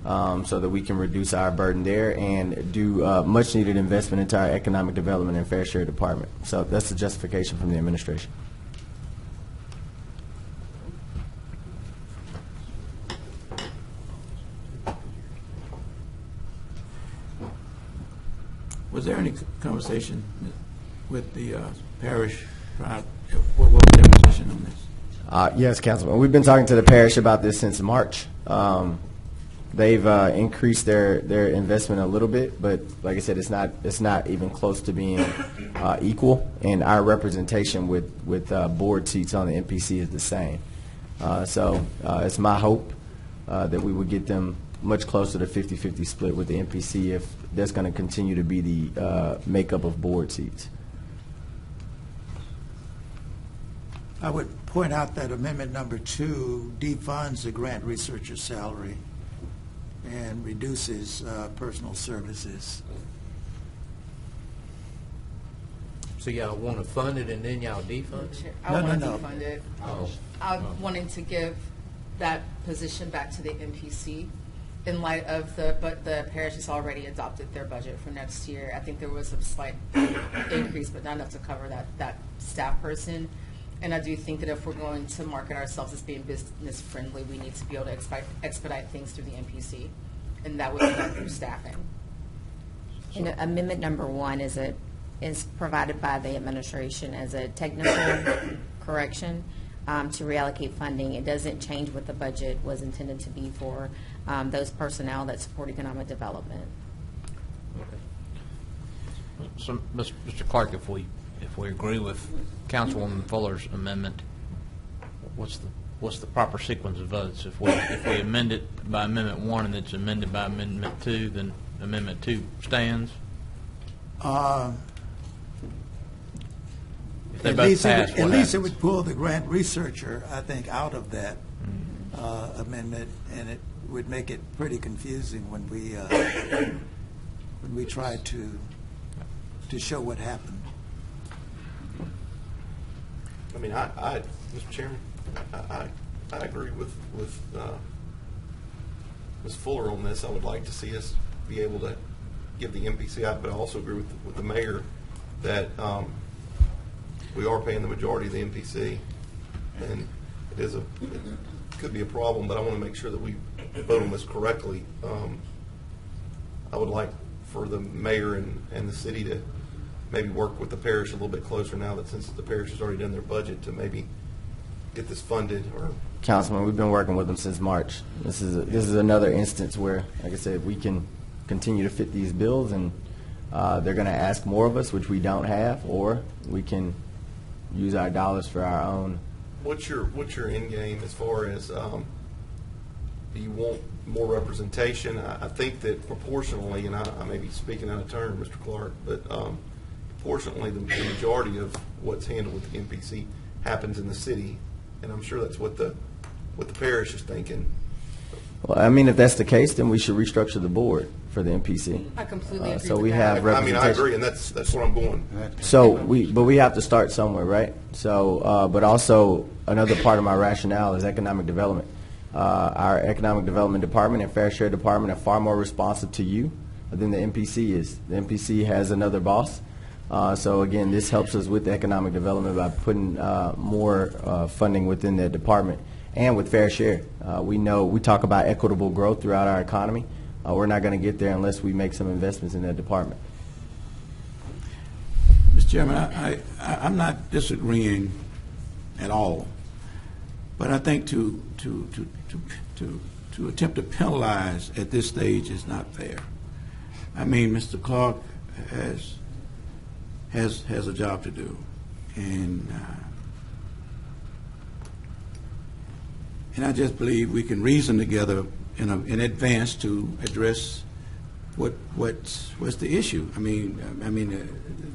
so that we can reduce our burden there and do much-needed investment into our economic development and fair share department. So that's the justification from the administration. Was there any conversation with the parish? What was their position on this? Yes, Councilman. We've been talking to the parish about this since March. They've increased their investment a little bit, but like I said, it's not even close to being equal. And our representation with board seats on the MPC is the same. So it's my hope that we would get them much closer to 50-50 split with the MPC if that's going to continue to be the makeup of board seats. I would point out that amendment number 2 defunds the grant researcher salary and reduces personal services. So y'all want to fund it and then y'all defund it? I want to No. defund it. Oh. I'm wanting to give that position back to the MPC in light of but the parish has already adopted their budget for next year. I think there was a slight increase, but not enough to cover that staff person. And I do think that if we're going to market ourselves as being business friendly, we need to be able to expedite things through the MPC, and that would be done through staffing. And amendment number 1 is provided by the administration as a technical correction to reallocate funding. It doesn't change what the budget was intended to be for those personnel that support economic development. So, Mr. Clark, if we agree with Councilwoman Fuller's amendment, what's the proper sequence of votes? If we amend it by Amendment 1 and it's amended by Amendment 2, then Amendment 2 stands? At least it would pull the grant researcher, I think, out of that amendment, and it would make it pretty confusing when we try to show what happened. I mean, Mr. Chairman, I agree with Ms. Fuller on this. I would like to see us be able to give the MPC out, but I also agree with the mayor that we are paying the majority of the MPC, and it could be a problem, but I want to make sure that we vote on this correctly. I would like for the mayor and the city to maybe work with the parish a little bit closer now that since the parish has already done their budget to maybe get this funded. Or Councilman, we've been working with them since March. This is another instance where, like I said, we can continue to fit these bills, and they're going to ask more of us, which we don't have, or we can use our dollars for our own. what's your end game as far as do you want more representation? I think that proportionally, and I may be speaking out of turn, Mr. Clark, but proportionally, the majority of what's handled with the MPC happens in the city, and I'm sure that's what the parish is thinking. Well, I mean, if that's the case, then we should restructure the board for the MPC. I completely agree So with we that. have I mean, representation. I agree, and that's where I'm going. So but we have to start somewhere, right? So, but also another part of my rationale is economic development. Our economic development department and fair share department are far more responsive to you than the MPC is. The MPC has another boss. So again, this helps us with economic development by putting more funding within that department and with fair share. We talk about equitable growth throughout our economy. We're not going to get there unless we make some investments in that department. Mr. Chairman, I'm not disagreeing at all, but I think to attempt to penalize at this stage is not fair. I mean, Mr. Clark has a job to do, and I just believe we can reason together in advance to address what's the issue. I mean,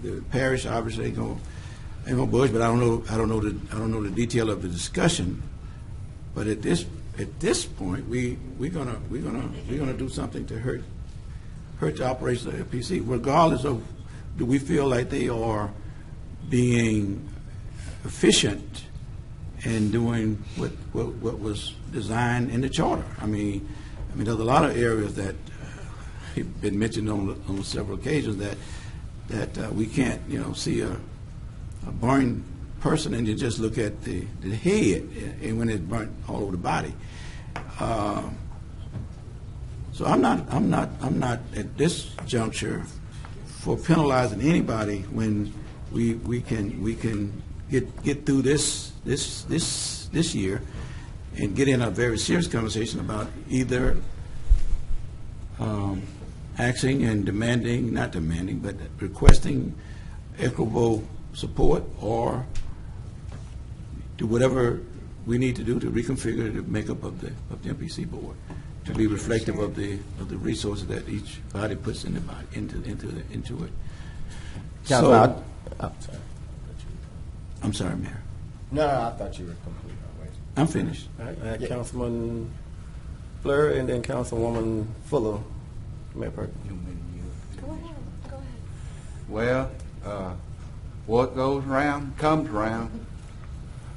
the parish obviously ain't gonna budge, but I don't know the detail of the discussion. But at this point, we're gonna do something to hurt the operation of the PC, regardless of do we feel like they are being efficient in doing what was designed in the charter. I mean, there's a lot of areas that have been mentioned on several occasions that we can't, see a burned person and you just look at the head and when it's burnt all over the body. So I'm not at this juncture for penalizing anybody when we can get through this year and get in a very serious conversation about either asking and demanding, not demanding, but requesting equitable support, or do whatever we need to do to reconfigure the makeup of the MPC board to be reflective of the resources that each body puts in the body, into it. Councilman, I'm sorry, Mayor. No, I thought you were complete. I'm finished. All right, Councilman Fleur and then Councilwoman Fuller. Mayor Perkins. Well, what goes around comes around.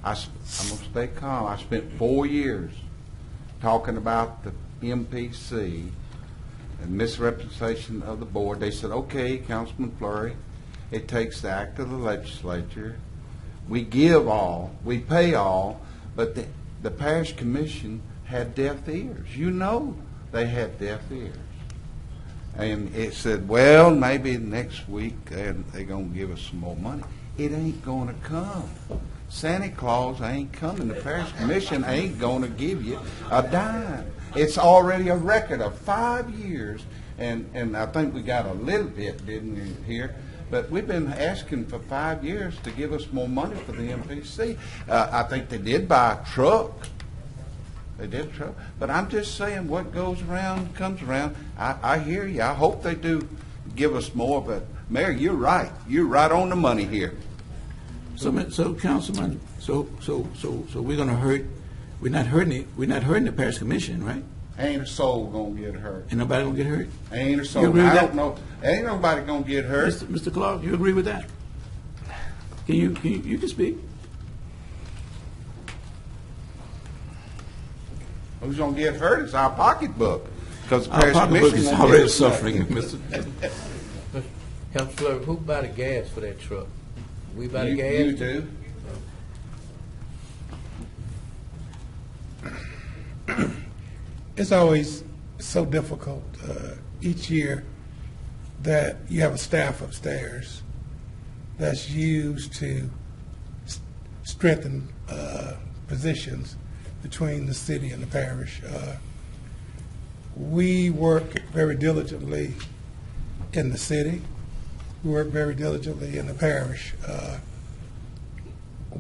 I'm going to stay calm. I spent 4 years talking about the MPC and misrepresentation of the board. They said, okay, Councilman Fleury, it takes the act of the legislature. We give all, we pay all, but the parish commission had deaf ears. You know they had deaf ears. And it said, well, maybe next week they're going to give us some more money. It ain't going to come. Santa Claus ain't coming. The parish commission ain't going to give you a dime. It's already a record of 5 years, and I think we got a little bit, didn't we, here? But we've been asking for 5 years to give us more money for the MPC. I think they did buy a truck. They did truck. But I'm just saying, what goes around comes around. I hear you. I hope they do give us more. But Mayor, you're right. You're right on the money here. So Councilman, so we're going to hurt. We're not hurting the parish commission, right? Ain't a soul gonna get hurt. Ain't nobody gonna get hurt. Ain't a soul. You agree with I that? don't know. Ain't nobody gonna get hurt. Mr. Clark, you agree with that? You can speak. Who's gonna get hurt is our pocketbook, because the Our parish pocketbook commission is won't already get suffering, nothing. Mr. Councilor, who buy the gas for that truck? We buy the gas? You do. It's always so difficult each year that you have a staff upstairs that's used to strengthen positions between the city and the parish. We work very diligently in the city. We work very diligently in the parish.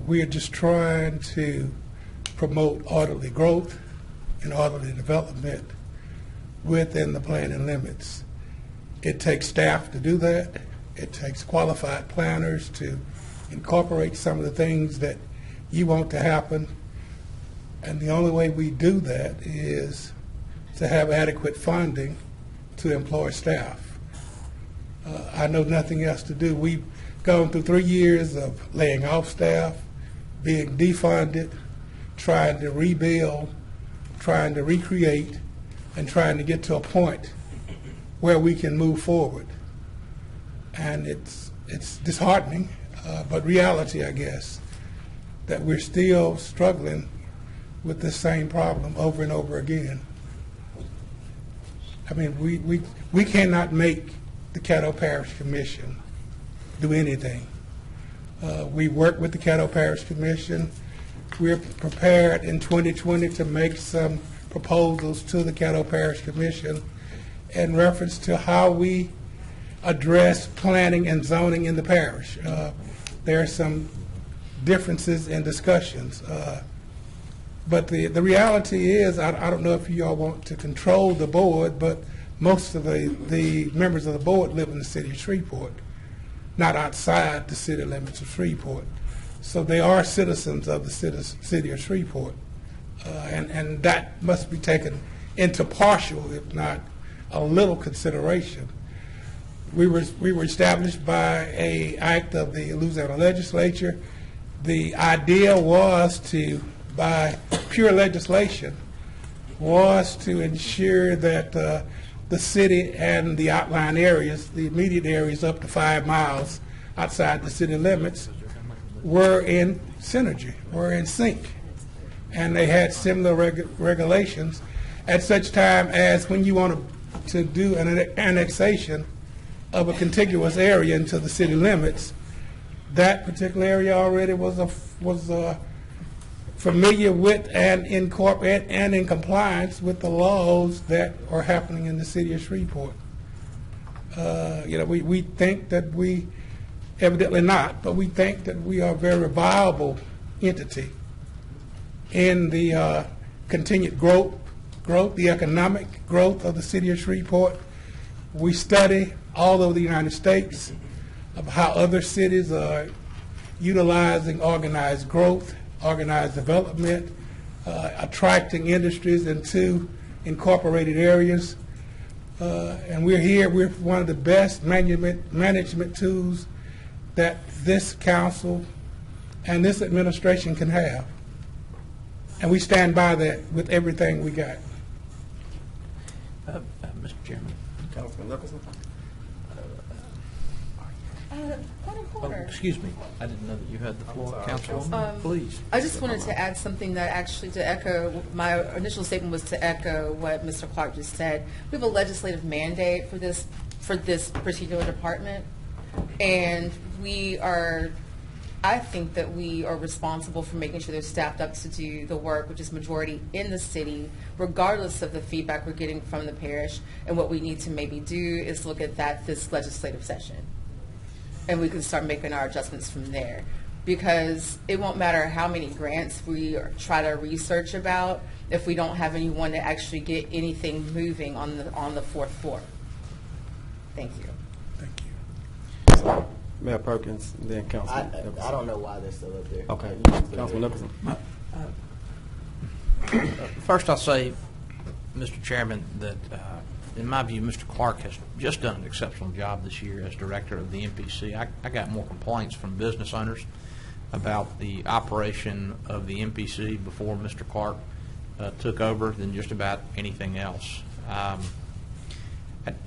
We're just trying to promote orderly growth and orderly development within the planning limits. It takes staff to do that. It takes qualified planners to incorporate some of the things that you want to happen. And the only way we do that is to have adequate funding to employ staff. I know nothing else to do. We've gone through 3 years of laying off staff, being defunded, trying to rebuild, trying to recreate, and trying to get to a point where we can move forward. And it's disheartening, but reality, I guess, that we're still struggling with the same problem over and over again. I mean, we cannot make the Caddo Parish Commission do anything. We work with the Caddo Parish Commission. We're prepared in 2020 to make some proposals to the Caddo Parish Commission in reference to how we address planning and zoning in the parish. There are some differences in discussions. But the reality is, I don't know if you all want to control the board, but most of the members of the board live in the city of Shreveport, not outside the city limits of Shreveport. So they are citizens of the city of Shreveport. And that must be taken into partial, if not a little, consideration. We were established by an act of the Louisiana legislature. The idea was to, by pure legislation, was to ensure that the city and the outlying areas, the immediate areas up to 5 miles outside the city limits, were in synergy, were in sync. And they had similar regulations at such time as when you want to do an annexation of a contiguous area into the city limits, that particular area already was familiar with and in compliance with the laws that are happening in the city of Shreveport. We think that we, evidently not, but we think that we are a very viable entity in the continued growth, the economic growth of the city of Shreveport. We study all over the United States of how other cities are utilizing organized growth, organized development, attracting industries into incorporated areas. And we're here, we're one of the best management tools that this council and this administration can have. And we stand by that with everything we got. Mr. Chairman. Councilman Nicholson? Excuse me, I didn't know that you had the floor. Councilwoman, please. I just wanted to add something that actually to echo, my initial statement was to echo what Mr. Clark just said. We have a legislative mandate for this particular department, and I think that we are responsible for making sure they're staffed up to do the work, which is majority in the city, regardless of the feedback we're getting from the parish. And what we need to maybe do is look at that this legislative session. And we can start making our adjustments from there. Because it won't matter how many grants we try to research about if we don't have anyone to actually get anything moving on the fourth floor. Thank you. Mayor Perkins, then Councilman Nicholson. I don't know why they're still up there. Okay, Councilman Nicholson. First, I'll say, Mr. Chairman, that in my view, Mr. Clark has just done an exceptional job this year as director of the MPC. I got more complaints from business owners about the operation of the MPC before Mr. Clark took over than just about anything else.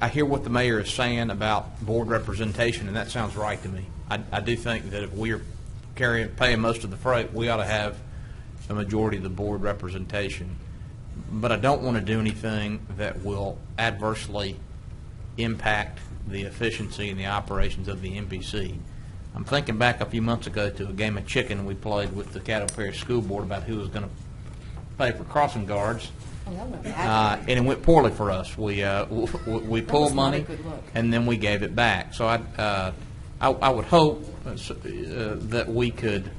I hear what the mayor is saying about board representation, and that sounds right to me. I do think that if we're paying most of the freight, we ought to have a majority of the board representation. But I don't want to do anything that will adversely impact the efficiency and the operations of the MPC. I'm thinking back a few months ago to a game of chicken we played with the Caddo Parish School Board about who was going to pay for crossing guards. And it went poorly for us. We pulled money and then we gave it back. So I would hope that we could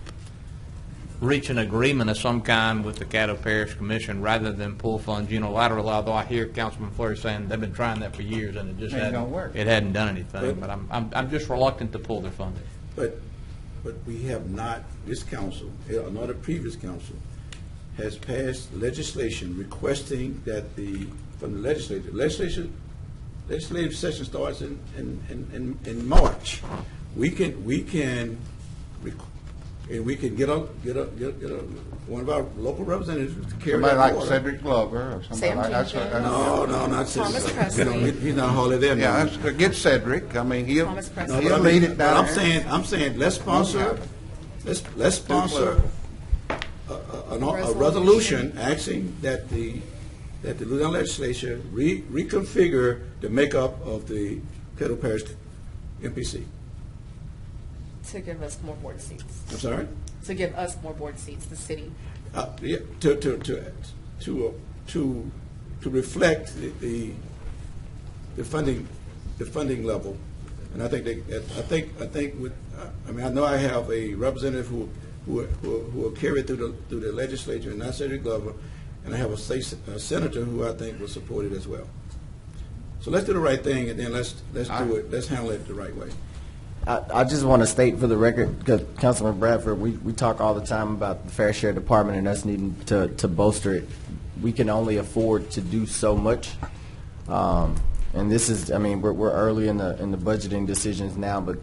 reach an agreement of some kind with the Caddo Parish Commission rather than pull funds unilaterally. Although I hear Councilman Fleury saying they've been trying that for years and it just hadn't done anything. But I'm just reluctant to pull their funding. But we have not. This council, not a previous council, has passed legislation requesting that from the legislative session starts in March. We can get one of our local representatives to carry somebody that like water. Cedric Glover or somebody like that. No, not Cedric. He's not hardly there now. Yeah, get Cedric. I mean, he'll lead it down. I'm saying let's sponsor a resolution asking that the Louisiana legislature reconfigure the makeup of the Caddo Parish MPC. To give us more board seats. I'm sorry? To give us more board seats, the city. Yeah, to reflect the funding level, and I think I know I have a representative who will carry it through the legislature, and not Cedric Glover, and I have a senator who I think will support it as well. So let's do the right thing, and then let's do it. Let's handle it the right way. I just want to state for the record, because Councilman Bradford, we talk all the time about the Fair Share Department and us needing to bolster it. We can only afford to do so much, and this is, we're early in the budgeting decisions now, but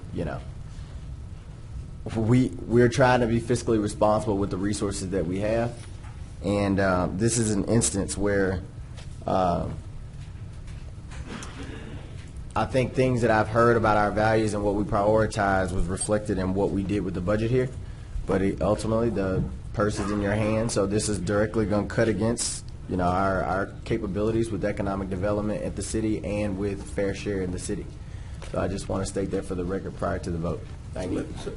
we're trying to be fiscally responsible with the resources that we have, and this is an instance where I think things that I've heard about our values and what we prioritize was reflected in what we did with the budget here. But ultimately, the purse is in your hands, so this is directly going to cut against our capabilities with economic development at the city and with fair share in the city. So I just want to state that for the record prior to the vote. Thank you. So,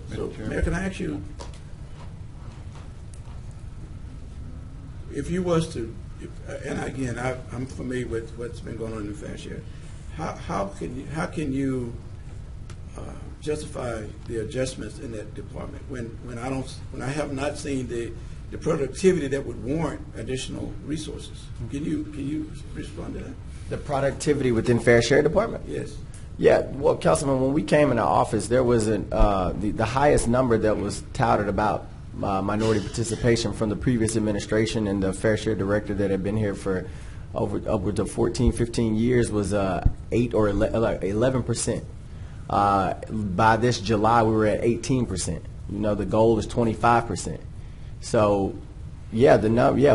Mayor, can I ask you, if you was to, and again, I'm familiar with what's been going on in the fair share, how can you justify the adjustments in that department when I have not seen the productivity that would warrant additional resources? Can you respond to that? The productivity within Fair Share Department? Yes. Yeah, well, Councilman, when we came into office, there was the highest number that was touted about minority participation from the previous administration and the Fair Share Director that had been here for upwards of 14, 15 years was 8 or 11%. By this July, we were at 18%. You know, the goal is 25%. So, yeah,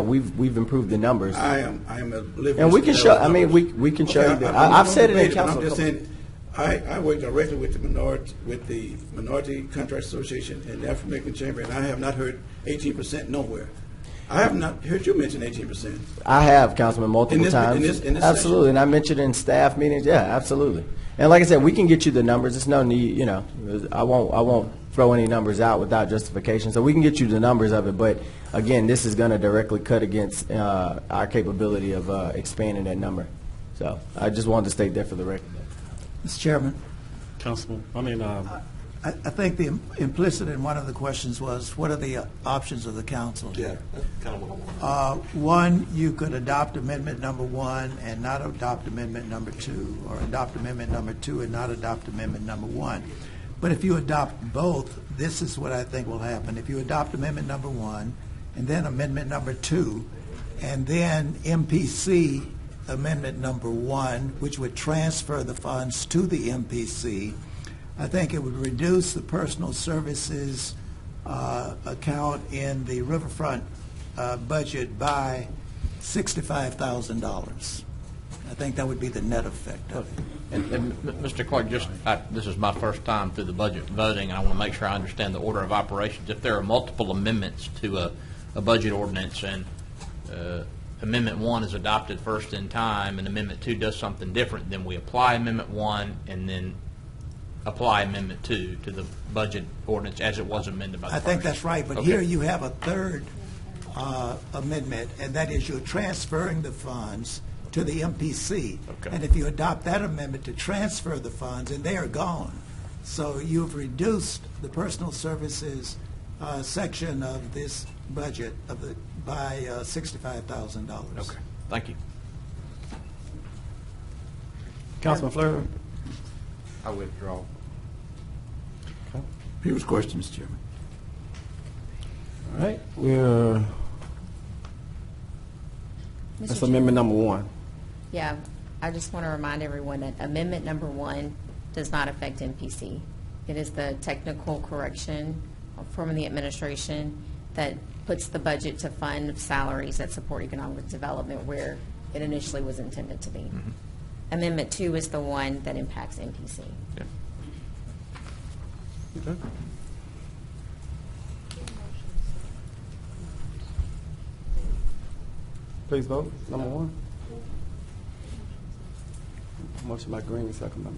we've improved the numbers. I am oblivious. And we can to show. those I mean, numbers. we can show Okay, you that. I'm I've said it in but council. I'm just saying, I work directly with the Minority Contract Association and the African American Chamber, and I have not heard 18% nowhere. I have not heard you mention 18%. I have, Councilman, multiple times. In this Absolutely, session. and I mentioned it in staff meetings. Yeah, absolutely. And like I said, we can get you the numbers. There's no need, you know. I won't throw any numbers out without justification. So we can get you the numbers of it. But again, this is going to directly cut against our capability of expanding that number. So I just wanted to state that for the record. Mr. Chairman, Councilman, I think the implicit in one of the questions was, what are the options of the council? Yeah, that's kind of what I wanted. One, you could adopt amendment number 1 and not adopt amendment number 2, or adopt amendment number 2 and not adopt amendment number 1. But if you adopt both, this is what I think will happen. If you adopt amendment number 1 and then amendment number 2 and then MPC amendment number 1, which would transfer the funds to the MPC, I think it would reduce the personal services account in the Riverfront budget by $65,000. I think that would be the net effect of it. And Mr. Clark, this is my first time through the budget voting, and I want to make sure I understand the order of operations. If there are multiple amendments to a budget ordinance and Amendment 1 is adopted first in time and Amendment 2 does something different, then we apply Amendment 1 and then apply Amendment 2 to the budget ordinance as it was amended by the I think that's right, but Okay. here you have a third amendment, and that is you're transferring the funds to the MPC. Okay. And if you adopt that amendment to transfer the funds, and they are gone. So you've reduced the personal services section of this budget by $65,000. Okay, thank you. Councilman Fleury? I withdraw. Previous question, Mr. Chairman. All right, that's Mr. amendment number 1. Yeah, I just want to remind everyone that amendment number 1 does not affect MPC. It is the technical correction from the administration that puts the budget to fund salaries that support economic development where it initially was intended to be. Mm-hmm. Amendment 2 is the one that impacts MPC. Yeah. Okay. Please vote. Number 1. Motion by Green, second by me.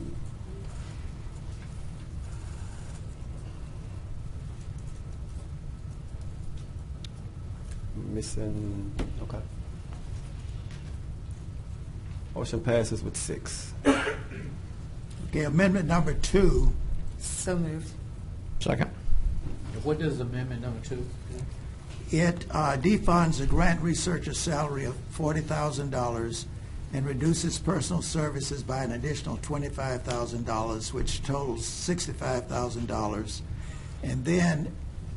Missing, okay. Motion passes with 6. Okay, amendment number 2, So moved. Second. What does amendment number 2? it defunds a grant researcher salary of $40,000 and reduces personal services by an additional $25,000, which totals $65,000. And then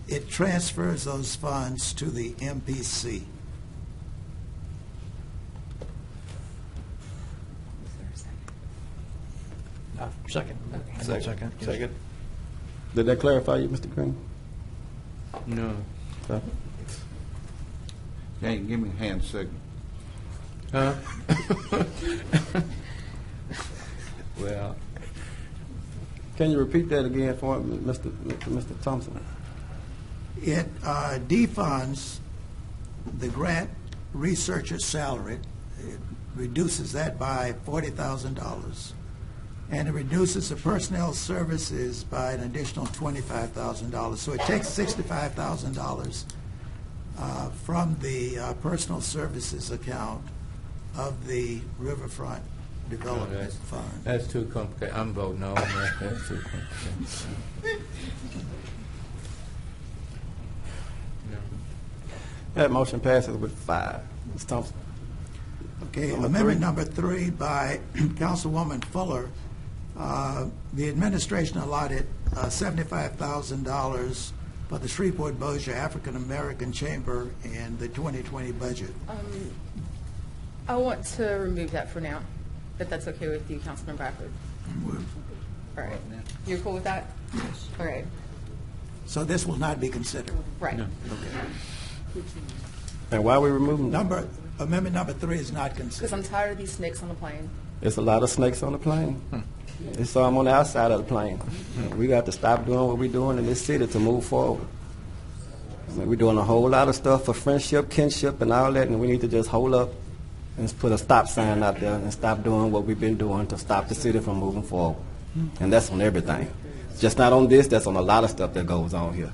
it transfers those funds to the MPC. Second. Second. Did that clarify you, Mr. Green? No. Okay. Can't give me a hand signal. Huh? Well, can you repeat that again for me, Mr. Thompson? It defunds the grant researcher's salary. It reduces that by $40,000. and it reduces the personnel services by an additional $25,000. So it takes $65,000 from the personal services account of the Riverfront Development Fund. That's too complicated. I'm voting no on that. That's too complicated. That motion passes with 5. Ms. Thompson. Okay, Number amendment 3. number 3 by Councilwoman Fuller. The administration allotted $75,000 for the Shreveport Bossier African American Chamber in the 2020 budget. I want to remove that for now, if that's okay with you, Councilman Bradford. All right. You're cool with that? Yes. All right. So this will not be considered. Right. And why are we removing them? Amendment number 3 is not considered. Because I'm tired of these snakes on the plane. There's a lot of snakes on the plane. There's some on the outside of the plane. We got to stop doing what we're doing in this city to move forward. We're doing a whole lot of stuff for friendship, kinship, and all that, and we need to just hold up and put a stop sign out there and stop doing what we've been doing to stop the city from moving forward. And that's on everything. Just not on this, that's on a lot of stuff that goes on here.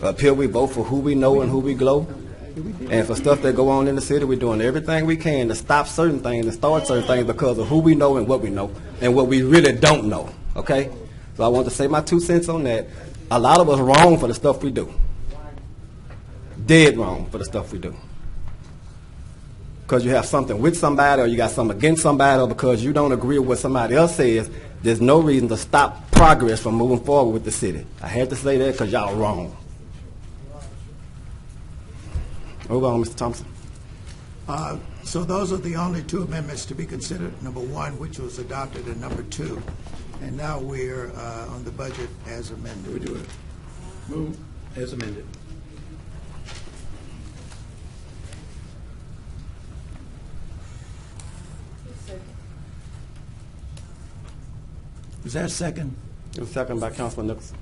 Up here we vote for who we know and who we glow. And for stuff that go on in the city, we're doing everything we can to stop certain things and start certain things because of who we know and what we really don't know, okay? So I want to say my 2 cents on that. A lot of us wrong for the stuff we do. Dead wrong for the stuff we do. Because you have something with somebody or you got something against somebody or because you don't agree with what somebody else says, there's no reason to stop progress from moving forward with the city. I had to say that because y'all wrong. Move on, Mr. Thompson. So those are the only 2 amendments to be considered. Number 1, which was adopted, and number 2. And now we're on the budget as amended. We do it. Move as amended. Is there a second? It was second by Councilman Nicholson.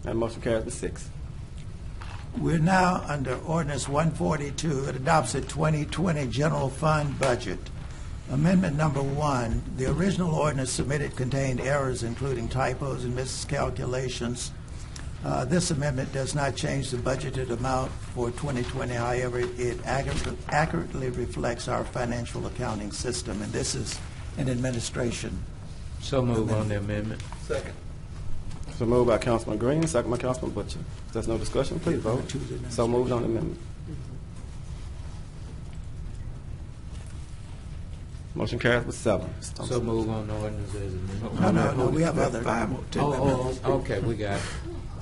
That motion carries with 6. We're now under ordinance 142. It adopts a 2020 general fund budget. Amendment number 1, the original ordinance submitted contained errors including typos and miscalculations. This amendment does not change the budgeted amount for 2020. However, it accurately reflects our financial accounting system, and this is an administration. So move on the amendment. Second. So moved by Councilman Green, second by Councilman Butcher. If there's no discussion, please vote. So moved on the amendment. Motion carries with 7. Mr. Thompson. So move on the ordinance as amended. No, we have other. 5 more. 10 Okay, we got it.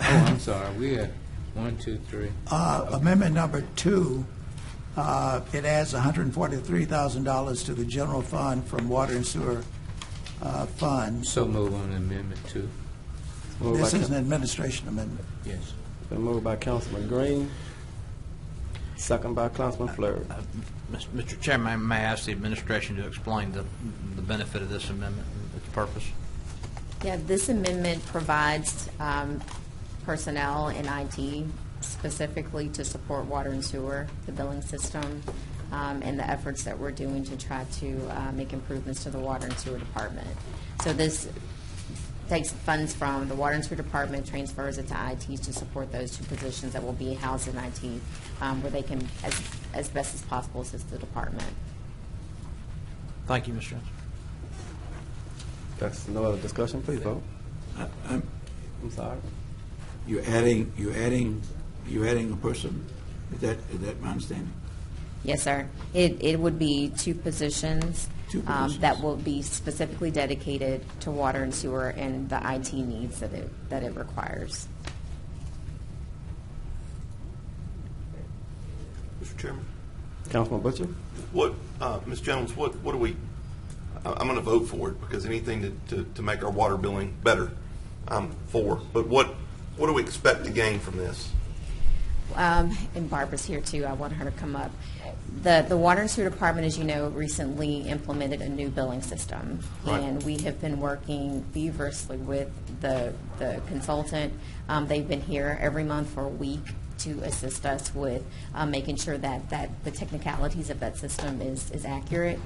Oh, I'm sorry. We got 1, 2, 3. Amendment number 2, it adds $143,000 to the general fund from water and sewer funds. So move on amendment 2. This is an administration amendment. Yes. Been moved by Councilman Green, second by Councilman Fleury. Mr. Chairman, may I ask the administration to explain the benefit of this amendment and its purpose? Yeah, this amendment provides personnel in IT specifically to support water and sewer, the billing system, and the efforts that we're doing to try to make improvements to the water and sewer department. So this takes funds from the water and sewer department, transfers it to IT to support those 2 positions that will be housed in IT, where they can, as best as possible, assist the department. Thank you, Mr. Johnson. That's no other discussion. Please vote. I'm sorry. You're adding a person. Is that my understanding? Yes, sir. It would be 2 positions. 2 positions. That will be specifically dedicated to water and sewer and the IT needs that it requires. Mr. Chairman? Councilman Butcher? What, Ms. Jones, what do we, I'm going to vote for it because anything to make our water billing better, I'm for. But what do we expect to gain from this? And Barbara's here too. I want her to come up. The water and sewer department, as you know, recently implemented a new billing system, Right. and we have been working feverishly with the consultant. They've been here every month for a week to assist us with making sure that the technicalities of that system is accurate,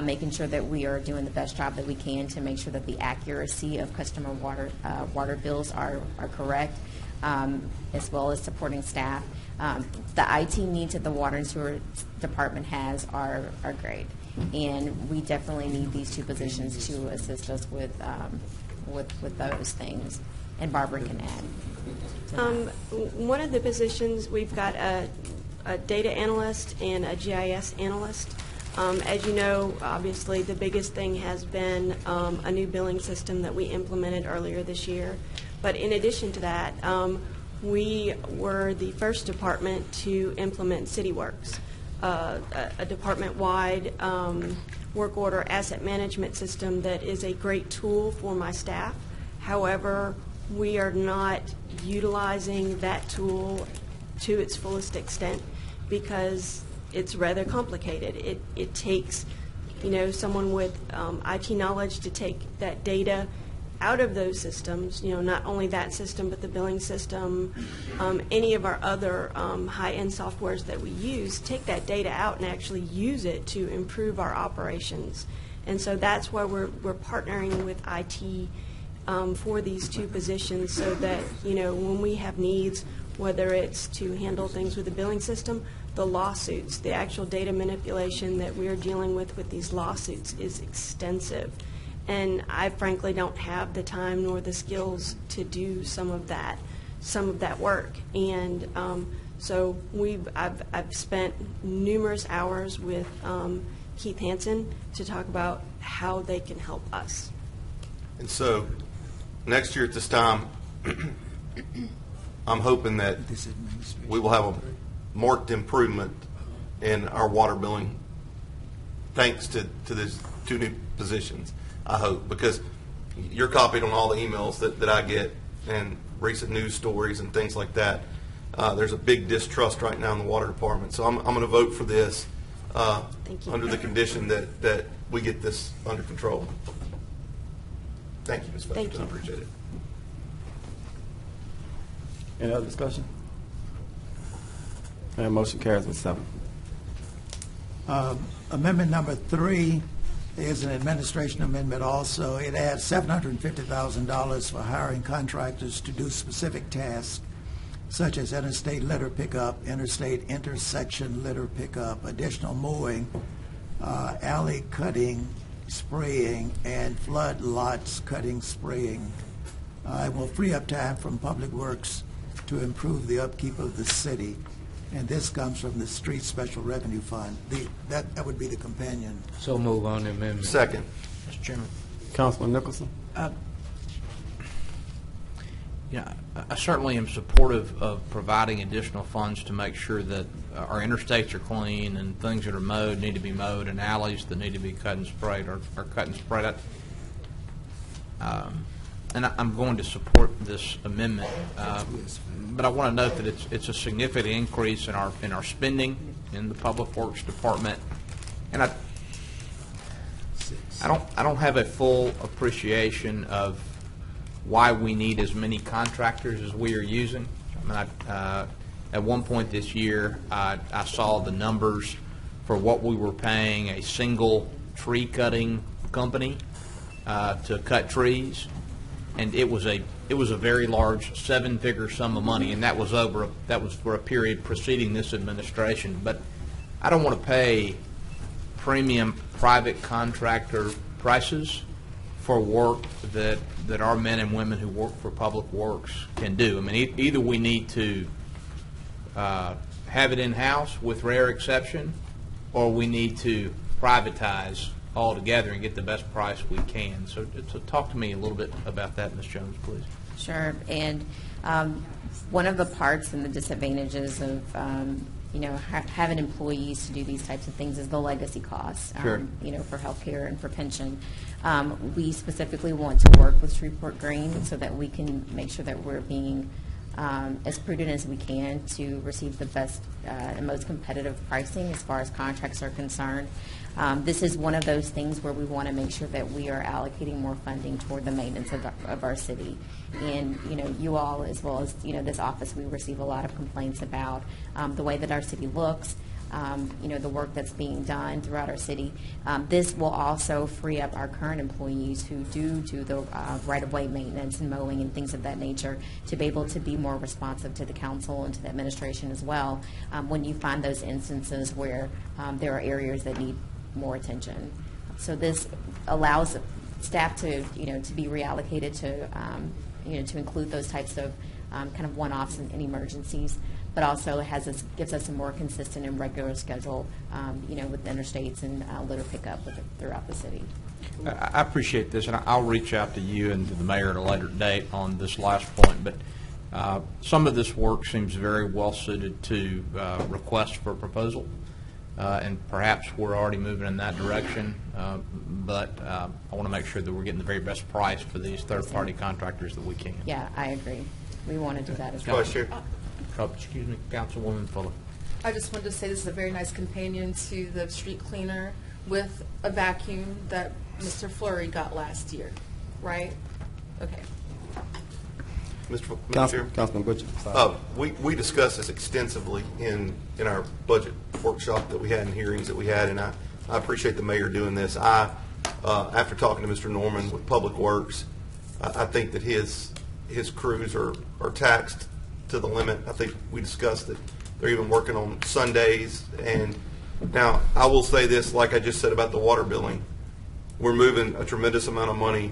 making sure that we are doing the best job that we can to make sure that the accuracy of customer water bills are correct, as well as supporting staff. The IT needs that the Water and Sewer Department has are great, and we definitely need these two positions to assist us with those things. And Barbara can add. One of the positions, we've got a data analyst and a GIS analyst. As you know, obviously, the biggest thing has been a new billing system that we implemented earlier this year. But in addition to that, we were the first department to implement CityWorks, a department-wide work order asset management system that is a great tool for my staff. However, we are not utilizing that tool to its fullest extent because it's rather complicated. It takes, someone with IT knowledge to take that data out of those systems, not only that system, but the billing system, any of our other high-end softwares that we use, take that data out and actually use it to improve our operations. And so that's why we're partnering with IT for these two positions so that, when we have needs, whether it's to handle things with the billing system, the lawsuits, the actual data manipulation that we're dealing with these lawsuits is extensive. And I frankly don't have the time nor the skills to do some of that work. And so I've spent numerous hours with Keith Hansen to talk about how they can help us. And so next year at this time, I'm hoping that we will have a marked improvement in our water billing thanks to these two new positions. I hope, because you're copied on all the emails that I get and recent news stories and things like that. There's a big distrust right now in the water department. So I'm going to vote for this under the condition that we get this under control. Thank you, Ms. Featherston. I appreciate it. Any other discussion? And motion carries with 7. Amendment number 3 is an administration amendment also. It adds $750,000 for hiring contractors to do specific tasks such as interstate litter pickup, interstate intersection litter pickup, additional mowing, alley cutting, spraying, and flood lots cutting, spraying. It will free up time from Public Works to improve the upkeep of the city. And this comes from the Street Special Revenue Fund. That would be the companion. So move on the amendment. Second. Mr. Chairman. Councilman Nicholson? I certainly am supportive of providing additional funds to make sure that our interstates are clean and things that are mowed need to be mowed and alleys that need to be cut and sprayed are cut and sprayed. And I'm going to support this amendment, but I want to note that it's a significant increase in our spending in the Public Works Department, and I don't have a full appreciation of why we need as many contractors as we are using. I mean, at one point this year, I saw the numbers for what we were paying a single tree cutting company to cut trees. And it was a very large 7-figure sum of money, and that was for a period preceding this administration. But I don't want to pay premium private contractor prices for work that our men and women who work for Public Works can do. I mean, either we need to have it in-house with rare exception, or we need to privatize altogether and get the best price we can. So talk to me a little bit about that, Ms. Jones, please. Sure. And one of the parts and the disadvantages of having employees to do these types of things is the legacy costs. Sure. For health care and for pension. We specifically want to work with Shreveport Green so that we can make sure that we're being as prudent as we can to receive the best and most competitive pricing as far as contracts are concerned. This is one of those things where we want to make sure that we are allocating more funding toward the maintenance of our city. And, you all, as well as, this office, we receive a lot of complaints about the way that our city looks, the work that's being done throughout our city. This will also free up our current employees who do the right-of-way maintenance and mowing and things of that nature to be able to be more responsive to the council and to the administration as well when you find those instances where there are areas that need more attention. So this allows staff to, to be reallocated to, to include those types of kind of one-offs and emergencies, but also gives us a more consistent and regular schedule, with interstates and litter pickup throughout the city. I appreciate this, and I'll reach out to you and to the mayor at a later date on this last point, but some of this work seems very well suited to requests for proposal, and perhaps we're already moving in that direction, but I want to make sure that we're getting the very best price for these third-party contractors that we can. Yeah, I agree. We want to do that as well. Vice Chair. Excuse me, Councilwoman Fuller. I just wanted to say this is a very nice companion to the street cleaner with a vacuum that Mr. Fleury got last year, right? Okay. Mr. Chair. Councilman Butcher. We discussed this extensively in our budget workshop that we had and hearings that we had, and I appreciate the mayor doing this. After talking to Mr. Norman with Public Works, I think that his crews are taxed to the limit. I think we discussed that they're even working on Sundays. And now I will say this, like I just said about the water billing, we're moving a tremendous amount of money,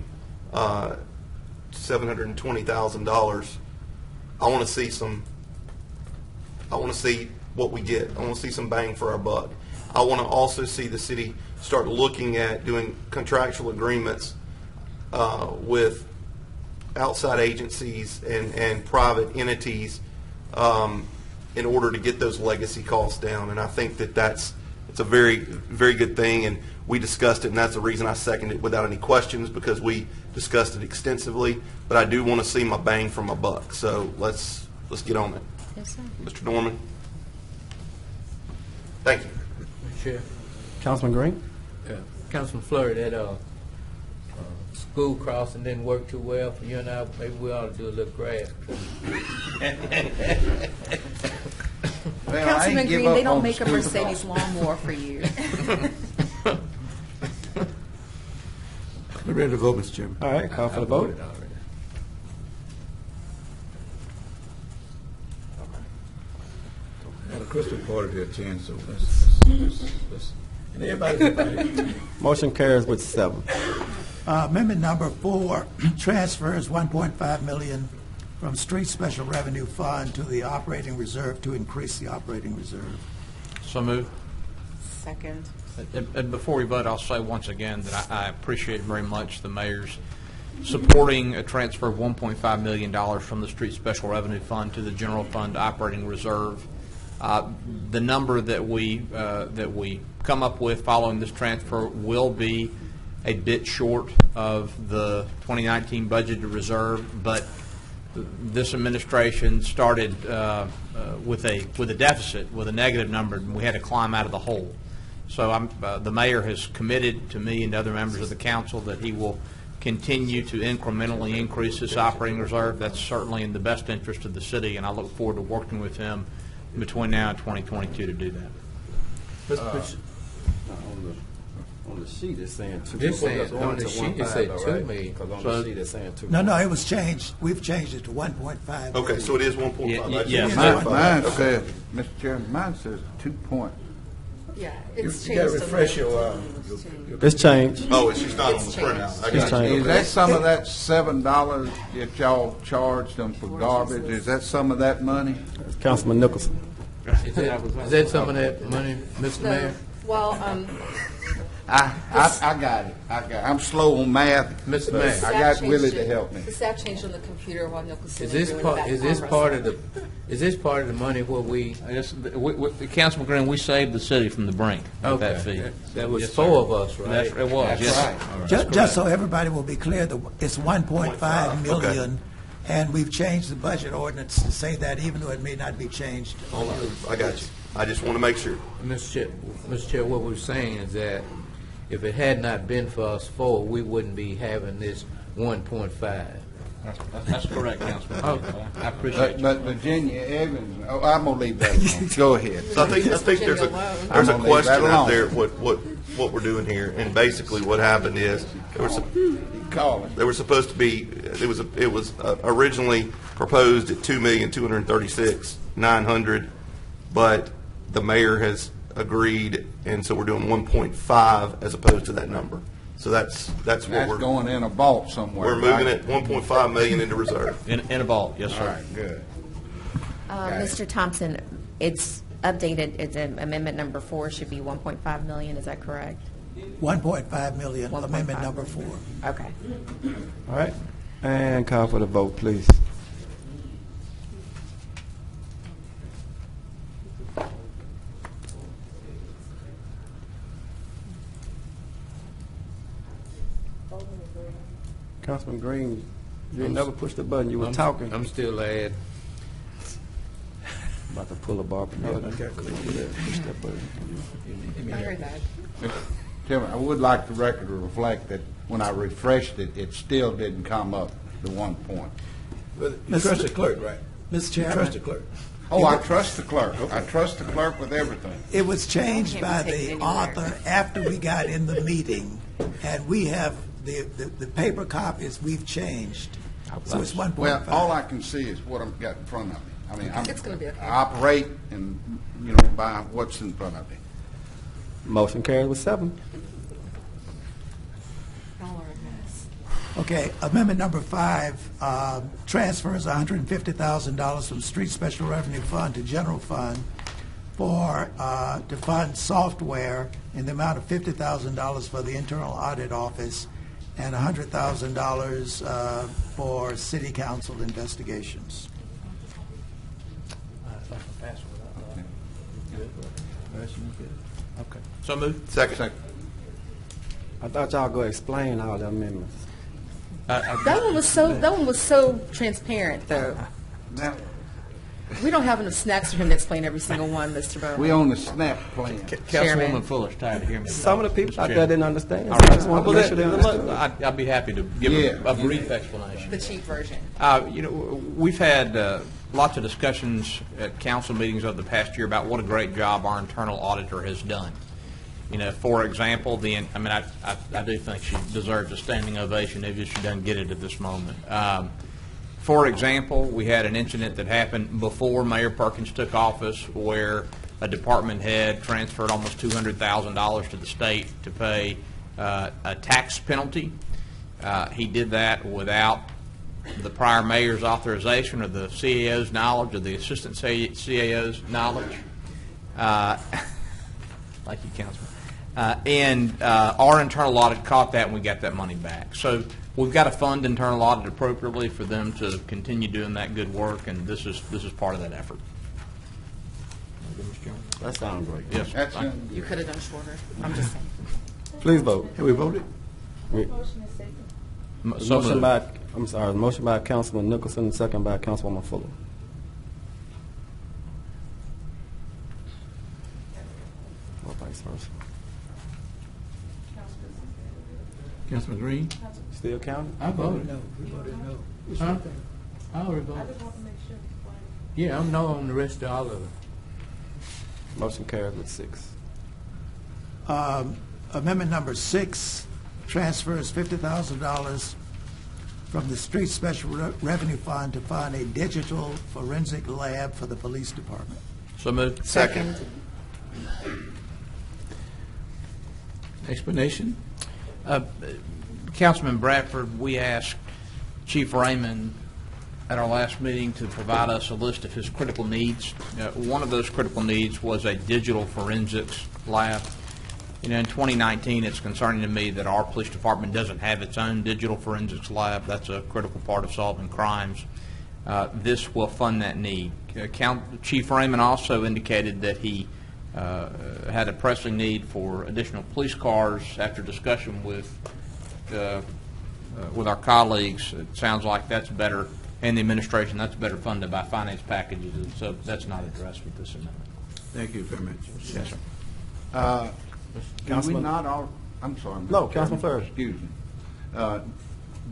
$720,000. I want to see what we get. I want to see some bang for our buck. I want to also see the city start looking at doing contractual agreements with outside agencies and private entities in order to get those legacy costs down. And I think that it's a very, very good thing. And we discussed it, and that's the reason I seconded it without any questions, because we discussed it extensively. But I do want to see my bang for my buck. So let's get on it. Yes, sir. Mr. Norman. Thank you. Chair. Councilman Green. Councilman Fleury, that school crossing didn't work too well for you and I. Maybe we ought to do a little grass. Councilman Green, they don't make a Mercedes lawnmower for you. We're ready to vote, Mr. Chairman. All right, call for the vote. Well, the crystal part of their chance, so let's And everybody's invited. Motion carries with 7. Amendment number 4 transfers $1.5 million from street special revenue fund to the operating reserve to increase the operating reserve. So moved. Second. And before we vote, I'll say once again that I appreciate very much the mayor's supporting a transfer of $1.5 million from the street special revenue fund to the general fund operating reserve. The number that we come up with following this transfer will be a bit short of the 2019 budgeted reserve, but this administration started with a deficit, with a negative number, and we had to climb out of the hole. So the mayor has committed to me and other members of the council that he will continue to incrementally increase this operating reserve. That's certainly in the best interest of the city, and I look forward to working with him between now and 2022 to do that. On the sheet it's saying 2. This saying, on the sheet it said 2 million. Because on the sheet it's saying 2. No, it was changed. We've changed it to 1.5. Okay, so it is 1.5. Yeah, mine says, Mr. Chairman, mine says 2 point. Yeah, it's You got changed. to refresh your, It's changed. Oh, it's just not on It's the printout. changed. I It's got you. changed. Is that some of that $7 that y'all charged them for garbage? Is that some of that money? Councilman Nicholson. Is that some of that money, Mr. Mayor? Well, I got it. I'm slow on math. Mr. Mayor. I got Willie to help me. The staff changed on the computer while Nicholson Is was this doing part? that Is this progress. part of the? Is this part of the money where we? Councilman Green, we saved the city from the brink with that fee. That was Yes, 4 sir. of us, right? It was. That's Yes, right. sir. Just so everybody will be clear, it's 1.5 million And we've changed the budget ordinance to say that even though it may not be changed. I got you. I just want to make sure. Mr. Chair, what we're saying is that if it had not been for us four, we wouldn't be having this 1.5. That's correct, Councilman. I appreciate it. But Virginia Evans, I'm going to leave that alone. Go ahead. So I think there's a question out there, what we're doing here, and basically what happened is, there was supposed to be, it was originally proposed at $2,236,900, but the mayor has agreed, and so we're doing 1.5 as opposed to that number. So that's what we're going in a vault somewhere. We're moving it 1.5 million into reserve. In a vault, yes, sir. All right, good. Mr. Thompson, it's updated, it's amendment number 4 should be 1.5 million, is that correct? 1.5 million, amendment number 4. Okay. All right. And call for the vote, please. Councilman Green, you ain't never pushed the button. You were talking. I'm still ad. About to pull a Barbara. No, push that button. I heard that. Chairman, I would like the record to reflect that when I refreshed it, it still didn't come up to 1 point. You trust the clerk, right? Mr. Chairman. Trust the clerk. Oh, I trust the clerk. I trust the clerk with everything. It was changed by the author after we got in the meeting, and we have the paper copies we've changed. So it's 1.5. Well, all I can see is what I've got in front of me. I mean, It's gonna be okay. I operate and, by what's in front of me. Motion carries with 7. Okay, amendment number 5 transfers $150,000 from Street Special Revenue Fund to General Fund to fund software in the amount of $50,000 for the Internal Audit Office and $100,000 for City Council investigations. Okay. So moved. Second. I thought y'all go explain all the amendments. That one was so transparent, though. We don't have enough snacks for him to explain every single one, Mr. Bowman. We own the SNAP plan. Councilwoman Fuller's tired of hearing me. Some of the people out there didn't understand. All So I right. just wanted to make sure they understood. I'd be happy to give a brief explanation. The cheap version. We've had lots of discussions at council meetings over the past year about what a great job our internal auditor has done. For example, I do think she deserves a standing ovation, even if she doesn't get it at this moment. For example, we had an incident that happened before Mayor Perkins took office where a department head transferred almost $200,000 to the state to pay a tax penalty. He did that without the prior mayor's authorization or the CAO's knowledge or the assistant CAO's knowledge. Thank you, Councilman. And our internal audit caught that and we got that money back. So we've got to fund internal audit appropriately for them to continue doing that good work, and this is part of that effort. That sounds great. Yes. You could have done shorter. I'm just saying. Please vote. Have we voted? Motion by Councilman Nicholson, second by Councilwoman Fuller. Or vice versa. Councilman Green? Still counting? I voted. No, we voted no. Huh? I already voted. Yeah, I'm no on the rest of all of it. Motion carries with 6. Amendment number 6 transfers $50,000 from the Street Special Revenue Fund to fund a digital forensic lab for the police department. So moved. Second. Explanation? Councilman Bradford, we asked Chief Raymond at our last meeting to provide us a list of his critical needs. One of those critical needs was a digital forensics lab. In 2019, it's concerning to me that our police department doesn't have its own digital forensics lab. That's a critical part of solving crimes. This will fund that need. Chief Raymond also indicated that he had a pressing need for additional police cars. After discussion with our colleagues, it sounds like that's better and the administration. That's better funded by finance packages, and so that's not addressed with this amendment. Thank you very much. Yes, sir. Do we Councilman- not all, I'm sorry. Mr. No, Chairman. Councilman Fleury. Excuse me.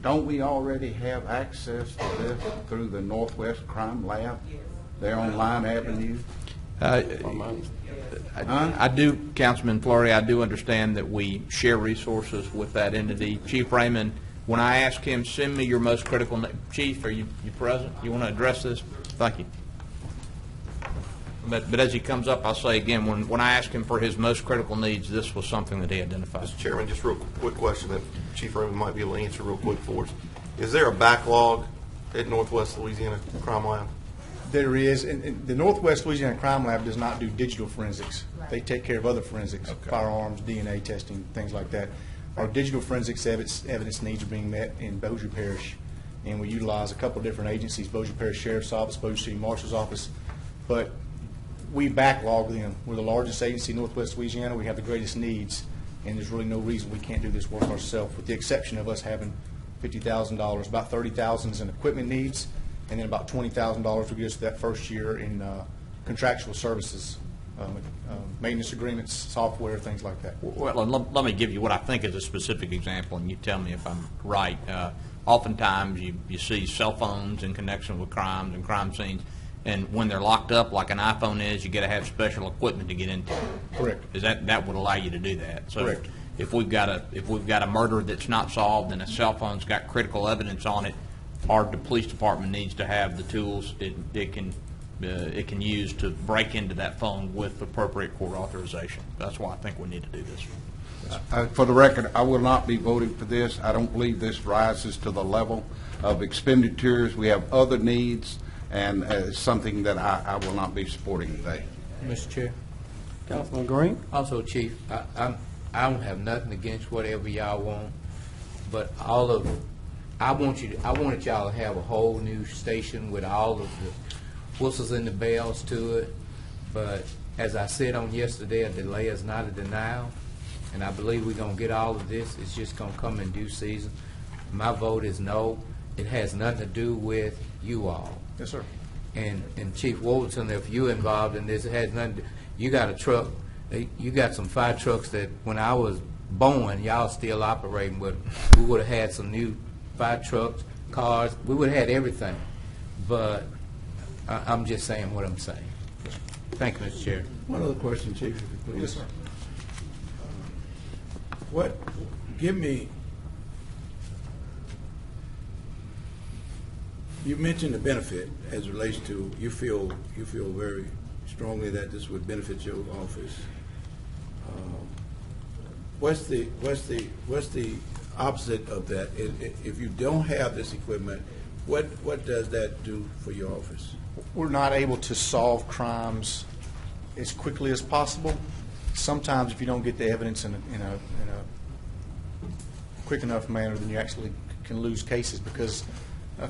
Don't we already have access to this through the Northwest Crime Lab? They're on Lime Avenue? I do, Councilman Fleury, I do understand that we share resources with that entity. Chief Raymond, when I ask him, send me your most critical, Chief, are you present? You want to address this? Thank you. But as he comes up, I'll say again, when I asked him for his most critical needs, this was something that he identified. Mr. Chairman, just real quick question that Chief Raymond might be able to answer real quick for us. Is there a backlog at Northwest Louisiana Crime Lab? There is, and the Northwest Louisiana Crime Lab does not do digital forensics. They take care of other forensics, firearms, DNA testing, things like that. Our digital forensics evidence needs are being met in Bossier Parish, and we utilize a couple of different agencies, Bossier Parish Sheriff's Office, Bossier City Marshal's Office, but we backlog them. We're the largest agency in Northwest Louisiana. We have the greatest needs, and there's really no reason we can't do this work ourselves, with the exception of us having $50,000. About $30,000 is in equipment needs, and then about $20,000 will get us that first year in contractual services, maintenance agreements, software, things like that. Well, let me give you what I think is a specific example, and you tell me if I'm right. Oftentimes, you see cell phones in connection with crimes and crime scenes, and when they're locked up, like an iPhone is, you got to have special equipment to get into it. Correct. Is that would allow you to do that? So Correct. If we've got a murder that's not solved and a cell phone's got critical evidence on it, the police department needs to have the tools it can use to break into that phone with appropriate court authorization. That's why I think we need to do this. For the record, I will not be voting for this. I don't believe this rises to the level of expenditures. We have other needs, and it's something that I will not be supporting today. Mr. Chair. Councilman Green? Also, Chief, I don't have nothing against whatever y'all want, but I wanted y'all to have a whole new station with all of the whistles and the bells to it. But as I said on yesterday, a delay is not a denial, and I believe we're going to get all of this. It's just going to come in due season. My vote is no. It has nothing to do with you all. Yes, sir. And Chief Wolverton, if you're involved in this, it has nothing. You got a truck. You got some fire trucks that when I was born, y'all still operating with. We would have had some new fire trucks, cars. We would have had everything. But I'm just saying what I'm saying. Thank you, Mr. Chair. One other question, Chief, if you please. Yes, sir. You mentioned the benefit as it relates to, you feel very strongly that this would benefit your office. What's the opposite of that? If you don't have this equipment, what does that do for your office? We're not able to solve crimes as quickly as possible. Sometimes if you don't get the evidence in a quick enough manner, then you actually can lose cases because,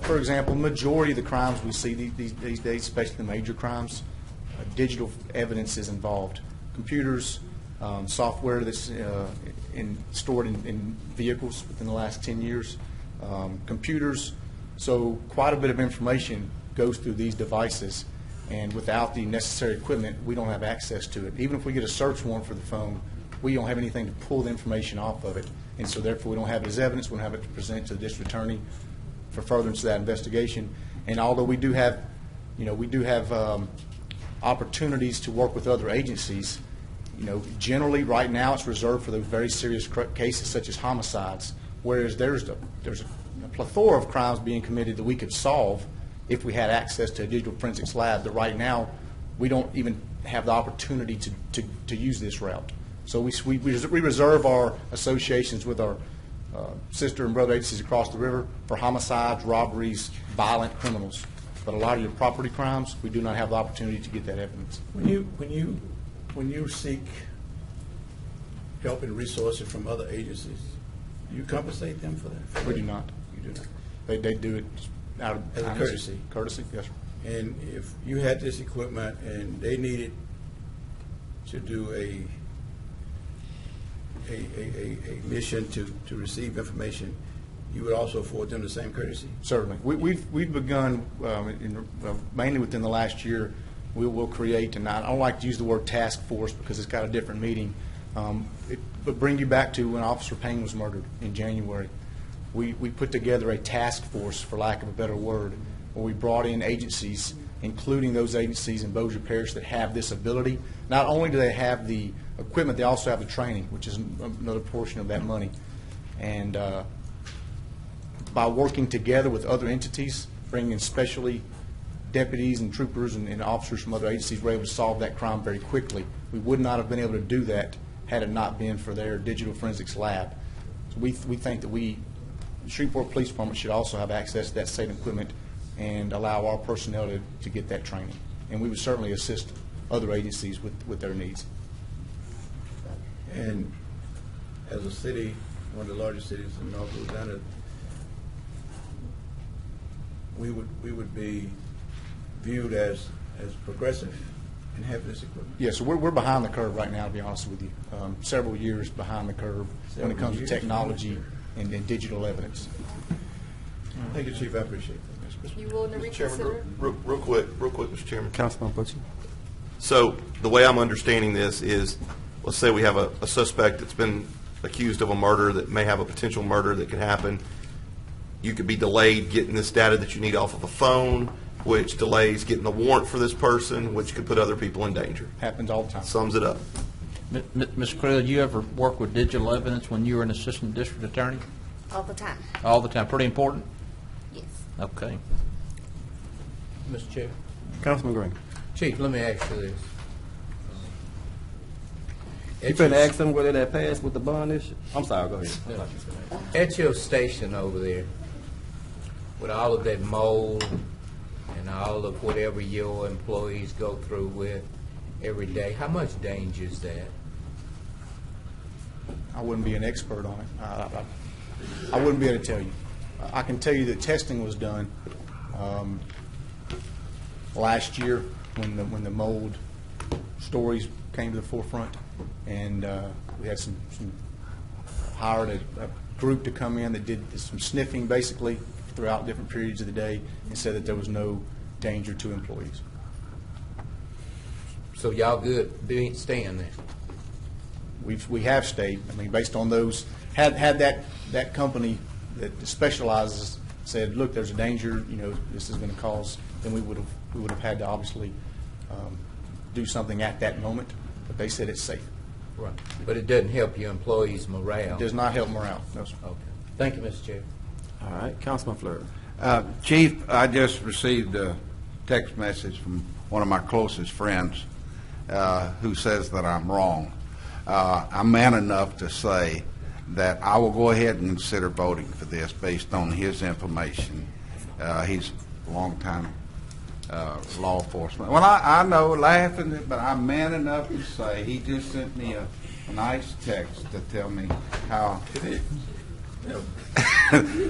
for example, majority of the crimes we see these days, especially the major crimes, digital evidence is involved. Computers, software that's stored in vehicles within the last 10 years, computers. So quite a bit of information goes through these devices, and without the necessary equipment, we don't have access to it. Even if we get a search warrant for the phone, we don't have anything to pull the information off of it, and so therefore we don't have it as evidence. We don't have it to present to the district attorney for furtherance of that investigation. And although we do have, opportunities to work with other agencies, generally right now it's reserved for those very serious cases such as homicides, whereas there's a plethora of crimes being committed that we could solve if we had access to a digital forensics lab, that right now we don't even have the opportunity to use this route. So we reserve our associations with our sister and brother agencies across the river for homicides, robberies, violent criminals. But a lot of your property crimes, we do not have the opportunity to get that evidence. When you seek help and resources from other agencies, do you compensate them for that? We do not. You do not. They do it out of As a courtesy. Courtesy, yes, sir. And if you had this equipment and they needed to do a mission to receive information, you would also afford them the same courtesy? Certainly. We've begun, mainly within the last year, we will create, and I don't like to use the word task force because it's got a different meaning, but bring you back to when Officer Payne was murdered in January. We put together a task force, for lack of a better word, where we brought in agencies, including those agencies in Bossier Parish that have this ability. Not only do they have the equipment, they also have the training, which is another portion of that money. And by working together with other entities, bringing in specially deputies and troopers and officers from other agencies, we're able to solve that crime very quickly. We would not have been able to do that had it not been for their digital forensics lab. So we think that the Shreveport Police Department should also have access to that same equipment and allow our personnel to get that training. And we would certainly assist other agencies with their needs. And as a city, one of the largest cities in North Louisiana, we would be viewed as progressive in having this equipment. Yeah, so we're behind the curve right now, to be honest with you. Several years behind the curve when it comes to technology and digital evidence. Thank you, Chief. I appreciate that. You willing to Mr. Chairman, reconsider? real quick, Mr. Chairman. Councilman Butcher. So the way I'm understanding this is, let's say we have a suspect that's been accused of a murder that may have a potential murder that could happen. You could be delayed getting this data that you need off of a phone, which delays getting the warrant for this person, which could put other people in danger. Happens all the time. Sums it up. Ms. Creel, did you ever work with digital evidence when you were an assistant district attorney? All the time. All the time. Pretty important? Yes. Okay. Mr. Chair. Councilman Green. Chief, let me ask you this. You better ask them whether that passed with the bond issue. I'm sorry, go ahead. At your station over there, with all of that mold and all of whatever your employees go through with every day, how much danger is that? I wouldn't be an expert on it. I wouldn't be able to tell you. I can tell you that testing was done last year when the mold stories came to the forefront, and we had some hired a group to come in that did some sniffing basically throughout different periods of the day and said that there was no danger to employees. So y'all good staying there? We have stayed. I mean, based on those, had that company that specializes said, look, there's a danger, this is going to cause, then we would have had to obviously do something at that moment. But they said it's safe. Right. But it doesn't help your employees' morale? It does not help morale. No, sir. Okay. Thank you, Mr. Chair. All right, Councilman Fleury. Chief, I just received a text message from one of my closest friends who says that I'm wrong. I'm man enough to say that I will go ahead and consider voting for this based on his information. He's a long-time law enforcement. Well, I know, laughing, but I'm man enough to say he just sent me a nice text to tell me how.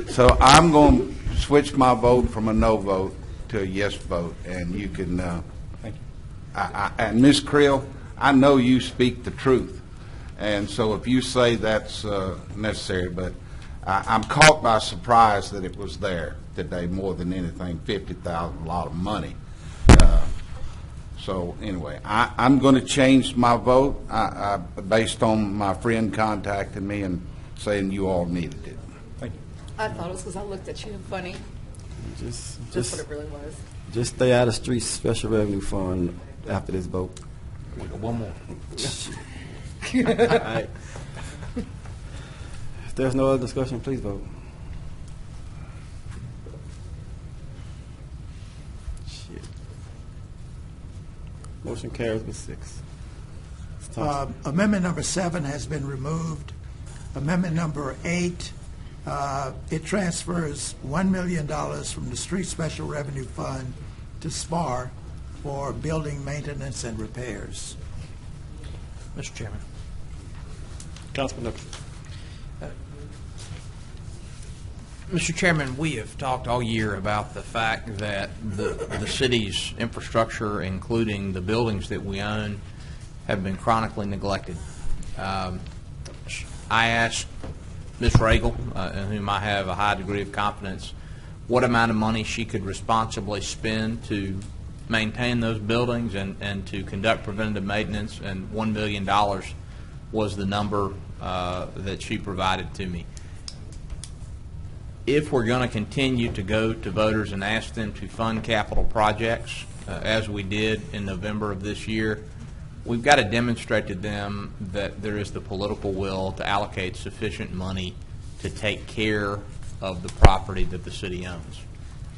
So I'm going to switch my vote from a no vote to a yes vote, and you can. Thank you. And Ms. Creel, I know you speak the truth, and so if you say that's necessary, but I'm caught by surprise that it was there today more than anything. 50,000, a lot of money. So anyway, I'm going to change my vote based on my friend contacting me and saying you all needed it. Thank you. I thought it was because I looked at you funny. Just That's what it really was. Just stay out of street special revenue fund after this vote. We got one more. All right. If there's no other discussion, please vote. Shit. Motion carries with 6. Amendment number 7 has been removed. Amendment number 8, it transfers $1 million from the Street Special Revenue Fund to SPAR for building maintenance and repairs. Mr. Chairman. Councilman Nixon. Mr. Chairman, we have talked all year about the fact that the city's infrastructure, including the buildings that we own, have been chronically neglected. I asked Ms. Regal, in whom I have a high degree of confidence, what amount of money she could responsibly spend to maintain those buildings and to conduct preventative maintenance, and $1 million was the number that she provided to me. If we're going to continue to go to voters and ask them to fund capital projects, as we did in November of this year, we've got to demonstrate to them that there is the political will to allocate sufficient money to take care of the property that the city owns.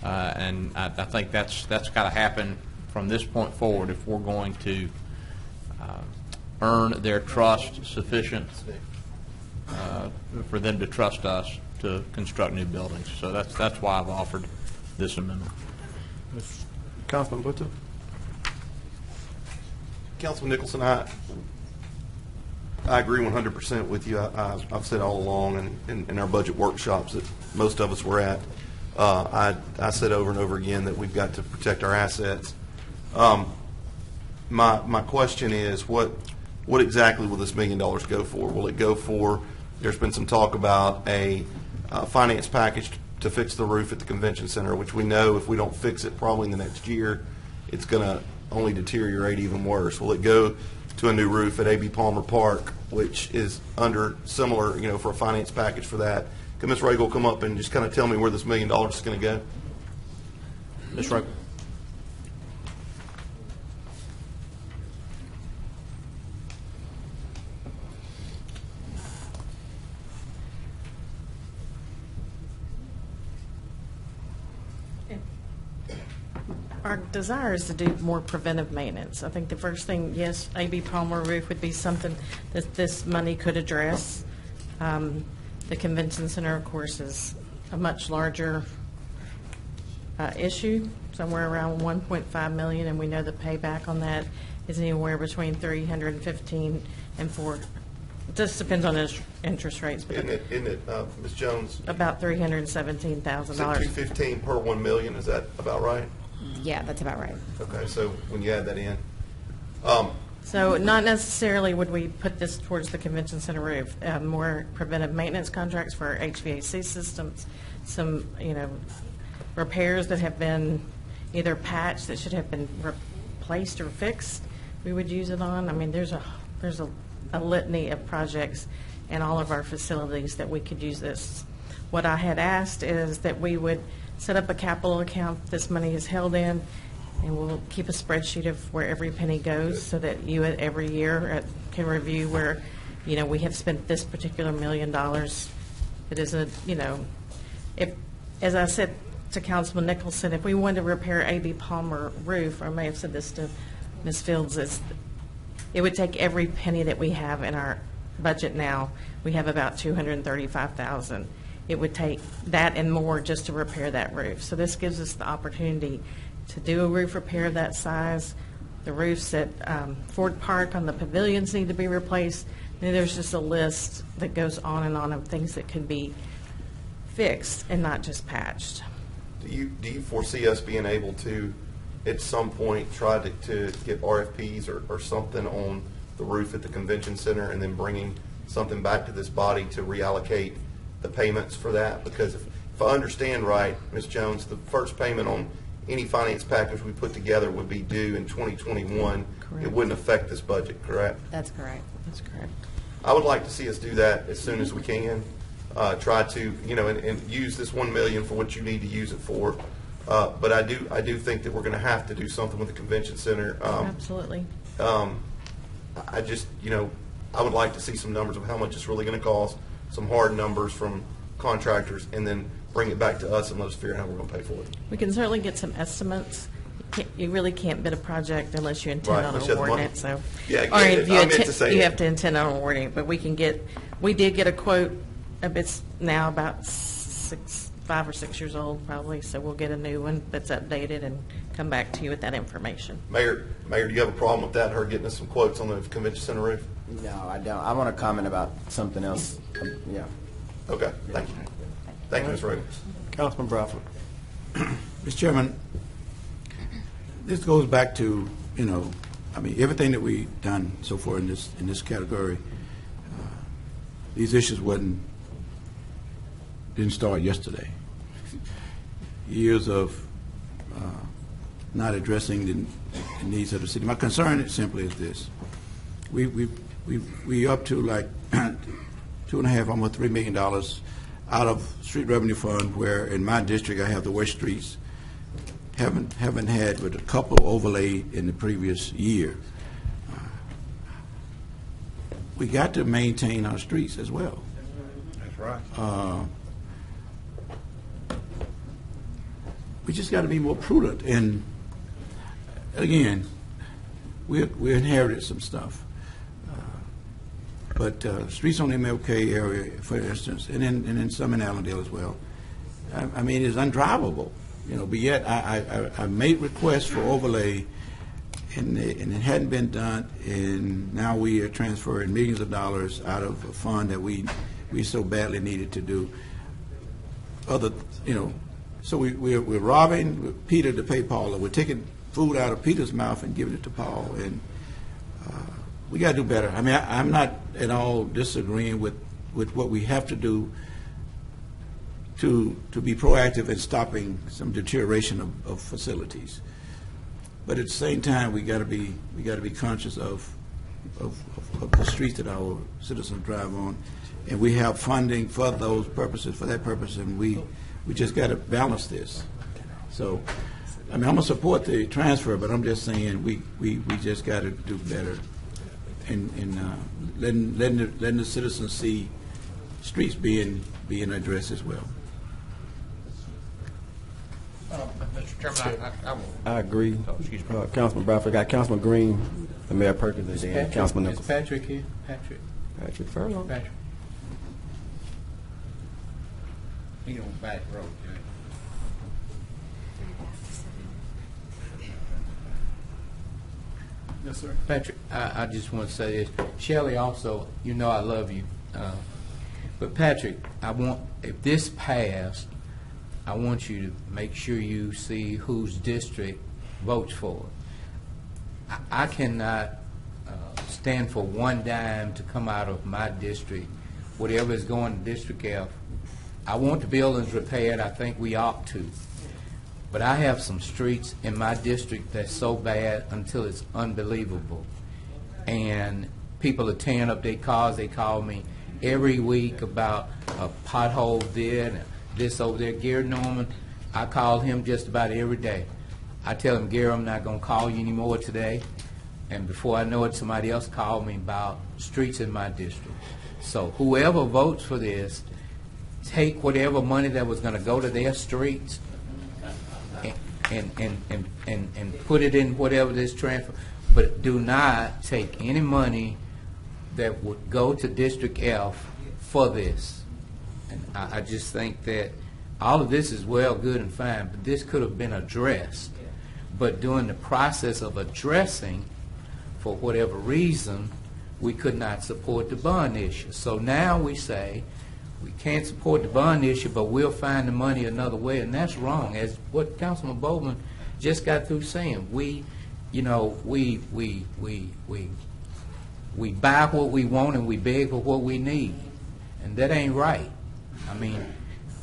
And I think that's got to happen from this point forward if we're going to earn their trust sufficient for them to trust us to construct new buildings. So that's why I've offered this amendment. Councilman Butler? Councilman Nicholson, I agree 100% with you. I've said all along in our budget workshops that most of us were at, I said over and over again that we've got to protect our assets. My question is, what exactly will this $1 million go for? Will it go for, there's been some talk about a finance package to fix the roof at the convention center, which we know if we don't fix it probably in the next year, it's going to only deteriorate even worse. Will it go to a new roof at A.B. Palmer Park, which is under similar, for a finance package for that? Can Ms. Regal come up and just kind of tell me where this $1 million is going to go? Ms. Regal. Our desire is to do more preventive maintenance. I think the first thing, yes, A.B. Palmer roof would be something that this money could address. The convention center, of course, is a much larger issue, somewhere around $1.5 million, and we know the payback on that is anywhere between $315 and $400. It just depends on his interest rates. But Isn't it, Ms. Jones? About $317,000. $215 per $1 million. Is that about right? Yeah, that's about right. Okay, so when you add that in, So not necessarily would we put this towards the convention center roof. More preventive maintenance contracts for our HVAC systems, some, repairs that have been either patched that should have been replaced or fixed, we would use it on. I mean, there's a litany of projects in all of our facilities that we could use this. What I had asked is that we would set up a capital account this money is held in, and we'll keep a spreadsheet of where every penny goes so that you every year can review where, we have spent this particular $1 million. It isn't, if, as I said to Councilman Nicholson, if we wanted to repair A.B. Palmer roof, or I may have said this to Ms. Fields, it would take every penny that we have in our budget now. We have about $235,000. It would take that and more just to repair that roof. So this gives us the opportunity to do a roof repair of that size. The roofs at Ford Park on the pavilions need to be replaced. And there's just a list that goes on and on of things that could be fixed and not just patched. do you foresee us being able to, at some point, try to get RFPs or something on the roof at the convention center, and then bringing something back to this body to reallocate the payments for that? Because if I understand right, Ms. Jones, the first payment on any finance package we put together would be due in 2021. Correct. It wouldn't affect this budget, correct? That's correct. That's correct. I would like to see us do that as soon as we can. Try to, and use this $1 million for what you need to use it for. But I do think that we're going to have to do something with the convention center. Absolutely. I just, I would like to see some numbers of how much it's really going to cost, some hard numbers from contractors, and then bring it back to us and let us figure out how we're going to pay for it. We can certainly get some estimates. You really can't bid a project unless you intend Right, on unless you have the awarding money. it. So, Yeah, I or get if it. I meant to say you it. have to intend on awarding it. But we did get a quote. It's now about 5 or 6 years old, probably. So we'll get a new one that's updated and come back to you with that information. Mayor, do you have a problem with that? Her getting us some quotes on the convention center roof? No, I don't. I want to comment about something else. Yeah. Okay, thank you. Thank you, Ms. Reagan. Councilman Bradford. Mr. Chairman, this goes back to, everything that we've done so far in this category. These issues wasn't didn't start yesterday. Years of not addressing the needs of the city. My concern is simply is this: we up to like $2.5, almost $3 million out of street revenue fund, where in my district I have the worst streets. Haven't had but a couple overlaid in the previous year. We got to maintain our streets as well. That's right. We just got to be more prudent. And again, we inherited some stuff. But streets on the MLK area, for instance, and in some in Allendale as well, I mean, it's undrivable. But yet I made requests for overlay, and it hadn't been done, and now we are transferring millions of dollars out of a fund that we so badly needed to do. So we're robbing Peter to pay Paul, or we're taking food out of Peter's mouth and giving it to Paul, and we got to do better. I mean, I'm not at all disagreeing with what we have to do to be proactive in stopping some deterioration of facilities. But at the same time, we got to be conscious of the streets that our citizens drive on, and we have funding for those purposes, for that purpose, and we just got to balance this. So, I mean, I'm gonna support the transfer, but I'm just saying we just got to do better in letting the citizens see streets being addressed as well. Mr. Chairman, I will. I agree. Oh, excuse me. Councilman Bradford, got Councilman Green, the Mayor Perkins, and then Councilman Is Nichols. Patrick here? Patrick Furlong. Patrick. He on back road. Yes, sir. Patrick, I just want to say this. Shelley, also, I love you. But Patrick, if this passed, I want you to make sure you see whose district votes for it. I cannot stand for one dime to come out of my district, whatever is going to District F. I want the buildings repaired. I think we ought to. But I have some streets in my district that's so bad until it's unbelievable. And people are tearing up their cars. They call me every week about a pothole there and this over there. Gary Norman, I call him just about every day. I tell him, Gary, I'm not going to call you anymore today. And before I know it, somebody else called me about streets in my district. So whoever votes for this, take whatever money that was going to go to their streets and put it in whatever this transfer. But do not take any money that would go to District F for this. And I just think that all of this is well, good, and fine, but this could have been addressed. But during the process of addressing, for whatever reason, we could not support the bond issue. So now we say we can't support the bond issue, but we'll find the money another way, and that's wrong. As what Councilman Bowman just got through saying, we buy what we want and we beg for what we need, and that ain't right. I mean,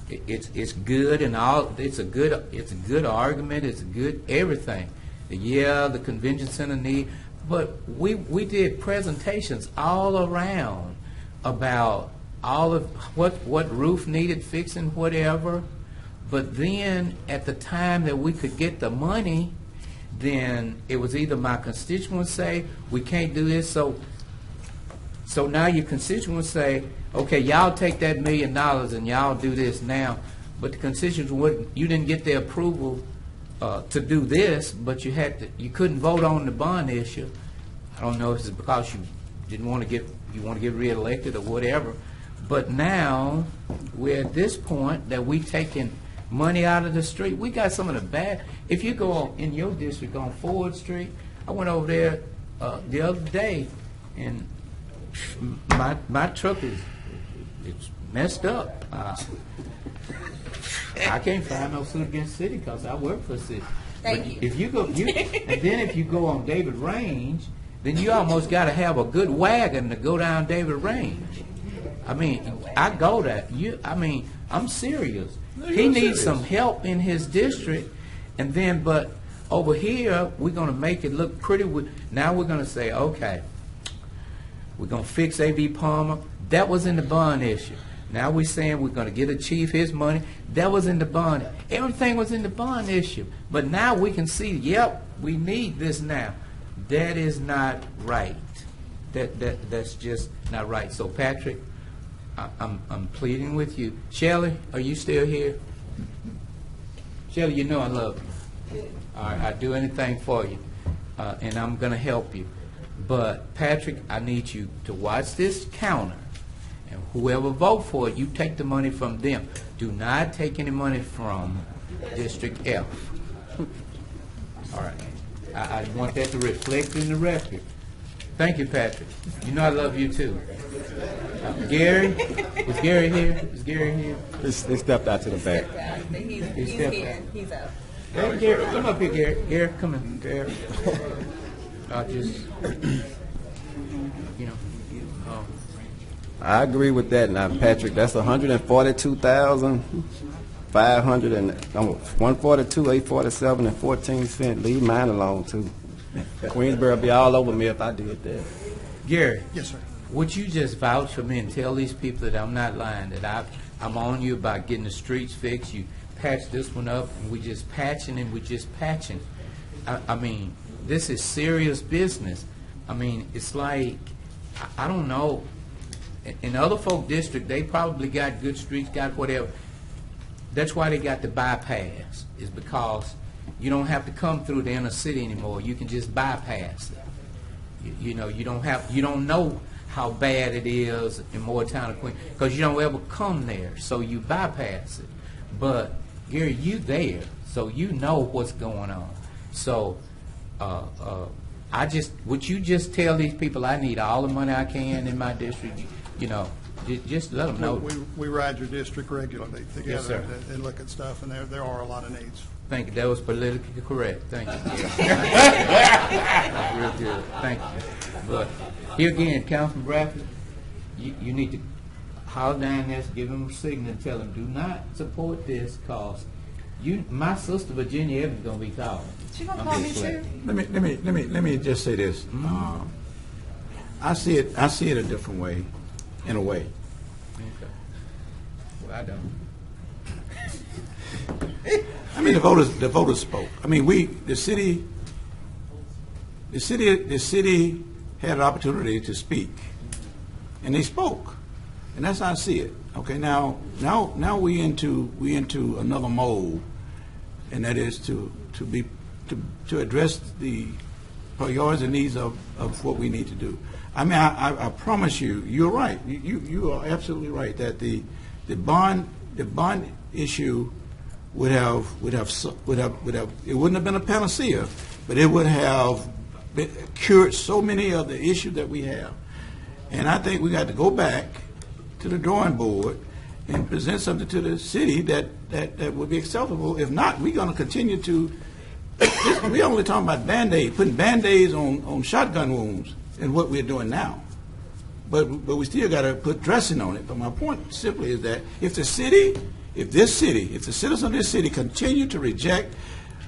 it's good and all. It's a good argument. It's a good everything. Yeah, the convention center need, but we did presentations all around about all of what roof needed fixing, whatever. But then at the time that we could get the money, then it was either my constituents say we can't do this, so now your constituents say, okay, y'all take that $1 million and y'all do this now. But the constituents you didn't get their approval to do this, but you couldn't vote on the bond issue. I don't know if it's because you didn't want to get reelected or whatever. But now we're at this point that we taking money out of the street. We got some of the bad. If you go in your district on Ford Street, I went over there the other day, and my truck it's messed up. I can't find no suit against city because I work for the city. Thank you. If you go, and then if you go on David Range, then you almost got to have a good wagon to go down David Range. I mean, I go there. I'm serious. No, He you're needs serious. some help in his district, and then, but over here, we're going to make it look pretty. Now we're going to say, okay, we're going to fix A.B. Palmer. That was in the bond issue. Now we're saying we're going to get a chief his money. That was in the bond. Everything was in the bond issue. But now we can see, yep, we need this now. That is not right. That's just not right. So, Patrick, I'm pleading with you. Shelley, are you still here? Shelley, you know I love you. All right, I'd do anything for you, and I'm going to help you. But, Patrick, I need you to watch this counter, and whoever vote for it, you take the money from them. Do not take any money from District F. All right. I want that to reflect in the record. Thank you, Patrick. You know I love you, too. Gary? Was Gary here? Is Gary here? They stepped out to the back. He's here. He's out. Hey, Gary, come up here, Gary. Gary, come in. Gary. I'll just, I agree with that now, Patrick. That's 142,500 and 142, 847 and 14 cents. Leave mine alone too. Queensboro be all over me if I did that. Gary. Yes, sir. Would you just vouch for me and tell these people that I'm not lying, that I'm on you about getting the streets fixed? You patch this one up, and we just patching and we just patching. I mean, this is serious business. I mean, it's like, I don't know. In other folk district, they probably got good streets, got whatever. That's why they got the bypass, is because you don't have to come through the inner city anymore. You can just bypass it. You know, you don't know how bad it is in Moortown or Queen, because you don't ever come there, so you bypass it. But Gary, you there, so you know what's going on. So would you just tell these people I need all the money I can in my district? You know, just let them know. We ride your district regularly together. Yes, sir. And look at stuff, and there are a lot of needs. Thank you. That was politically correct. Thank you. Real good. Thank you. But here again, Councilman Bradford, you need to holler down there, give them a signal, and tell them do not support this, cause my sister Virginia Evans is gonna be calling. She gonna call me too. Let me just say this. I see it a different way, in a way. Okay. Well, I don't. I mean, the voters spoke. I mean, the city had an opportunity to speak, and they spoke, and that's how I see it. Okay, now we into another mode, and that is to address the priorities and needs of what we need to do. I mean, I promise you, you're right. You are absolutely right that the bond issue would have it wouldn't have been a panacea, but it would have cured so many of the issues that we have. And I think we got to go back to the drawing board and present something to the city that would be acceptable. If not, we're going to continue to. We're only talking about Band-Aid, putting Band-Aids on shotgun wounds, and what we're doing now. But we still got to put dressing on it. But my point simply is that if the citizens of this city continue to reject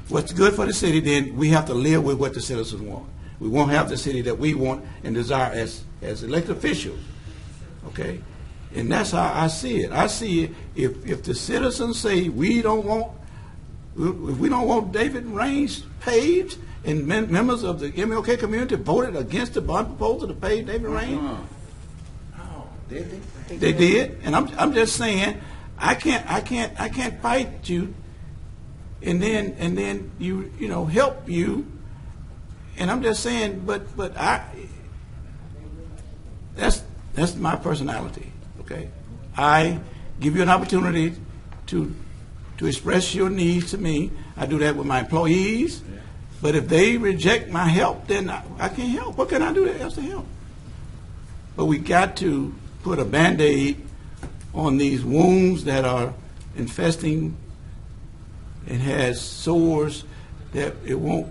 what's good for the city, then we have to live with what the citizens want. We won't have the city that we want and desire as elected officials. Okay? And that's how I see it. I see it, if the citizens say if we don't want David Range paved, and members of the MLK community voted against the bond proposal to pave David Range. Did they? They did, and I'm just saying, I can't fight you, and then you help you, and I'm just saying, but that's my personality. Okay, I give you an opportunity to express your needs to me. I do that with my employees, but if they reject my help, then I can't help. What can I do else to help? But we got to put a Band-Aid on these wounds that are infesting and has sores that it won't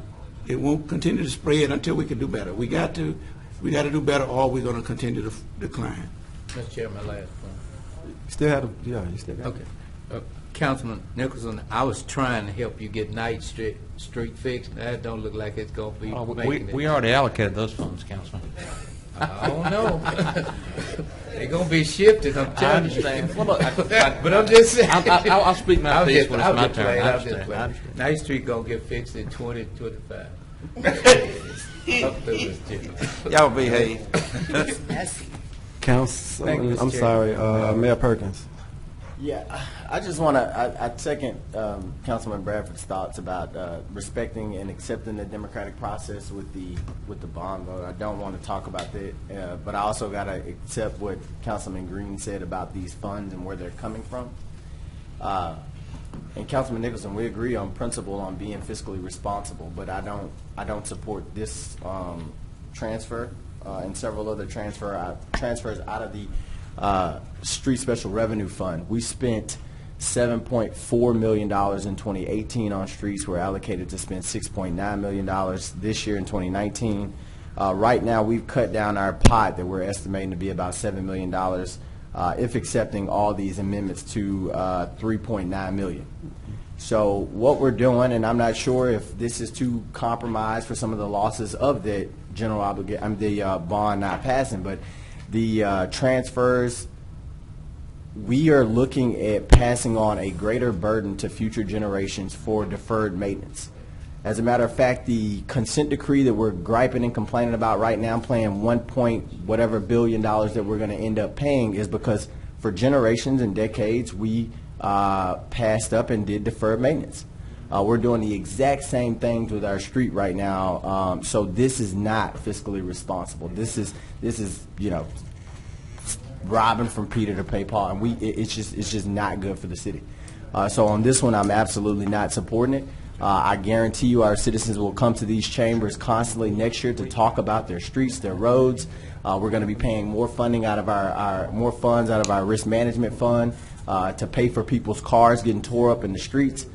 continue to spread until we can do better. We got to do better, or we're going to continue to decline. Mr. Chairman, my last point. Still had you still got Okay. Councilman Nicholson, I was trying to help you get Ninth Street fixed. That don't look like it's going to be making it. We already allocated those funds, Councilman. I don't know. They're going to be shifted, I'm telling you. understand. But I'm just saying. I'll speak my piece when it's my turn. I understand. Ninth Street going to get fixed in 2025. Y'all behave. Council, Thank you, Mr. I'm Chair. sorry, Mayor Perkins. Yeah, I just want to, I second Councilman Bradford's thoughts about respecting and accepting the democratic process with the bond vote. I don't want to talk about that, but I also got to accept what Councilman Green said about these funds and where they're coming from. And Councilman Nicholson, we agree on principle on being fiscally responsible, but I don't support this transfer and several other transfers out of the Street Special Revenue Fund. We spent $7.4 million in 2018 on streets. We're allocated to spend $6.9 million this year in 2019. Right now, we've cut down our pot that we're estimating to be about $7 million, if accepting all these amendments, to $3.9 million. So what we're doing, and I'm not sure if this is to compromise for some of the losses of the general obligation, the bond not passing, but the transfers, we are looking at passing on a greater burden to future generations for deferred maintenance. As a matter of fact, the consent decree that we're griping and complaining about right now, paying whatever billion dollars that we're going to end up paying, is because for generations and decades we passed up and did deferred maintenance. We're doing the exact same things with our street right now. So this is not fiscally responsible. This is robbing from Peter to pay Paul, and it's just not good for the city. So on this one, I'm absolutely not supporting it. I guarantee you our citizens will come to these chambers constantly next year to talk about their streets, their roads. We're going to be paying more funding out of more funds out of our risk management fund to pay for people's cars getting tore up in the streets.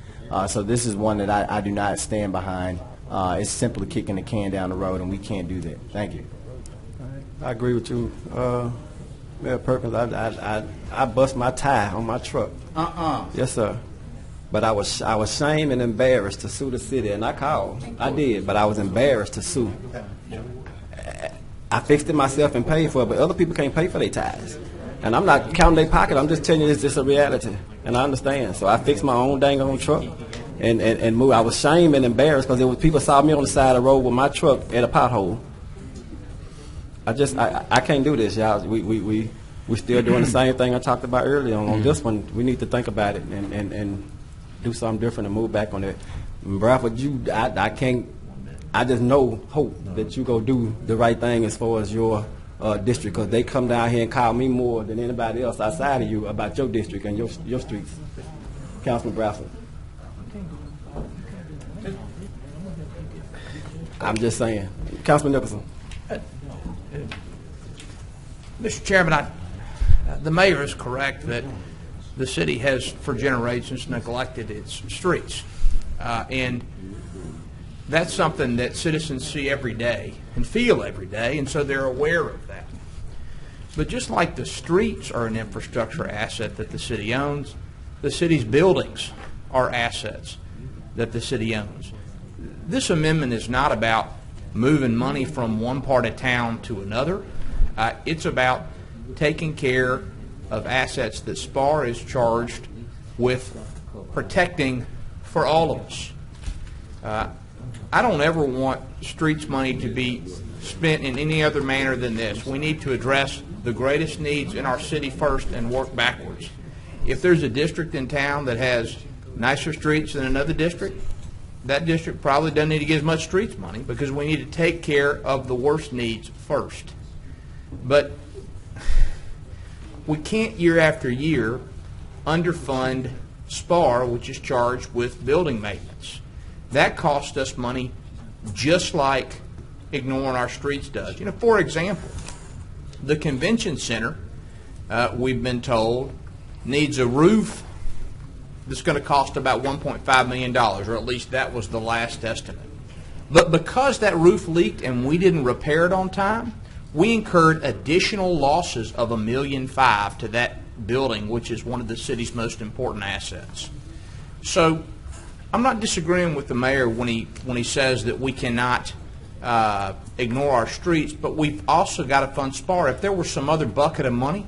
So this is one that I do not stand behind. It's simply kicking the can down the road, and we can't do that. Thank you. I agree with you, Mayor Perkins. I bust my tie on my truck. Yes, sir. But I was ashamed and embarrassed to sue the city, and I called. I did, but I was embarrassed to sue. I fixed it myself and paid for it, but other people can't pay for their ties. And I'm not counting their pocket. I'm just telling you it's just a reality, and I understand. So I fixed my own dang on truck and moved. I was ashamed and embarrassed because people saw me on the side of the road with my truck at a pothole. I can't do this, y'all. We still doing the same thing I talked about earlier. On this one, we need to think about it and do something different and move back on it. Bradford, I just hope that you go do the right thing as far as your district, because they come down here and call me more than anybody else outside of you about your district and your streets. Councilman Bradford. I'm just saying. Councilman Nicholson. Mr. Chairman, the mayor is correct that the city has for generations neglected its streets. And that's something that citizens see every day and feel every day, and so they're aware of that. But just like the streets are an infrastructure asset that the city owns, the city's buildings are assets that the city owns. This amendment is not about moving money from one part of town to another. It's about taking care of assets that SPAR is charged with protecting for all of us. I don't ever want streets money to be spent in any other manner than this. We need to address the greatest needs in our city first and work backwards. If there's a district in town that has nicer streets than another district, that district probably doesn't need to get as much streets money, because we need to take care of the worst needs first. But we can't year after year underfund SPAR, which is charged with building maintenance. That costs us money just like ignoring our streets does. For example, the convention center, we've been told, needs a roof that's going to cost about $1.5 million, or at least that was the last estimate. But because that roof leaked and we didn't repair it on time, we incurred additional losses of $1.5 million to that building, which is one of the city's most important assets. So I'm not disagreeing with the mayor when he says that we cannot ignore our streets, but we've also got to fund SPAR. If there were some other bucket of money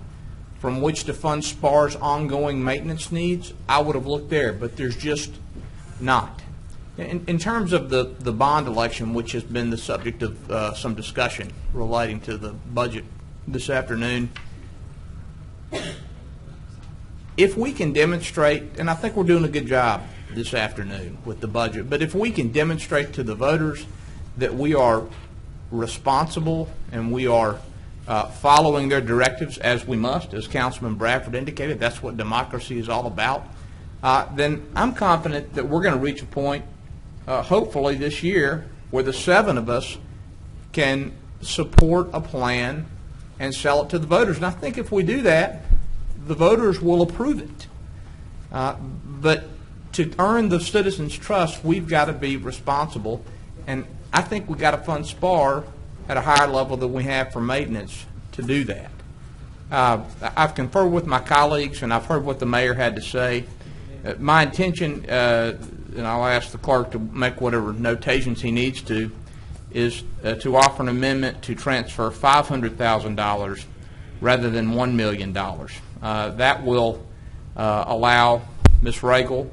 from which to fund SPAR's ongoing maintenance needs, I would have looked there, but there's just not. In terms of the bond election, which has been the subject of some discussion relating to the budget this afternoon, if we can demonstrate, and I think we're doing a good job this afternoon with the budget, but if we can demonstrate to the voters that we are responsible and we are following their directives as we must, as Councilman Bradford indicated, that's what democracy is all about, then I'm confident that we're going to reach a point, hopefully this year, where the 7 of us can support a plan and sell it to the voters. And I think if we do that, the voters will approve it. But to earn the citizens' trust, we've got to be responsible. And I think we've got to fund SPAR at a higher level than we have for maintenance to do that. I've conferred with my colleagues, and I've heard what the mayor had to say. My intention, and I'll ask the clerk to make whatever notations he needs to, is to offer an amendment to transfer $500,000 rather than $1 million. That will allow Ms. Regal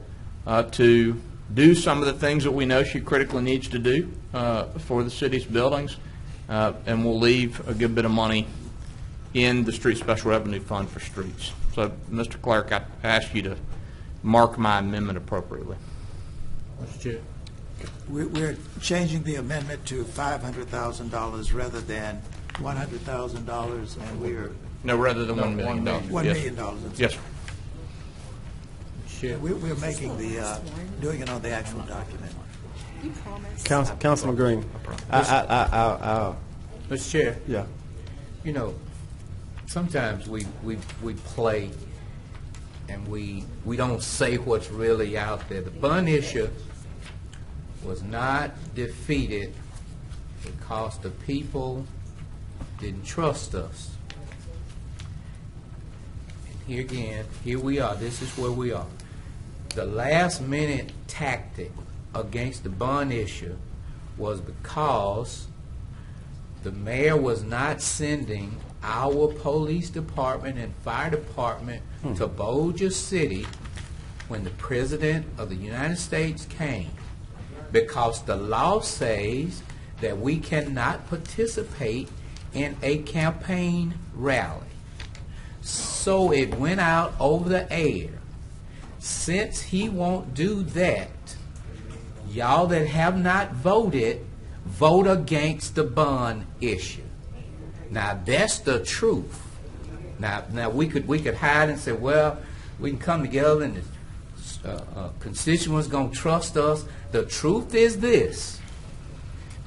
to do some of the things that we know she critically needs to do for the city's buildings, and we'll leave a good bit of money in the Street Special Revenue Fund for streets. So, Mr. Clerk, I ask you to mark my amendment appropriately. Mr. Chair. We're changing the amendment to $500,000 rather than $100,000, and we are... No, rather than $1 million. $1 million. Yes, sir. We're making the, doing it on the actual document. You promised. Councilman Green, Mr. Chair. Yeah. You know, sometimes we play and we don't say what's really out there. The bond issue was not defeated because the people didn't trust us. And here again, here we are. This is where we are. The last minute tactic against the bond issue was because the mayor was not sending our police department and fire department to Bossier City when the President of the United States came, because the law says that we cannot participate in a campaign rally. So it went out over the air. Since he won't do that, y'all that have not voted, vote against the bond issue. Now that's the truth. Now we could hide and say, well, we can come together and the constituents going to trust us. The truth is this: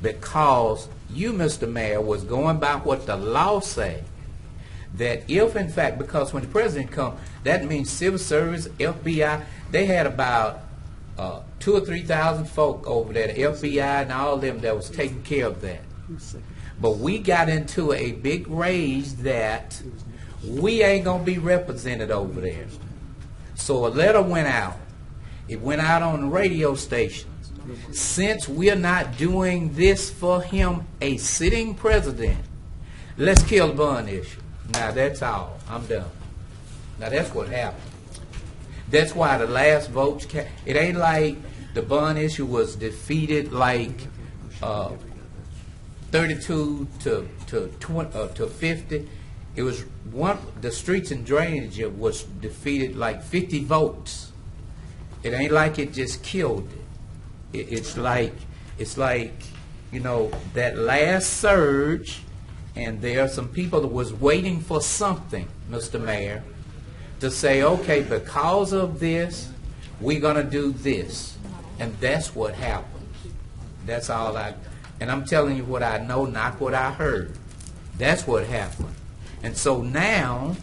because you, Mr. Mayor, was going by what the law say, that if in fact, because when the president come, that means civil service, FBI, they had about 2,000 or 3,000 folk over there, the FBI and all of them that was taking care of that. But we got into a big rage that we ain't going to be represented over there. So a letter went out. It went out on the radio stations. Since we're not doing this for him, a sitting president, let's kill the bond issue. Now that's all. I'm done. Now that's what happened. That's why the last votes it ain't like the bond issue was defeated like 32 to 50. It was the streets and drainage was defeated like 50 votes. It ain't like it just killed it. It's like you know, that last surge, and there are some people that was waiting for something, Mr. Mayor, to say, okay, because of this, we're going to do this. And that's what happened. That's all and I'm telling you what I know, not what I heard. That's what happened. And so now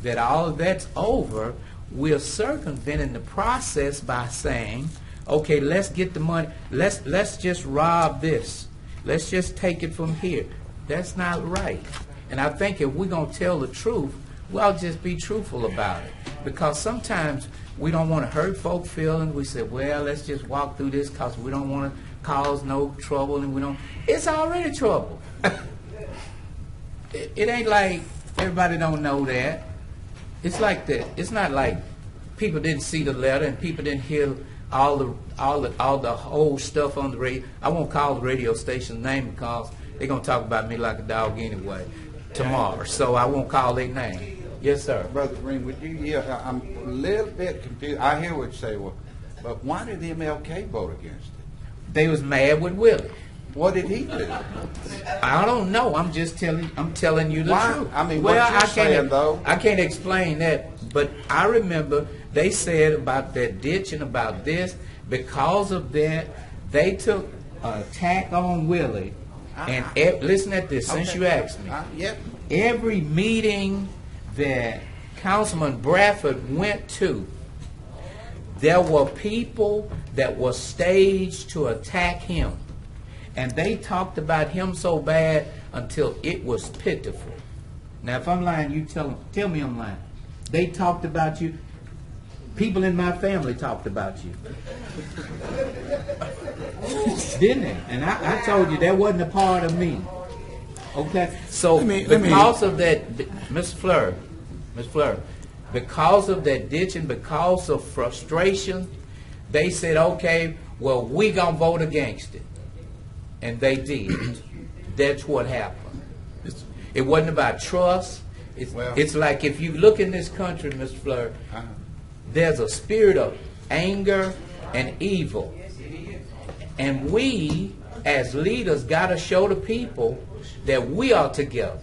that all of that's over, we're circumventing the process by saying, okay, let's get the money. Let's just rob this. Let's just take it from here. That's not right. And I think if we're going to tell the truth, we'll just be truthful about it. Because sometimes we don't want to hurt folk feelings. We say, well, let's just walk through this because we don't want to cause no trouble. And we don't. It's already trouble. It ain't like everybody don't know that. It's like that. It's not like people didn't see the letter and people didn't hear all the whole stuff on the radio. I won't call the radio station's name because they're gonna talk about me like a dog anyway tomorrow. So I won't call their name. Yes, sir. Brother Green, would you? Yeah, I'm a little bit confused. I hear what you say, well, but why did the MLK vote against it? They was mad with Willie. What did he do? I don't know. I'm just telling. I'm telling you the Why? truth. I mean, well, what you're saying, though. I can't explain that, but I remember they said about that ditch and about this. Because of that, they took an attack on Willie. And listen at this. Since you asked me, yep. Every meeting that Councilman Bradford went to, there were people that were staged to attack him. And they talked about him so bad until it was pitiful. Now, if I'm lying, you tell me I'm lying. They talked about you. People in my family talked about you. Didn't they? And I told you that wasn't a part of me. Okay? So because of that, Mr. Fleur, because of that ditch and because of frustration, they said, okay, well, we going to vote against it. And they did. That's what happened. It wasn't about trust. It's like if you look in this country, Mr. Fleur, there's a spirit of anger and evil. And we, as leaders, got to show the people that we are together.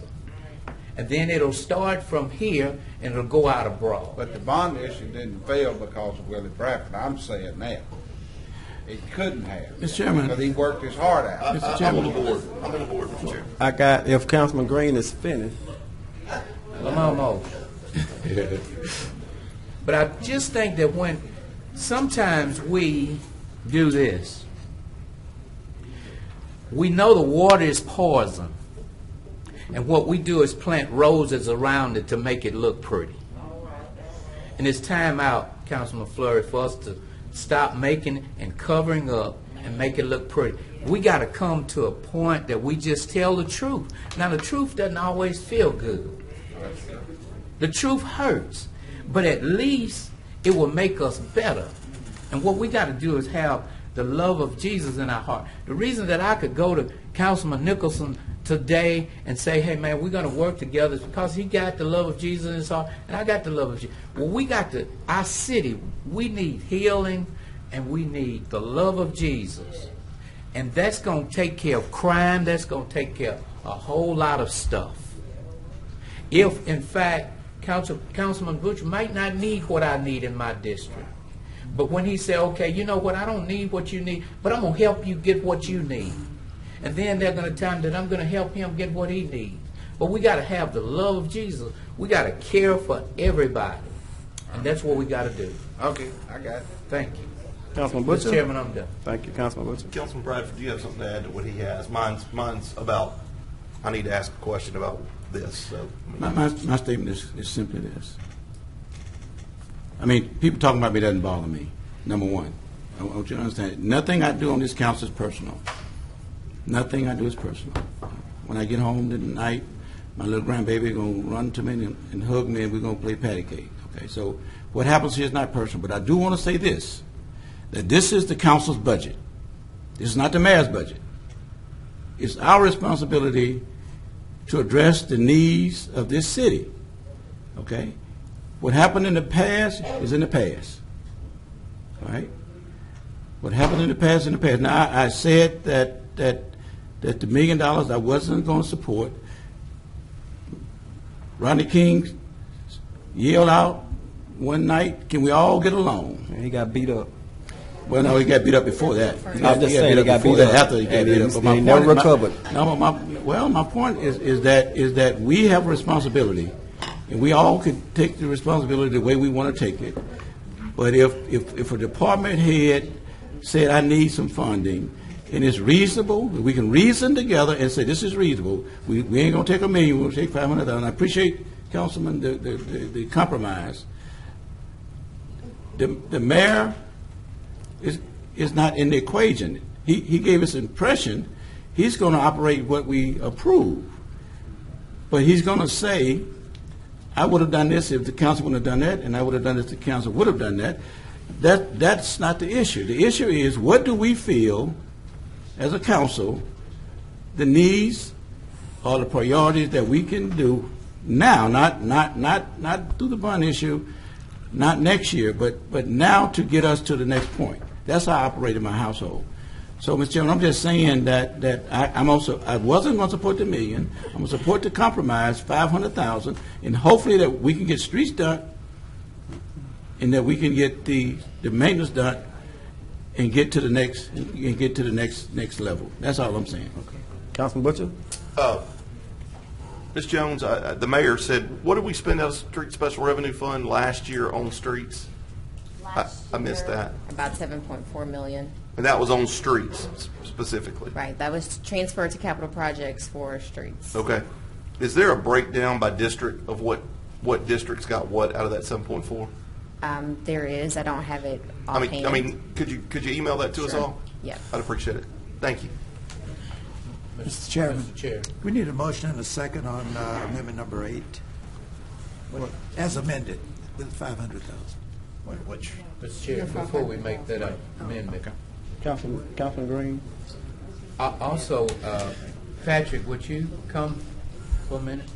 And then it'll start from here and it'll go out abroad. But the bond issue didn't fail because of Willie Bradford. I'm saying that. It couldn't have. Mr. Chairman. Because he worked his heart out. Mr. Chairman. I'm on the board, Mr. Chairman. If Councilman Green is finished. But I just think that when sometimes we do this, we know the water is poison. And what we do is plant roses around it to make it look pretty. And it's time out, Councilman Fleury, for us to stop making and covering up and make it look pretty. We got to come to a point that we just tell the truth. Now, the truth doesn't always feel good. The truth hurts. But at least it will make us better. And what we got to do is have the love of Jesus in our heart. The reason that I could go to Councilman Nicholson today and say, hey, man, we're going to work together is because he got the love of Jesus in his heart, and I got the love of Jesus. Well, we got our city, we need healing, and we need the love of Jesus. And that's going to take care of crime. That's going to take care of a whole lot of stuff. If, in fact, Councilman Butcher might not need what I need in my district. But when he said, okay, you know what, I don't need what you need, but I'm going to help you get what you need. And then they're going to tell him that I'm going to help him get what he needs. But we got to have the love of Jesus. We got to care for everybody. And that's what we got to do. Okay, I got it. Thank you. Councilman Butcher? Mr. Chairman, I'm done. Thank you, Councilman Butcher. Councilman Bradford, do you have something to add to what he has? Mine's about, I need to ask a question about this. So, My statement is simply this. I mean, people talking about me doesn't bother me, number one. I want you to understand, nothing I do on this council is personal. Nothing I do is personal. When I get home tonight, my little grandbaby is going to run to me and hug me, and we're going to play patty cake. Okay, so what happens here is not personal. But I do want to say this, that this is the council's budget. This is not the mayor's budget. It's our responsibility to address the needs of this city. Okay? What happened in the past is in the past. All right? What happened in the past is in the past. Now, I said that the $1 million I wasn't going to support. Rodney King yelled out one night, can we all get along? And he got beat up. Well, no, he got beat up before that. I'm just saying he got beat up. After he got beat up. But he never recovered. My point is that we have a responsibility, and we all can take the responsibility the way we want to take it. But if a department head said, I need some funding, and it's reasonable, we can reason together and say, this is reasonable, we ain't gonna take $1 million, we'll take 500,000. I appreciate, Councilman, the compromise. The mayor is not in the equation. He gave us impression he's going to operate what we approve. But he's going to say, I would have done this if the council wouldn't have done that, and I would have done this if the council would have done that. That's not the issue. The issue is, what do we feel as a council the needs or the priorities that we can do now, not through the bond issue, not next year, but now to get us to the next point. That's how I operate in my household. So, Mr. Chairman, I'm just saying that I wasn't going to support the $1 million. I'm going to support the compromise, 500,000, and hopefully that we can get streets done, and that we can get the maintenance done, and get to the next level. That's all I'm saying. Okay. Councilman Butcher? Ms. Jones, the mayor said, what did we spend out of street special revenue fund last year on streets? I missed that. About $7.4 million. And that was on streets specifically? Right. That was transferred to capital projects for streets. Okay. Is there a breakdown by district of what districts got what out of that 7.4? There is. I don't have it offhand. I mean, could you email that to us all? Yeah. I'd appreciate it. Thank you. Mr. Chairman, Mr. Chair. we need a motion and a second on amendment number 8, as amended, with 500,000. Mr. Chair, before we make that amendment. Councilman Green? Also, Patrick, would you come for a minute?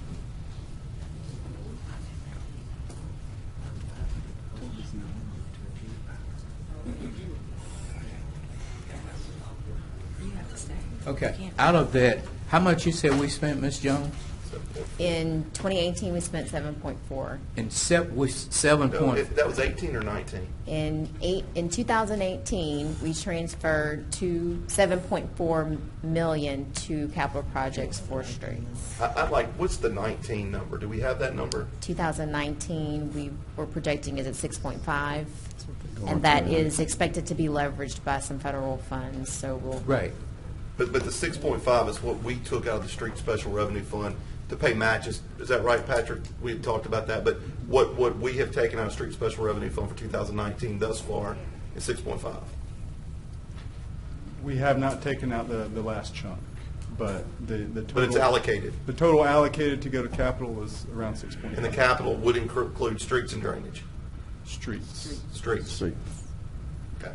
Okay. Out of that, how much you said we spent, Ms. Jones? In 2018, we spent 7.4. In 7 point. That was 18 or 19? In 2018, we transferred to 7.4 million to capital projects for streets. I'd like, what's the 19 number? Do we have that number? 2019, we were projecting is at 6.5, and that is expected to be leveraged by some federal funds. So we'll Right. But the 6.5 is what we took out of the street special revenue fund to pay matches. Is that right, Patrick? We had talked about that. But what we have taken out of street special revenue fund for 2019 thus far is 6.5. We have not taken out the last chunk, but the total. But it's allocated. The total allocated to go to capital was around 6.5. And the capital would include streets and drainage. Streets. Streets. Okay.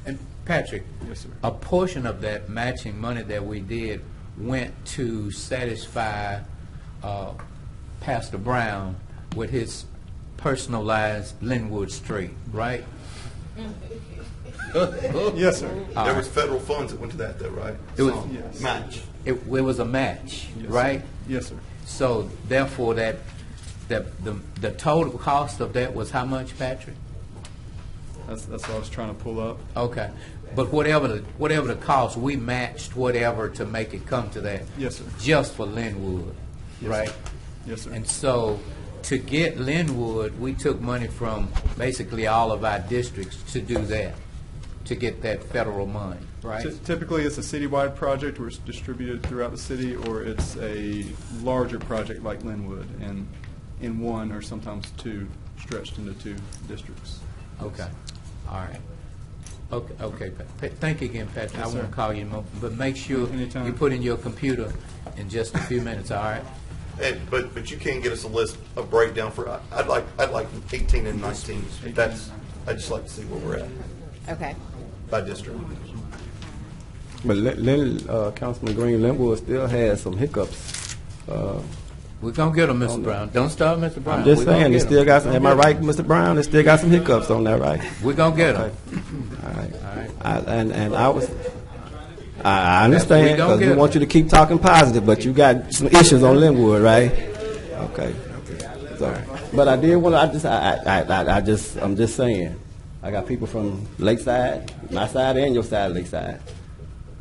And Patrick, Yes, sir. a portion of that matching money that we did went to satisfy Pastor Brown with his personalized Linwood Street, right? Yes, sir. There was federal funds that went to that, though, right? It was Yes. Match. It was a match, Yes, right? sir. Yes, sir. So therefore, the total cost of that was how much, Patrick? That's what I was trying to pull up. Okay, but whatever the cost, we matched whatever to make it come to that. Yes, sir. Just for Linwood, Yes, right? sir. Yes, sir. And so, to get Linwood, we took money from basically all of our districts to do that, to get that federal money, right? Typically, it's a citywide project where it's distributed throughout the city, or it's a larger project like Linwood, and in one or sometimes two, stretched into two districts. Okay, all right. Okay. Thank you again, Patrick. Yes, I won't sir. call you more, but make sure Anytime. you put in your computer in just a few minutes, all right? But you can get us a list of breakdown for, I'd like 18 and 19. I'd just like to see where we're at Okay. by district. But Councilman Green, Linwood still has some hiccups. We're going to get them, Mr. Brown. Don't start, Mr. Brown. I'm just We're gonna saying, they get still 'em. got some, am I right, Mr. Brown? They still got some hiccups on that, right? We're going to get them. All right. All right. I understand, We gonna because we get want you to keep talking positive, but you got some issues on Linwood, right? Okay. So, but I did want to, I'm just saying, I got people from Lakeside, my side and your side of Lakeside.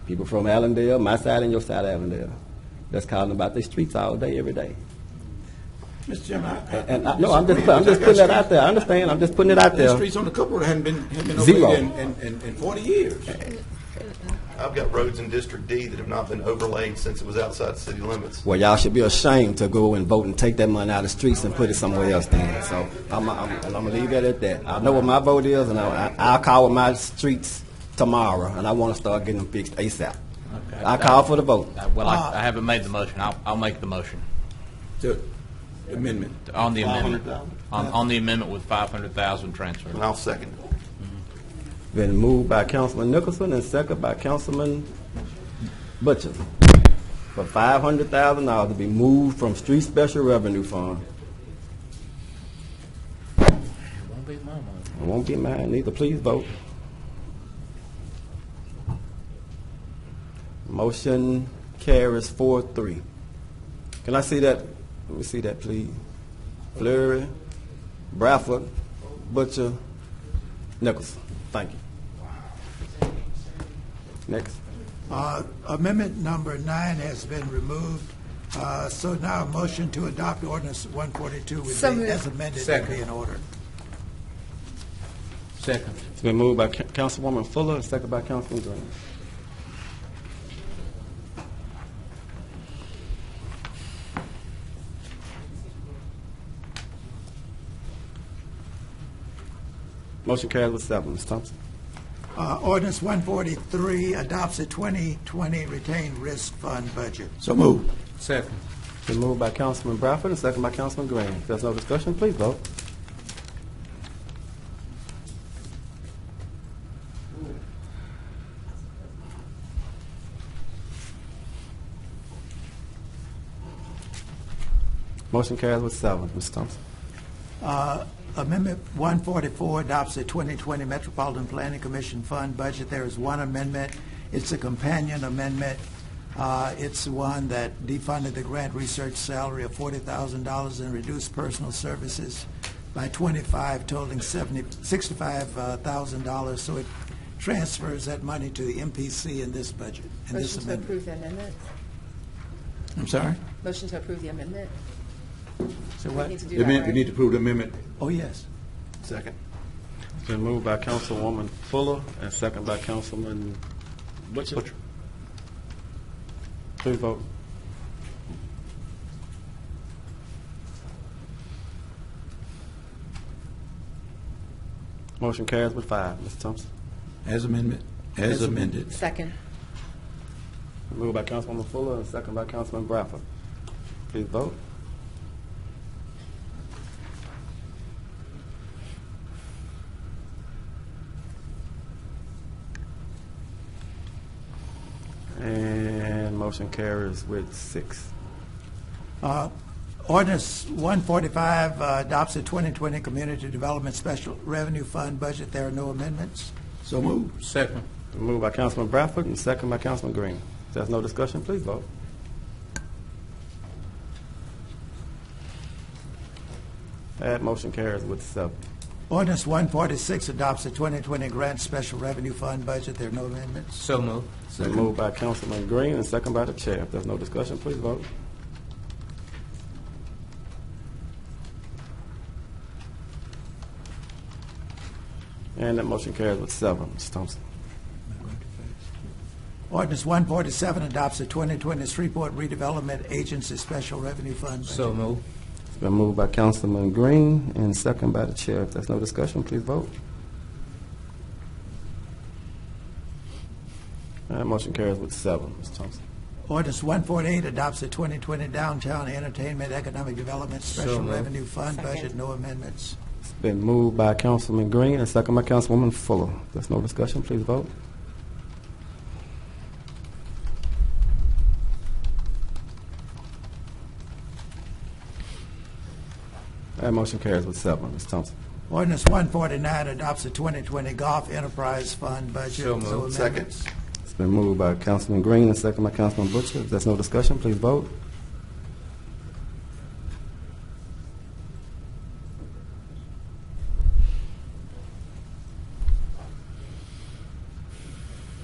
People from Allendale, my side and your side of Allendale. That's calling about their streets all day, every day. Mr. Chairman, No, I'm just putting that out there. I understand. I'm just putting it out The there. streets on the Cooper hadn't been Zero. opened in 40 years. I've got roads in District D that have not been overlaid since it was outside city limits. Well, y'all should be ashamed to go and vote and take that money out of the streets and put it somewhere else then. So I'm going to leave that at that. I know what my vote is, and I'll call with my streets tomorrow, and I want to start getting them fixed ASAP. Okay. I call for the vote. Well, I haven't made the motion. I'll make the motion. The amendment. On the amendment. 500,000. On the amendment with 500,000 transferred. And I'll second it. Been moved by Councilman Nicholson and second by Councilman Butcher for $500,000 to be moved from Street Special Revenue Fund. It won't be my money. It won't be mine neither. Please vote. Motion carries 4-3. Can I see that? Let me see that, please. Fleury, Bradford, Butcher, Nicholson. Thank you. Next. Amendment number 9 has been removed. So now a motion to adopt ordinance 142 would So be moved. as amended would Second. be in order. Second. It's been moved by Councilwoman Fuller and second by Councilman Green. Motion carries with 7. Ms. Thompson. Ordinance 143 adopts a 2020 retained risk fund budget. So moved. Second. It's been moved by Councilman Bradford and second by Councilman Green. If there's no discussion, please vote. Motion carries with 7. Ms. Thompson. Amendment 144 adopts the 2020 Metropolitan Planning Commission Fund budget. There is one amendment. It's a companion amendment. It's the one that defunded the grant research salary of $40,000 and reduced personal services by 25, totaling $65,000. So it transfers that money to the MPC in this budget, in this Motion to amendment. approve the amendment. I'm sorry? Motion to approve the amendment. So We what? need to do The that, amendment, we right? need to approve the amendment. Oh, yes. Second. It's been moved by Councilwoman Fuller and second by Councilman Butcher. Please vote. Motion carries with 5. Ms. Thompson. As amendment. As amended. Second. Moved by Councilwoman Fuller and second by Councilman Bradford. Please vote. And motion carries with 6. Ordinance 145 adopts the 2020 Community Development Special Revenue Fund budget. There are no amendments. So moved. Second. Moved by Councilman Bradford and second by Councilman Green. If there's no discussion, please vote. That motion carries with 7. Ordinance 146 adopts the 2020 Grant Special Revenue Fund budget. There are no amendments. So moved. Been moved by Councilman Green and second by the chair. If there's no discussion, please vote. And that motion carries with 7. Ms. Thompson. Ordinance 147 adopts the 2020 Shreveport Redevelopment Agency Special Revenue Fund budget. So moved. It's been moved by Councilman Green and second by the chair. If there's no discussion, please vote. That motion carries with 7. Ms. Thompson. Ordinance 148 adopts the 2020 Downtown Entertainment Economic Development Special moved. Revenue Fund Second. budget. No amendments. It's been moved by Councilman Green and second by Councilwoman Fuller. If there's no discussion, please vote. That motion carries with 7. Ms. Thompson. Ordinance 149 adopts the 2020 Golf Enterprise Fund budget. So moved. No amendments. Second. It's been moved by Councilman Green and second by Councilman Butcher. If there's no discussion, please vote.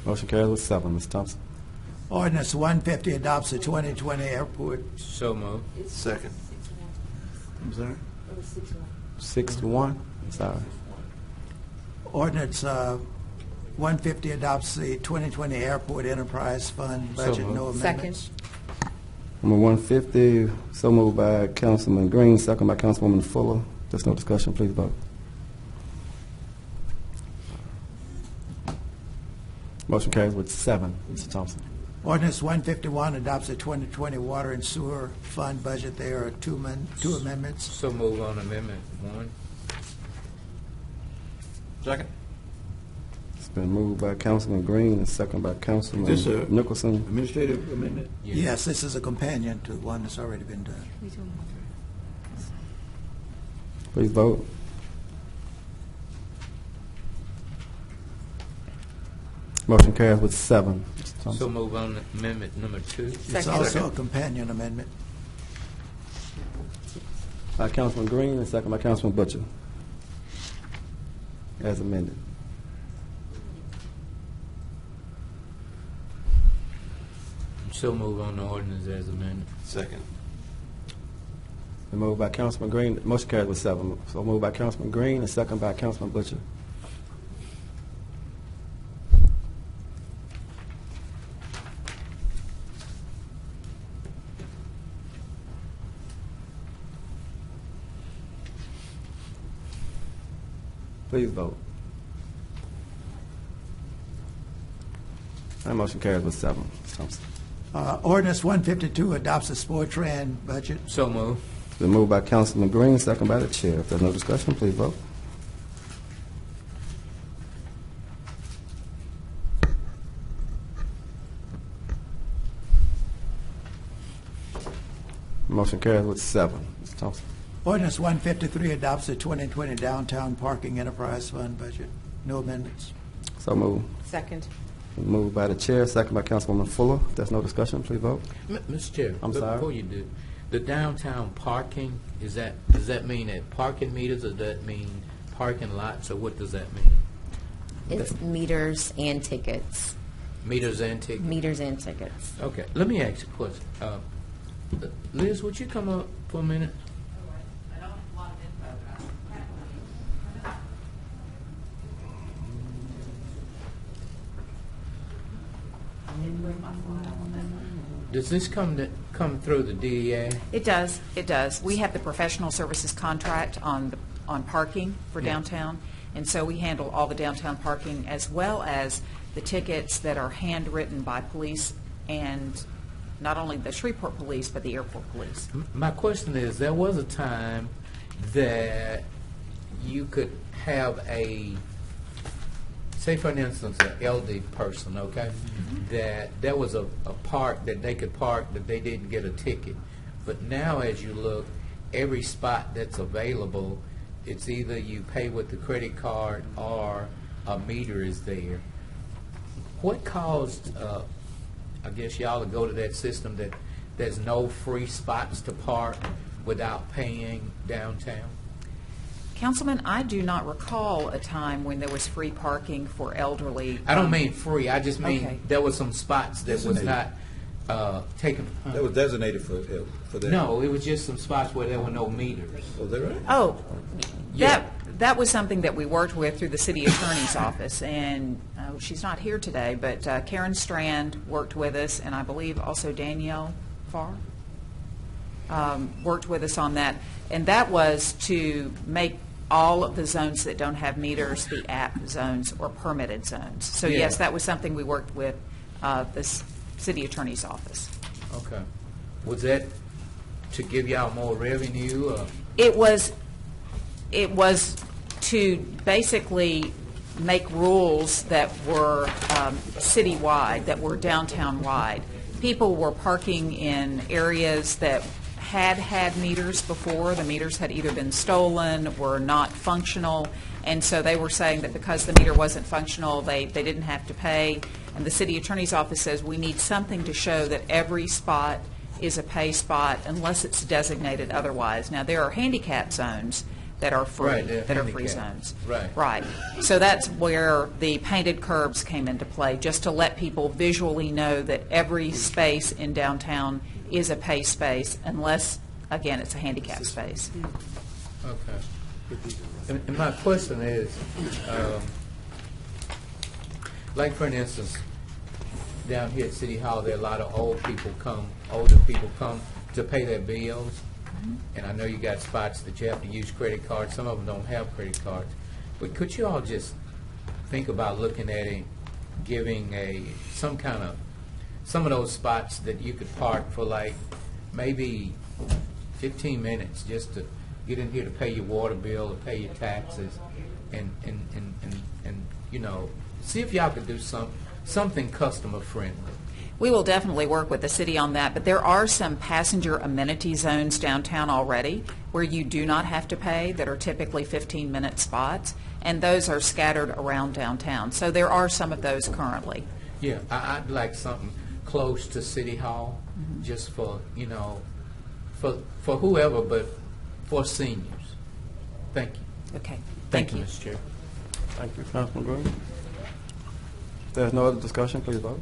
Motion carries with 7. Ms. Thompson. Ordinance 150 adopts the 2020 Airport. So moved. Second. I'm sorry? 6 to 1. I'm sorry. Ordinance 150 adopts the 2020 Airport Enterprise Fund budget. No amendments. Number 150, so moved by Councilman Green, second by Councilwoman Fuller. There's no discussion. Please vote. Motion carries with 7. Mr. Thompson. Ordinance 151 adopts the 2020 Water and Sewer Fund budget. There are two amendments. So move on Amendment 1. Second. It's been moved by Councilman Green and second by Councilman Is this a Nicholson. administrative amendment? Yes, this is a companion to one that's already been done. Please vote. Motion carries with 7. Mr. Thompson. So move on Amendment number 2. It's also a companion amendment. By Councilman Green and second by Councilman Butcher. As amended. So move on the ordinance as amended. Second. Been moved by Councilman Green. Motion carries with 7. So moved by Councilman Green and second by Councilman Butcher. Please vote. That motion carries with 7. Mr. Thompson. Ordinance 152 adopts the Sportran budget. So move. Been moved by Councilman Green, second by the chair. If there's no discussion, please vote. Motion carries with 7. Mr. Thompson. Ordinance 153 adopts the 2020 Downtown Parking Enterprise Fund budget. No amendments. So moved. Second. Moved by the chair, second by Councilwoman Fuller. If there's no discussion, please vote. Mr. Chair, I'm sorry? before you do, the downtown parking, does that mean at parking meters, or does that mean parking lots, or what does that mean? It's meters and tickets. Meters and tickets? Meters and tickets. Okay, let me ask you a question. Liz, would you come up for a minute? Does this come through the DEA? It does. It does. We have the professional services contract on parking for downtown, and so we handle all the downtown parking as well as the tickets that are handwritten by police, and not only the Shreveport police but the airport police. My question is, there was a time that you could have a, say for instance, an elderly person, okay, that there was a park that they could park that they didn't get a ticket. But now as you look, every spot that's available, it's either you pay with the credit card or a meter is there. What caused, I guess y'all to go to that system that there's no free spots to park without paying downtown? Councilman, I do not recall a time when there was free parking for elderly. I don't mean free. I just mean Okay. there was some spots that was not taken. That was designated for that. No, it was just some spots where there were no meters. Was that right? Oh, Yeah. that was something that we worked with through the city attorney's office, and she's not here today, but Karen Strand worked with us, and I believe also Danielle Farr worked with us on that, and that was to make all of the zones that don't have meters the app zones or permitted zones. So Yeah. yes, that was something we worked with the city attorney's office. Okay. Was that to give y'all more revenue? It was to basically make rules that were citywide, that were downtown-wide. People were parking in areas that had meters before. The meters had either been stolen, were not functional, and so they were saying that because the meter wasn't functional, they didn't have to pay. And the city attorney's office says we need something to show that every spot is a pay spot unless it's designated otherwise. Now, there are handicap zones that are free, Right, they're that are free handicapped. zones. Right. Right. So that's where the painted curbs came into play, just to let people visually know that every space in downtown is a pay space unless, again, it's a handicap space. Okay. And my question is, Like for instance, down here at City Hall, there are a lot of older people come to pay their bills. And I know you got spots that you have to use credit cards. Some of them don't have credit cards. But could you all just think about looking at it, giving some of those spots that you could park for like maybe 15 minutes just to get in here to pay your water bill or pay your taxes and see if y'all could do something customer friendly. We will definitely work with the city on that, but there are some passenger amenity zones downtown already where you do not have to pay that are typically 15-minute spots, and those are scattered around downtown. So there are some of those currently. Yeah, I'd like something close to City Hall, just for whoever, but for seniors. Thank you. Okay. Thank you, Mr. Chair. Thank you, Councilman Green. If there's no other discussion, please vote.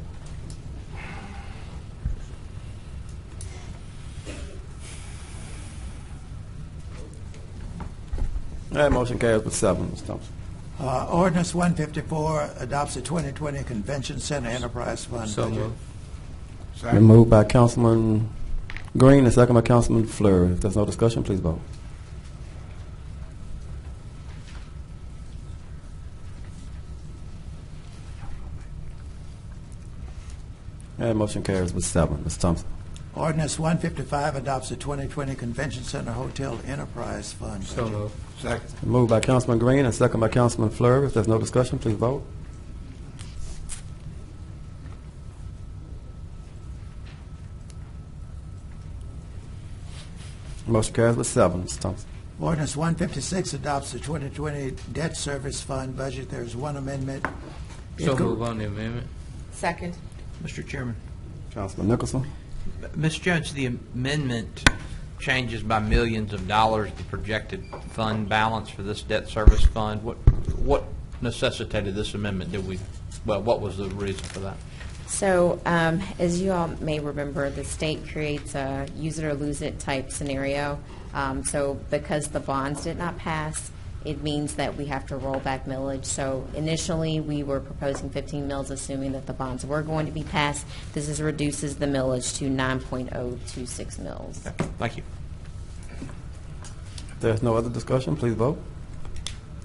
That motion carries with 7, Mr. Thompson. Ordinance 154 adopts the 2020 Convention Center Enterprise Fund So budget. moved. Been moved by Councilman Green and second by Councilman Fleury. If there's no discussion, please vote. That motion carries with 7, Mr. Thompson. Ordinance 155 adopts the 2020 Convention Center Hotel Enterprise Fund budget. So moved. Second. Been moved by Councilman Green and second by Councilman Fleury. If there's no discussion, please vote. Motion carries with 7, Mr. Thompson. Ordinance 156 adopts the 2020 Debt Service Fund budget. There's one amendment. So move on the amendment. Second. Mr. Chairman. Councilman Nicholson. Ms. Judge, the amendment changes by millions of dollars the projected fund balance for this debt service fund. What necessitated this amendment? What was the reason for that? So, as you all may remember, the state creates a use it or lose it type scenario. So because the bonds did not pass, it means that we have to roll back millage. So initially, we were proposing 15 mills, assuming that the bonds were going to be passed. This reduces the millage to 9.026 mills. Okay. Thank you. If there's no other discussion, please vote.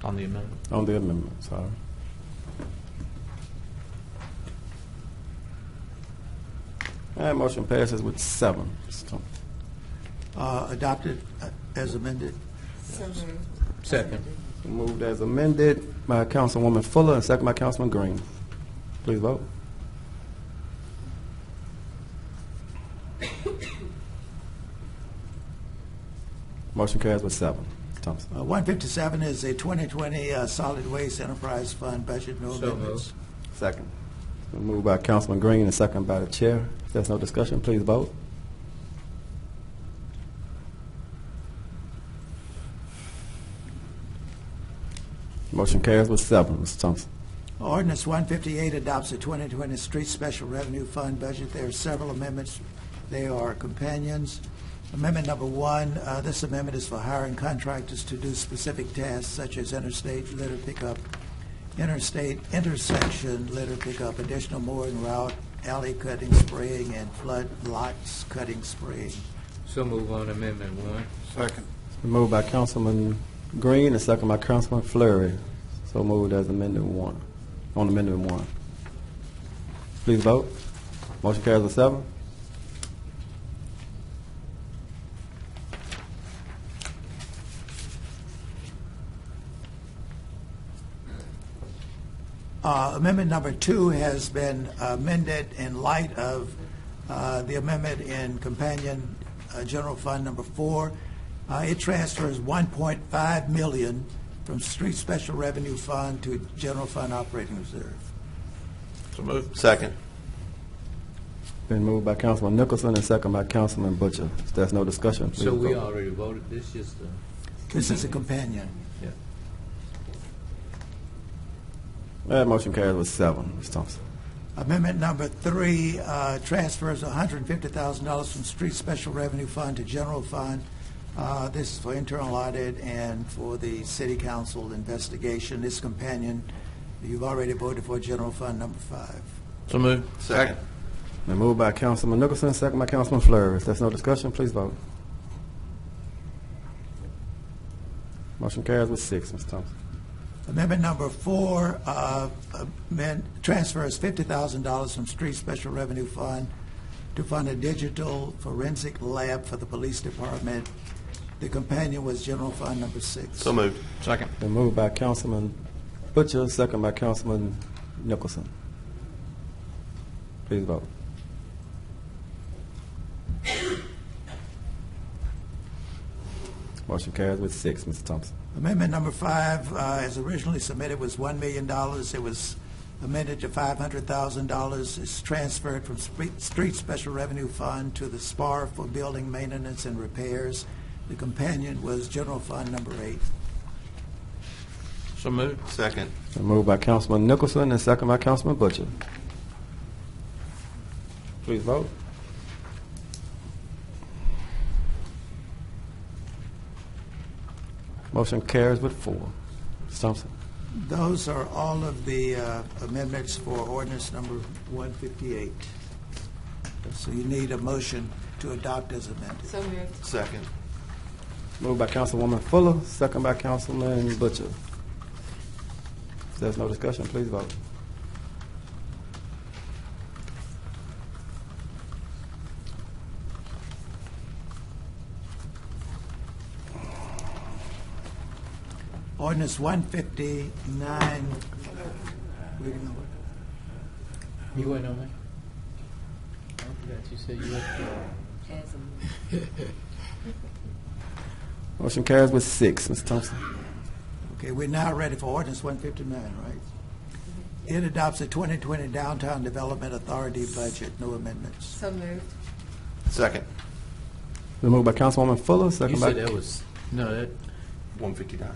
On the amendment. On the amendment, sorry. That motion passes with 7, Mr. Thompson. Adopted as amended. Second. Moved as amended by Councilwoman Fuller and second by Councilman Green. Please vote. Motion carries with 7. Thompson. 157 is a 2020 Solid Waste Enterprise Fund budget. No So amendments. Second. Moved by Councilman Green and second by the chair. If there's no discussion, please vote. Motion carries with 7, Mr. Thompson. Ordinance 158 adopts the 2020 Street Special Revenue Fund budget. There are several amendments. They are companions. Amendment number 1, this amendment is for hiring contractors to do specific tasks such as interstate litter pickup, interstate intersection litter pickup, additional mooring route, alley cutting, spraying, and flood lots cutting, spraying. So move on amendment 1. Second. Moved by Councilman Green and second by Councilman Fleury. So moved as amendment 1. On amendment 1. Please vote. Motion carries with 7. Amendment number 2 has been amended in light of the amendment in companion general fund number 4. It transfers $1.5 million from street special revenue fund to general fund operating reserve. So moved. Second. Been moved by Councilman Nicholson and second by Councilman Butcher. If there's no discussion, please So we vote. already voted. This just This is a companion. yeah. That motion carries with 7, Ms. Thompson. Amendment number 3 transfers $150,000 from street special revenue fund to general fund. This is for internal audit and for the city council investigation. This companion You've already voted for general fund number 5. So moved. Second. Been moved by Councilman Nicholson, second by Councilman Fleury. If there's no discussion, please vote. Motion carries with 6, Mr. Thompson. Amendment number 4 transfers $50,000 from Street Special Revenue Fund to fund a digital forensic lab for the police department. The companion was general fund number 6. So moved. Second. Been moved by Councilman Butcher, second by Councilman Nicholson. Please vote. Motion carries with 6, Mr. Thompson. Amendment number 5, as originally submitted, was $1 million. It was amended to $500,000. It's transferred from Street Special Revenue Fund to the SPAR for building maintenance and repairs. The companion was general fund number 8. So moved. Second. Been moved by Councilman Nicholson and second by Councilman Butcher. Please vote. Motion carries with 4. Mr. Thompson. Those are all of the amendments for ordinance number 158. So you need a motion to adopt as amended. So moved. Second. Moved by Councilwoman Fuller, second by Councilman Butcher. If there's no discussion, please vote. Ordinance 159. Reading over. You went on that? I forgot you said you went. Motion carries with 6, Mr. Thompson. Okay, we're now ready for ordinance 159, right? It adopts the 2020 Downtown Development Authority budget. No amendments. So moved. Second. Been moved by Councilwoman Fuller, second You by... said that was, no, that, 159.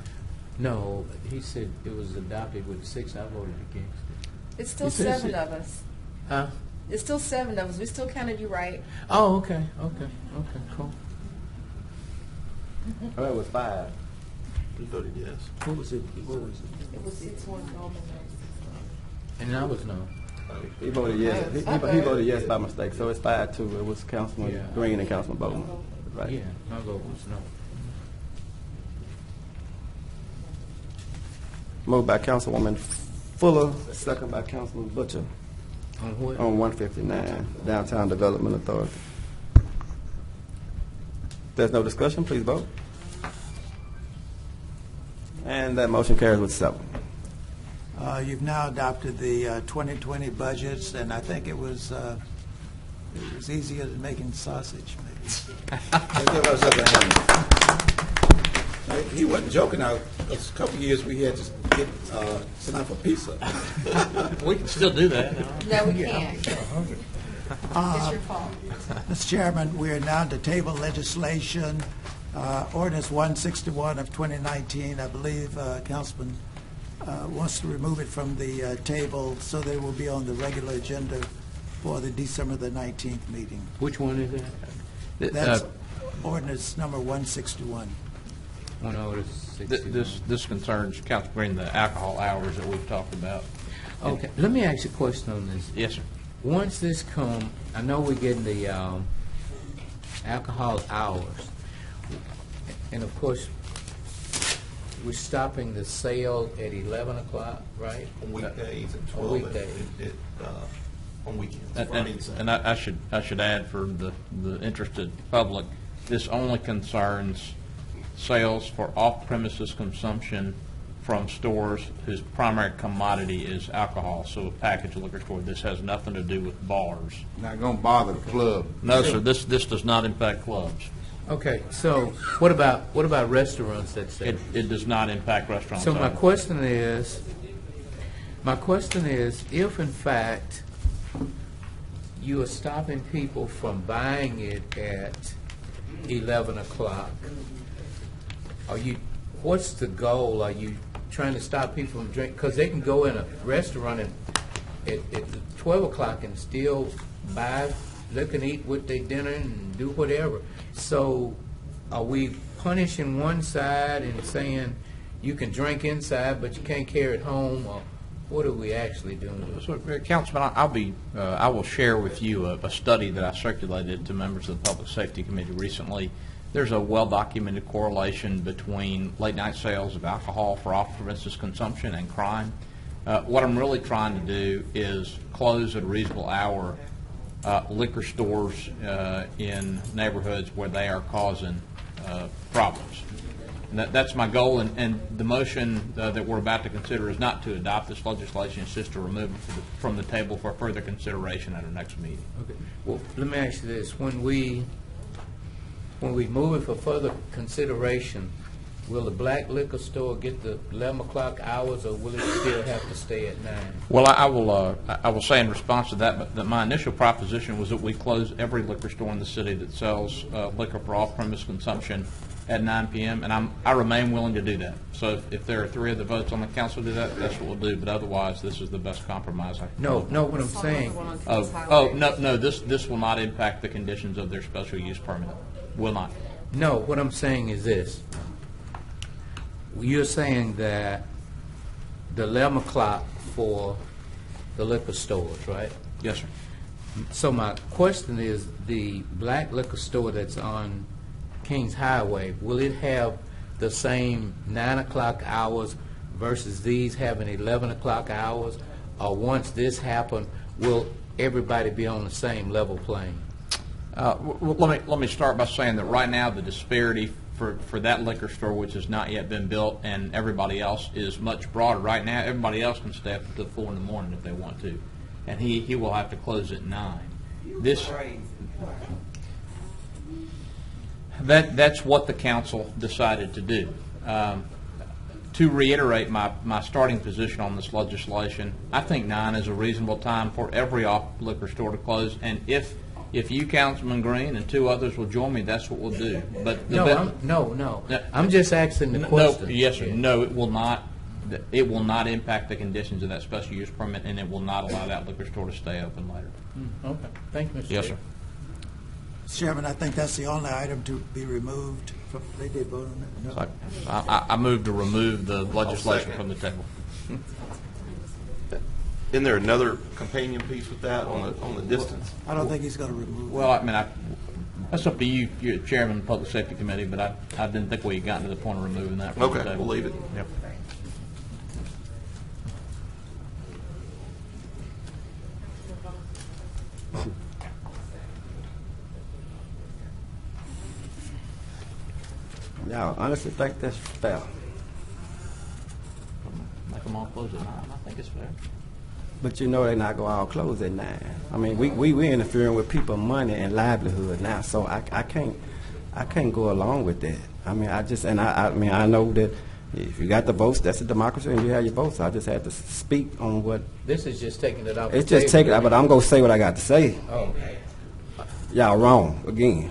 no, he said it was adopted with 6, I voted against it. It's still You said 7 of us. Huh? It's still 7 of us. We still counted you right. Oh, okay, cool. Oh, that was 5. You voted yes. Who was it? What was it? It was 6-1 Goldman. And I was no. He voted yes. He voted yes by mistake, so it's 5-2. It was Councilman Yeah. Green and Councilman Bowman. Right. Yeah, my vote was no. Moved by Councilwoman Fuller, second by Councilman Butcher On what? on 159, Downtown Development Authority. If there's no discussion, please vote. And that motion carries with 7. You've now adopted the 2020 budgets, and I think it was easier than making sausage, maybe. He wasn't joking. A couple of years we had to get sent out for pizza. We can still do that. No, we can't. It's your fault. Mr. Chairman, we are now to table legislation, ordinance 161 of 2019. I believe Councilman wants to remove it from the table so that it will be on the regular agenda for the December the 19th meeting. Which one is that? That's ordinance number 161. One over 60. This concerns, Council Green, the alcohol hours that we've talked about. Okay, let me ask you a question on this. Yes, sir. Once this come, I know we're getting the alcohol hours, and of course, we're stopping the sale at 11 o'clock, right? On weekdays and On 12 weekdays. on weekends. And I should add for the interested public, this only concerns sales for off-premises consumption from stores whose primary commodity is alcohol, so a packaged liquor store. This has nothing to do with bars. Not going to bother the club. No, sir, this does not impact clubs. Okay, so what about restaurants that sell? It does not impact restaurants. So my either. question is, if in fact you are stopping people from buying it at 11 o'clock, what's the goal? Are you trying to stop people from drinking? Because they can go in a restaurant at 12 o'clock and still buy liquor and eat with their dinner and do whatever. So are we punishing one side and saying you can drink inside but you can't carry it home? What are we actually doing? So, Councilman, I will share with you a study that I circulated to members of the Public Safety Committee recently. There's a well-documented correlation between late-night sales of alcohol for off-premises consumption and crime. What I'm really trying to do is close at a reasonable hour liquor stores in neighborhoods where they are causing problems. And that's my goal, and the motion that we're about to consider is not to adopt this legislation, it's just to remove it from the table for further consideration at our next meeting. Okay. Well, let me ask you this. When we move it for further consideration, will the black liquor store get the 11 o'clock hours, or will it still have to stay at 9? Well, I will say in response to that, that my initial proposition was that we close every liquor store in the city that sells liquor for off-premise consumption at 9 p.m., and I remain willing to do that. So if there are 3 of the votes on the council to do that, that's what we'll do. But otherwise, this is the best compromise I can. No, what I'm saying. No, this will not impact the conditions of their special use permit. Will not. No, what I'm saying is this. You're saying that the 11 o'clock for the liquor stores, right? Yes, sir. So my question is, the black liquor store that's on Kings Highway, will it have the same 9 o'clock hours versus these having 11 o'clock hours? Or once this happens, will everybody be on the same level playing? Well, let me start by saying that right now the disparity for that liquor store, which has not yet been built, and everybody else is much broader. Right now, everybody else can stay up until 4 in the morning if they want to, and he will have to close at 9. That's what the council decided to do. To reiterate my starting position on this legislation, I think 9 is a reasonable time for every liquor store to close, and if you, Councilman Green, and 2 others will join me, that's what we'll do. But No. I'm just asking the question. No, yes, sir. No, it will not. It will not impact the conditions of that special use permit, and it will not allow that liquor store to stay open later. Okay. Thank you, Mr. Yes, Chair. sir. Mr. Chairman, I think that's the only item to be removed. They did vote on it? No. So I move to remove the legislation from the table. Isn't there another companion piece with that on the distance? I don't think he's going to remove it. Well, I mean, that's up to you. You're the chairman of the Public Safety Committee, but I didn't think we had gotten to the point of removing that from the Okay, table. we'll leave it. Yep. Y'all honestly think that's fair? Make them all close at 9. I think it's fair. But you know they're not going to all close at 9. I mean, we interfering with people's money and livelihood now, so I can't go along with that. I mean, I mean, I know that if you got the votes, that's a democracy, and you have your votes. I just had to speak on what. This is just taking it off. It's just taking it, but I'm going to say what I got to say. Oh. Y'all wrong again,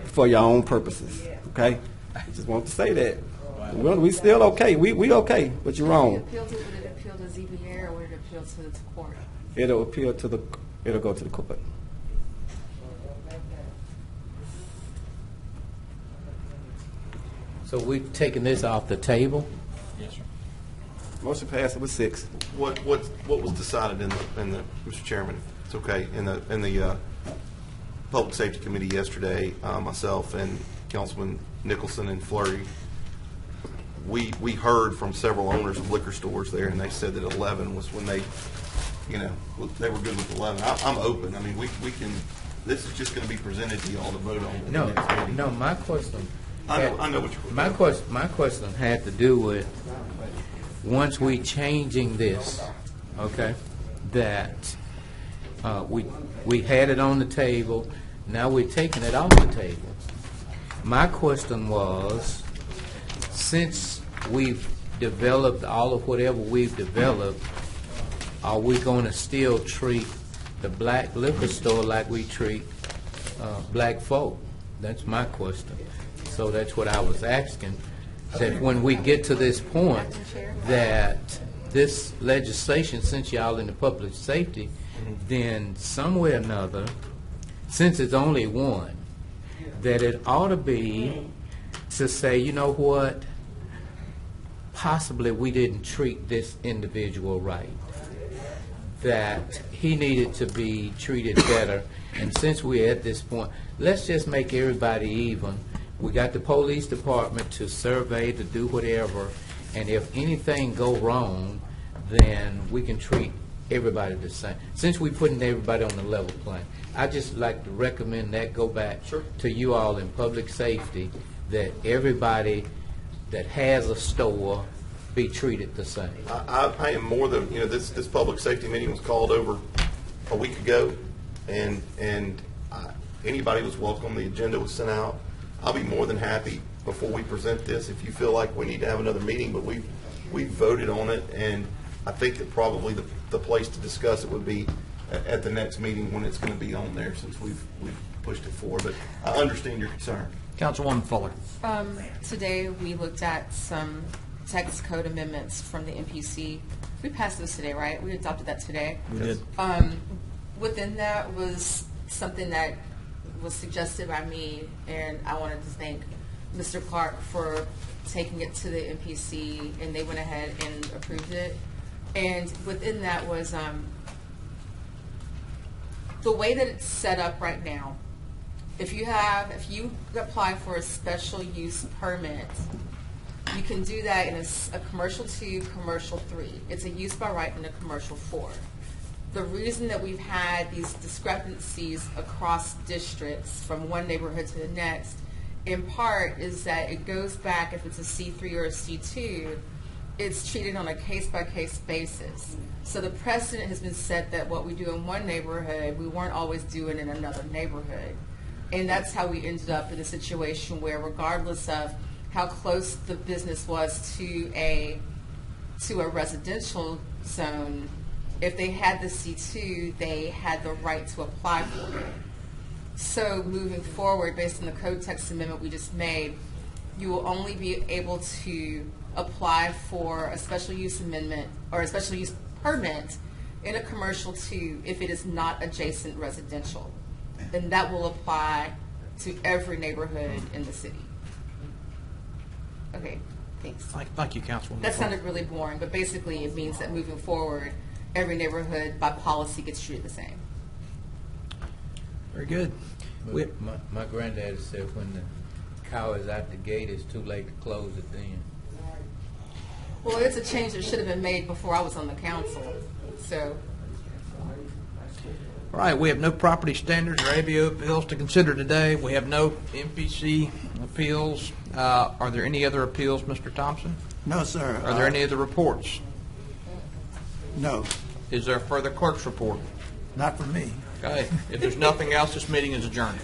for your own purposes. Okay, I just want to say that. We still okay. We okay, but you're wrong. Would it appeal to ZBA or would it appeal to the court? It'll appeal to it'll go to the court. So we've taken this off the table? Yes, sir. Motion passed with 6. What was decided in the Mr. Chairman? It's okay. In the Public Safety Committee yesterday, myself and Councilman Nicholson and Fleury, we heard from several owners of liquor stores there, and they said that 11 was when they were good with 11. I'm open. I mean, we can. This is just going to be presented to you all to vote on. No. My question. I know what you're. My question had to do with once we changing this, okay, that we had it on the table. Now we're taking it off the table. My question was, since we've developed all of whatever we've developed, are we going to still treat the black liquor store like we treat black folk? That's my question. So that's what I was asking, that when we get to this point, that this legislation, since y'all in the public safety, then some way or another, since it's only one, that it ought to be to say, you know what, possibly we didn't treat this individual right. that he needed to be treated better. And since we're at this point, let's just make everybody even. We got the police department to survey, to do whatever, and if anything go wrong, then we can treat everybody the same. Since we're putting everybody on the level plane, I just like to recommend that go back to you all in public safety, that everybody that has a store be treated the same. I am more than, this public safety meeting was called over a week ago, and anybody was welcome. The agenda was sent out. I'll be more than happy before we present this if you feel like we need to have another meeting, but we've voted on it, and I think that probably the place to discuss it would be at the next meeting when it's going to be on there, since we've pushed it forward. But I understand your concern. Councilwoman Fuller. Today, we looked at some text code amendments from the MPC. We passed those today, right? We adopted that today. We did. Within that was something that was suggested by me, and I wanted to thank Mr. Clark for taking it to the MPC, and they went ahead and approved it. And within that was the way that it's set up right now. If you apply for a special use permit, you can do that in a commercial 2, commercial 3. It's a use by right in a commercial 4. The reason that we've had these discrepancies across districts from one neighborhood to the next, in part, is that it goes back, if it's a C3 or a C2, it's treated on a case-by-case basis. So the precedent has been set that what we do in one neighborhood, we weren't always doing in another neighborhood. And that's how we ended up in a situation where, regardless of how close the business was to a residential zone, if they had the C2, they had the right to apply for it. So moving forward, based on the code text amendment we just made, you will only be able to apply for a special use amendment or a special use permit in a commercial 2 if it is not adjacent residential. Then that will apply to every neighborhood in the city. Okay, thanks. Thank you, Councilwoman. That sounded really boring, but basically it means that moving forward, every neighborhood by policy gets treated the same. Very good. My granddad said when the cow is out the gate, it's too late to close it then. Well, it's a change that should have been made before I was on the council, so. All right, we have no property standards or ABO appeals to consider today. We have no MPC appeals. Are there any other appeals, Mr. Thompson? No, sir. Are there any other reports? No. Is there a further clerk's report? Not for me. Okay. If there's nothing else, this meeting is adjourned.